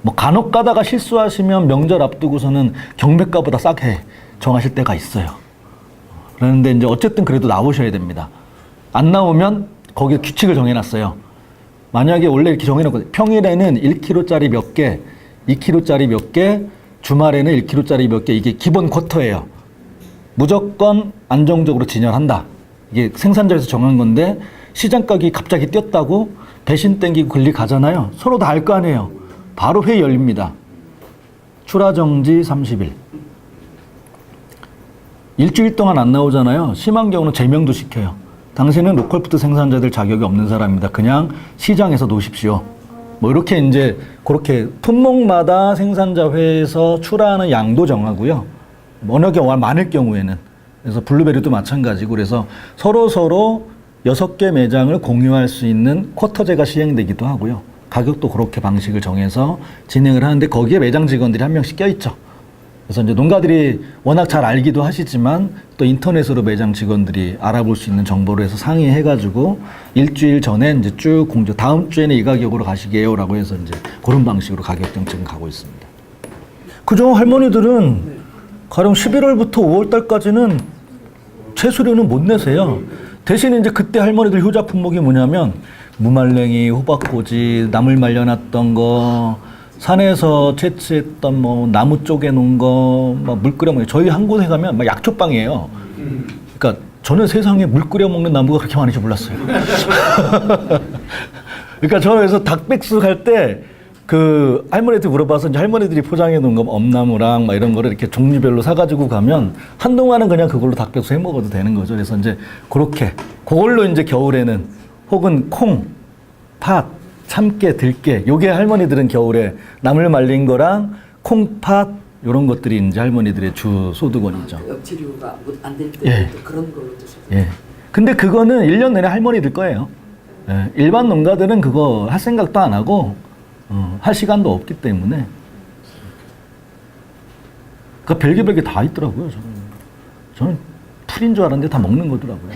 뭐 간혹 가다가 실수하시면 명절 앞두고서는 경매가보다 싸게 정하실 때가 있어요. 그런데 이제 어쨌든 그래도 나오셔야 됩니다. 안 나오면 거기에 규칙을 정해놨어요. 만약에 원래 이렇게 정해놓거든요. 평일에는 1kg짜리 몇 개, 2kg짜리 몇 개, 주말에는 1kg짜리 몇 개, 이게 기본 쿼터예요. 무조건 안정적으로 진열한다. 이게 생산자에서 정한 건데 시장 가격이 갑자기 뛰었다고 배신 땡기고 권리 가잖아요. 서로 다 알 거 아니에요. 바로 회의 열립니다. 출하 정지 30일. 일주일 동안 안 나오잖아요. 심한 경우는 제명도 시켜요. 당신은 로컬푸드 생산자들 자격이 없는 사람입니다. 그냥 시장에서 놓으십시오. 뭐 이렇게 이제 그렇게 품목마다 생산자 회에서 출하하는 양도 정하고요. 워낙에 많을 경우에는 그래서 블루베리도 마찬가지고 그래서 서로 6개 매장을 공유할 수 있는 쿼터제가 시행되기도 하고요. 가격도 그렇게 방식을 정해서 진행을 하는데 거기에 매장 직원들이 한 명씩 껴있죠. 그래서 이제 농가들이 워낙 잘 알기도 하시지만 또 인터넷으로 매장 직원들이 알아볼 수 있는 정보로 해서 상의해가지고 일주일 전에 이제 쭉 공조, 다음 주에는 이 가격으로 가시게요라고 해서 이제 그런 방식으로 가격 정책은 가고 있습니다. 그죠? 할머니들은 가령 11월부터 5월달까지는 채소료는 못 내세요. 대신 이제 그때 할머니들 효자 품목이 뭐냐면 무말랭이, 호박꼬지, 나물 말려놨던 거, 산에서 채취했던 뭐 나무 쪼개 놓은 거, 막 물 끓여 먹는 저희 한 곳에 가면 막 약초빵이에요. 그러니까 저는 세상에 물 끓여 먹는 나무가 그렇게 많은지 몰랐어요. 그러니까 저는 그래서 닭백숙 할 때 그 할머니한테 물어봐서 이제 할머니들이 포장해 놓은 거 엄나무랑 막 이런 거를 이렇게 종류별로 사가지고 가면 한동안은 그냥 그걸로 닭백숙 해 먹어도 되는 거죠. 그래서 이제 그렇게 그걸로 이제 겨울에는 혹은 콩, 팥, 참깨, 들깨 요게 할머니들은 겨울에 나물 말린 거랑 콩팥 요런 것들이 이제 할머니들의 주 소득원이죠. 억지류가 안 될 때 예. 그런 걸로 드셔도 예. 근데 그거는 1년 내내 할머니들 거예요. 예. 일반 농가들은 그거 할 생각도 안 하고 할 시간도 없기 때문에 그러니까 별게 다 있더라고요. 저는 풀인 줄 알았는데 다 먹는 거더라고요.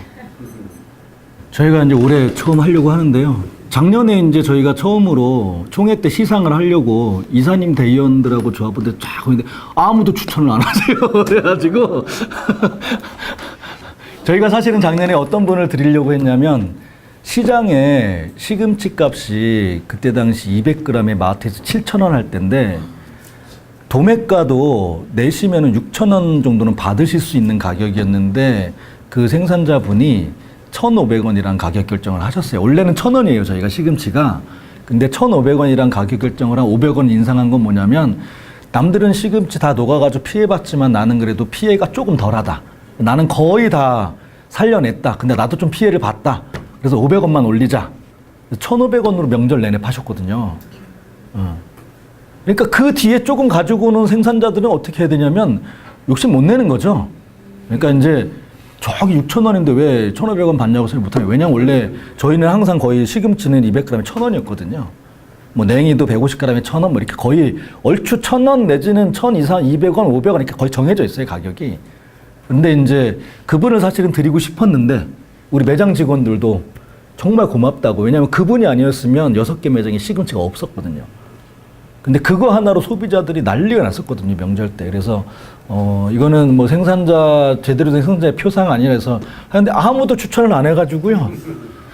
저희가 이제 올해 처음 하려고 하는데요. 작년에 이제 저희가 처음으로 총회 때 시상을 하려고 이사님 대의원들하고 조합원들 쫙 하는데 아무도 추천을 안 하세요. 그래가지고 저희가 사실은 작년에 어떤 분을 드리려고 했냐면 시장에 시금치 값이 그때 당시 200g에 마트에서 7,000원 할 때인데 도매가도 내시면은 6,000원 정도는 받으실 수 있는 가격이었는데 그 생산자분이 1,500원이란 가격 결정을 하셨어요. 원래는 1,000원이에요, 저희가 시금치가. 근데 1,500원이란 가격 결정을 한 500원 인상한 건 뭐냐면 남들은 시금치 다 녹아가지고 피해봤지만 나는 그래도 피해가 조금 덜하다. 나는 거의 다 살려냈다. 근데 나도 좀 피해를 봤다. 그래서 500원만 올리자. 1,500원으로 명절 내내 파셨거든요. 그러니까 그 뒤에 조금 가지고 오는 생산자들은 어떻게 해야 되냐면 욕심 못 내는 거죠. 그러니까 이제 저기 6,000원인데 왜 1,500원 받냐고 소리 못하냐. 왜냐면 원래 저희는 항상 거의 시금치는 200g에 1,000원이었거든요. 뭐 냉이도 150g에 1,000원 뭐 이렇게 거의 얼추 1,000원 내지는 1,000 이상 200원, 500원 이렇게 거의 정해져 있어요, 가격이. 근데 이제 그분을 사실은 드리고 싶었는데 우리 매장 직원들도 정말 고맙다고. 왜냐면 그분이 아니었으면 6개 매장에 시금치가 없었거든요. 근데 그거 하나로 소비자들이 난리가 났었거든요, 명절 때. 그래서 이거는 뭐 생산자 제대로 된 생산자의 표상 아니라서 하는데 아무도 추천을 안 해가지고요.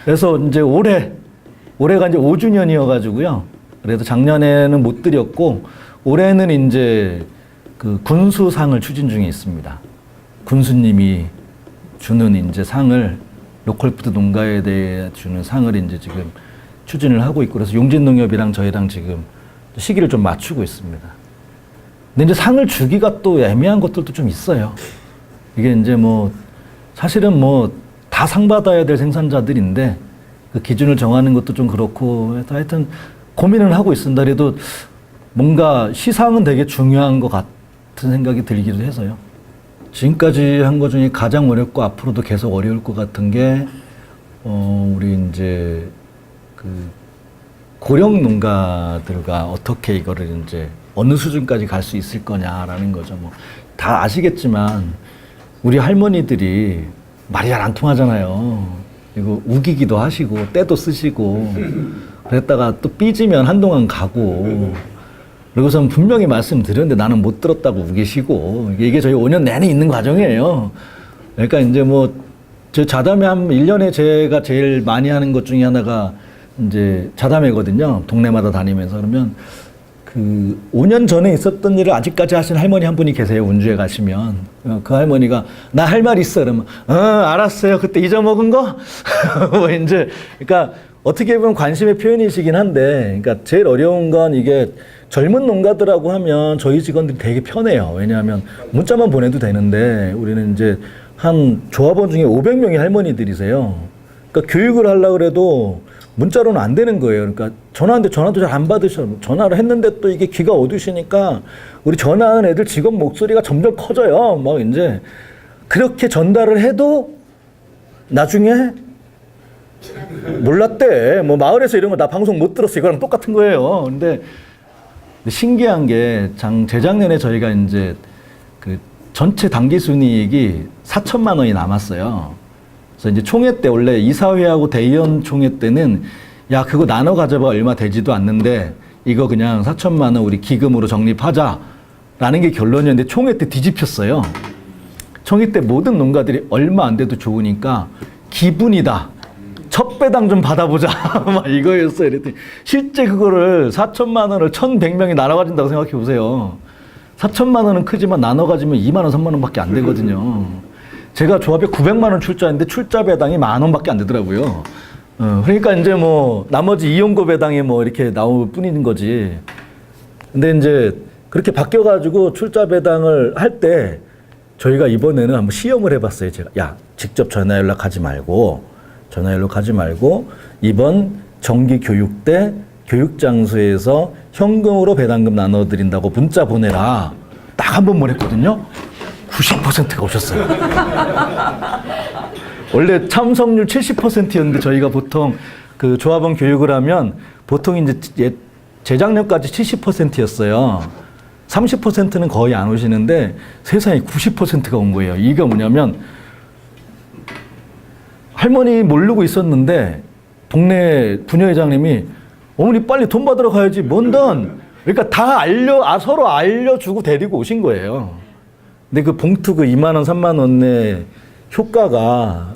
그래서 이제 올해가 이제 5주년이어가지고요. 그래서 작년에는 못 드렸고 올해는 이제 그 군수상을 추진 중에 있습니다. 군수님이 주는 이제 상을 로컬푸드 농가에 대해 주는 상을 이제 지금 추진을 하고 있고 그래서 용진농협이랑 저희랑 지금 시기를 좀 맞추고 있습니다. 근데 이제 상을 주기가 또 애매한 것들도 좀 있어요. 이게 이제 뭐 사실은 뭐 다 상 받아야 될 생산자들인데 그 기준을 정하는 것도 좀 그렇고 하여튼 고민을 하고 있습니다. 그래도 뭔가 시상은 되게 중요한 것 같은 생각이 들기도 해서요. 지금까지 한 것 중에 가장 어렵고 앞으로도 계속 어려울 것 같은 게 우리 이제 그 고령 농가들과 어떻게 이거를 이제 어느 수준까지 갈 수 있을 거냐라는 거죠. 뭐 다 아시겠지만 우리 할머니들이 말이 잘 안 통하잖아요. 이거 우기기도 하시고 때도 쓰시고 그랬다가 또 삐지면 한동안 가고 그리고선 분명히 말씀드렸는데 나는 못 들었다고 우기시고 이게 저희 5년 내내 있는 과정이에요. 그러니까 이제 뭐 저 자담회 한 1년에 제가 제일 많이 하는 것 중에 하나가 이제 자담회거든요. 동네마다 다니면서 그러면 그 5년 전에 있었던 일을 아직까지 하신 할머니 한 분이 계세요. 운주에 가시면 그 할머니가 나 할 말 있어 그러면 알았어요. 그때 잊어먹은 거? 뭐 이제 그러니까 어떻게 보면 관심의 표현이시긴 한데 그러니까 제일 어려운 건 이게 젊은 농가들하고 하면 저희 직원들이 되게 편해요. 왜냐하면 문자만 보내도 되는데 우리는 이제 한 조합원 중에 500명이 할머니들이세요. 그러니까 교육을 하려고 그래도 문자로는 안 되는 거예요. 그러니까 전화하는데 전화도 잘 안 받으셔. 전화를 했는데 또 이게 귀가 어두우시니까 우리 전화하는 애들 직원 목소리가 점점 커져요. 막 이제 그렇게 전달을 해도 나중에 몰랐대. 뭐 마을에서 이런 거 나 방송 못 들었어. 이거랑 똑같은 거예요. 근데 신기한 게 재작년에 저희가 이제 그 전체 당기 순이익이 4천만 원이 남았어요. 그래서 이제 총회 때 원래 이사회하고 대의원 총회 때는 야 그거 나눠 가져봐 얼마 되지도 않는데 이거 그냥 4천만 원 우리 기금으로 적립하자라는 게 결론이었는데 총회 때 뒤집혔어요. 총회 때 모든 농가들이 얼마 안 돼도 좋으니까 기분이다. 첫 배당 좀 받아보자. 막 이거였어요. 이랬더니 실제 그거를 4천만 원을 1,100명이 나눠 가진다고 생각해 보세요. 4천만 원은 크지만 나눠 가지면 2만 원, 3만 원밖에 안 되거든요. 제가 조합에 900만 원 출자했는데 출자 배당이 10,000원밖에 안 되더라고요. 그러니까 이제 뭐 나머지 이용고 배당이 뭐 이렇게 나올 뿐인 거지. 근데 이제 그렇게 바뀌어가지고 출자 배당을 할 때 저희가 이번에는 한번 시험을 해봤어요. 제가 야 직접 전화 연락하지 말고 이번 정기 교육 때 교육 장소에서 현금으로 배당금 나눠드린다고 문자 보내라. 딱 한 번 보냈거든요. 90%가 오셨어요. 원래 참석률 70%였는데 저희가 보통 그 조합원 교육을 하면 보통 이제 재작년까지 70%였어요. 30%는 거의 안 오시는데 세상에 90%가 온 거예요. 이게 뭐냐면 할머니 모르고 있었는데 동네 부녀회장님이 어머니 빨리 돈 받으러 가야지 뭔 돈. 그러니까 다 서로 알려주고 데리고 오신 거예요. 근데 그 봉투 그 2만 원, 3만 원의 효과가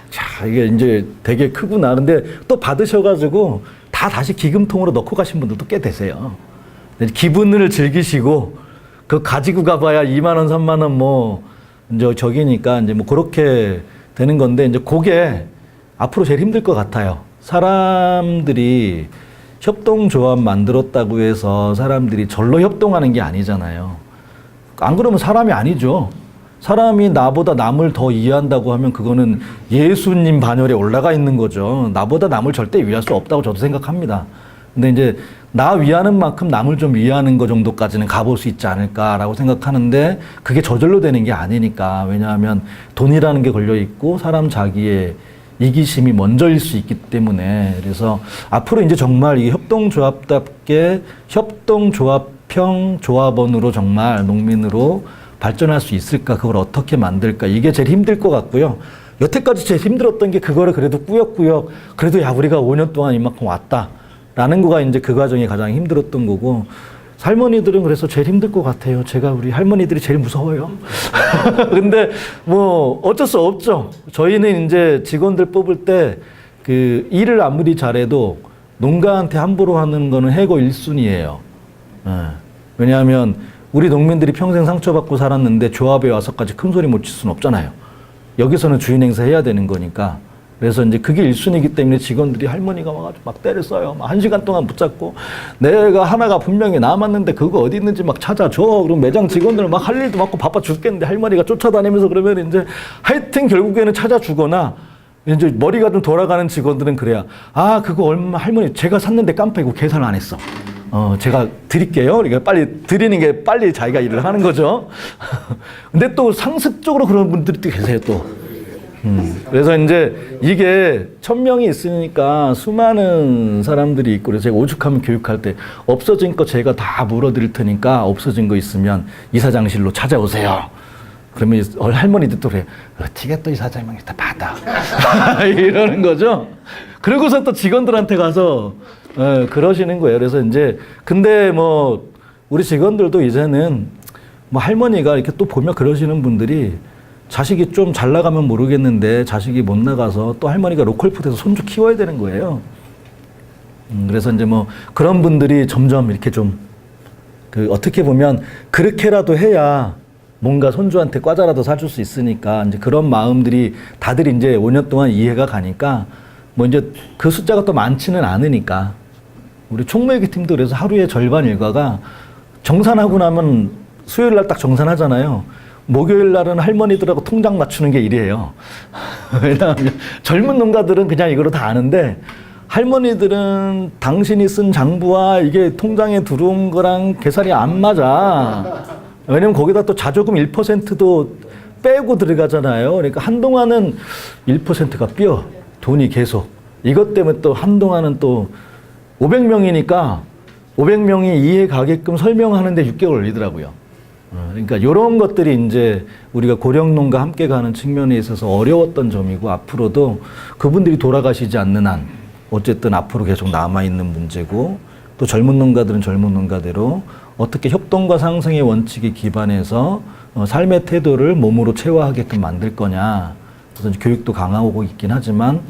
자 이게 이제 되게 크구나. 근데 또 받으셔가지고 다 다시 기금통으로 넣고 가신 분들도 꽤 되세요. 기분을 즐기시고 그 가지고 가봐야 2만 원, 3만 원 뭐 이제 저기니까 이제 뭐 그렇게 되는 건데 이제 그게 앞으로 제일 힘들 것 같아요. 사람들이 협동조합 만들었다고 해서 사람들이 절로 협동하는 게 아니잖아요. 안 그러면 사람이 아니죠. 사람이 나보다 남을 더 이해한다고 하면 그거는 예수님 반열에 올라가 있는 거죠. 나보다 남을 절대 위할 수 없다고 저도 생각합니다. 근데 이제 나 위하는 만큼 남을 좀 위하는 거 정도까지는 가볼 수 있지 않을까라고 생각하는데 그게 저절로 되는 게 아니니까. 왜냐하면 돈이라는 게 걸려 있고 사람 자기의 이기심이 먼저일 수 있기 때문에. 그래서 앞으로 이제 정말 이 협동조합답게 협동조합형 조합원으로 정말 농민으로 발전할 수 있을까, 그걸 어떻게 만들까, 이게 제일 힘들 것 같고요. 여태까지 제일 힘들었던 게 그거를 그래도 꾸역꾸역 그래도 야 우리가 5년 동안 이만큼 왔다라는 거가 이제 그 과정이 가장 힘들었던 거고, 할머니들은 그래서 제일 힘들 것 같아요. 제가 우리 할머니들이 제일 무서워요. 근데 뭐 어쩔 수 없죠. 저희는 이제 직원들 뽑을 때 그 일을 아무리 잘해도 농가한테 함부로 하는 거는 해고 1순위예요. 왜냐하면 우리 농민들이 평생 상처받고 살았는데 조합에 와서까지 큰 소리 못 칠 수는 없잖아요. 여기서는 주인 행사 해야 되는 거니까. 그래서 이제 그게 1순위이기 때문에 직원들이 할머니가 와가지고 막 때를 써요. 막 1시간 동안 붙잡고 내가 하나가 분명히 남았는데 그거 어디 있는지 막 찾아줘. 그럼 매장 직원들 막 할 일도 많고 바빠 죽겠는데 할머니가 쫓아다니면서 그러면 이제 하여튼 결국에는 찾아주거나 이제 머리가 좀 돌아가는 직원들은 그래야 아 그거 얼마 할머니 제가 샀는데 깜빡이고 계산을 안 했어. 제가 드릴게요. 그러니까 빨리 드리는 게 빨리 자기가 일을 하는 거죠. 근데 또 상습적으로 그런 분들이 또 계세요 또. 그래서 이제 이게 1000명이 있으니까 수많은 사람들이 있고 그래서 제가 오죽하면 교육할 때 없어진 거 제가 다 물어드릴 테니까 없어진 거 있으면 이사장실로 찾아오세요. 그러면 할머니들 또 그래. 어떻게 또 이사장님이 다 받아. 이러는 거죠. 그러고서 또 직원들한테 가서 그러시는 거예요. 그래서 이제 근데 뭐 우리 직원들도 이제는 뭐 할머니가 이렇게 또 보면 그러시는 분들이 자식이 좀 잘 나가면 모르겠는데 자식이 못 나가서 또 할머니가 로컬푸드에서 손주 키워야 되는 거예요. 그래서 이제 뭐 그런 분들이 점점 이렇게 좀 그 어떻게 보면 그렇게라도 해야 뭔가 손주한테 과자라도 사줄 수 있으니까 이제 그런 마음들이 다들 이제 5년 동안 이해가 가니까 뭐 이제 그 숫자가 또 많지는 않으니까 우리 총무회계 팀도 그래서 하루에 절반 일과가 정산하고 나면 수요일 날 딱 정산하잖아요. 목요일 날은 할머니들하고 통장 맞추는 게 일이에요. 왜냐하면 젊은 농가들은 그냥 이거로 다 아는데 할머니들은 당신이 쓴 장부와 이게 통장에 들어온 거랑 계산이 안 맞아. 왜냐면 거기다 또 자조금 1%도 빼고 들어가잖아요. 그러니까 한동안은 1%가 뼈, 돈이 계속. 이것 때문에 또 한동안은 또 500명이니까 500명이 이해 가게끔 설명하는데 6개월 걸리더라고요. 그러니까 이런 것들이 이제 우리가 고령농가 함께 가는 측면에 있어서 어려웠던 점이고 앞으로도 그분들이 돌아가시지 않는 한 어쨌든 앞으로 계속 남아있는 문제고 또 젊은 농가들은 젊은 농가대로 어떻게 협동과 상생의 원칙에 기반해서 삶의 태도를 몸으로 체화하게끔 만들 거냐. 그래서 교육도 강화하고 있긴 하지만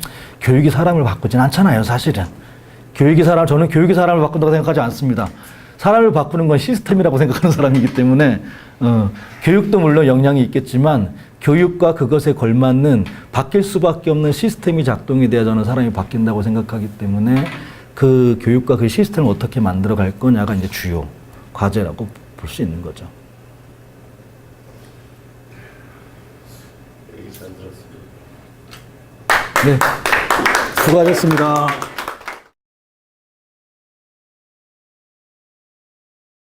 교육이 사람을 바꾸진 않잖아요, 사실은. 저는 교육이 사람을 바꾼다고 생각하지 않습니다. 사람을 바꾸는 건 시스템이라고 생각하는 사람이기 때문에 교육도 물론 영향이 있겠지만 교육과 그것에 걸맞는 바뀔 수밖에 없는 시스템이 작동이 돼야 저는 사람이 바뀐다고 생각하기 때문에 그 교육과 그 시스템을 어떻게 만들어 갈 거냐가 이제 주요 과제라고 볼 수 있는 거죠. 얘기 잘 들었습니다. 네, 수고하셨습니다.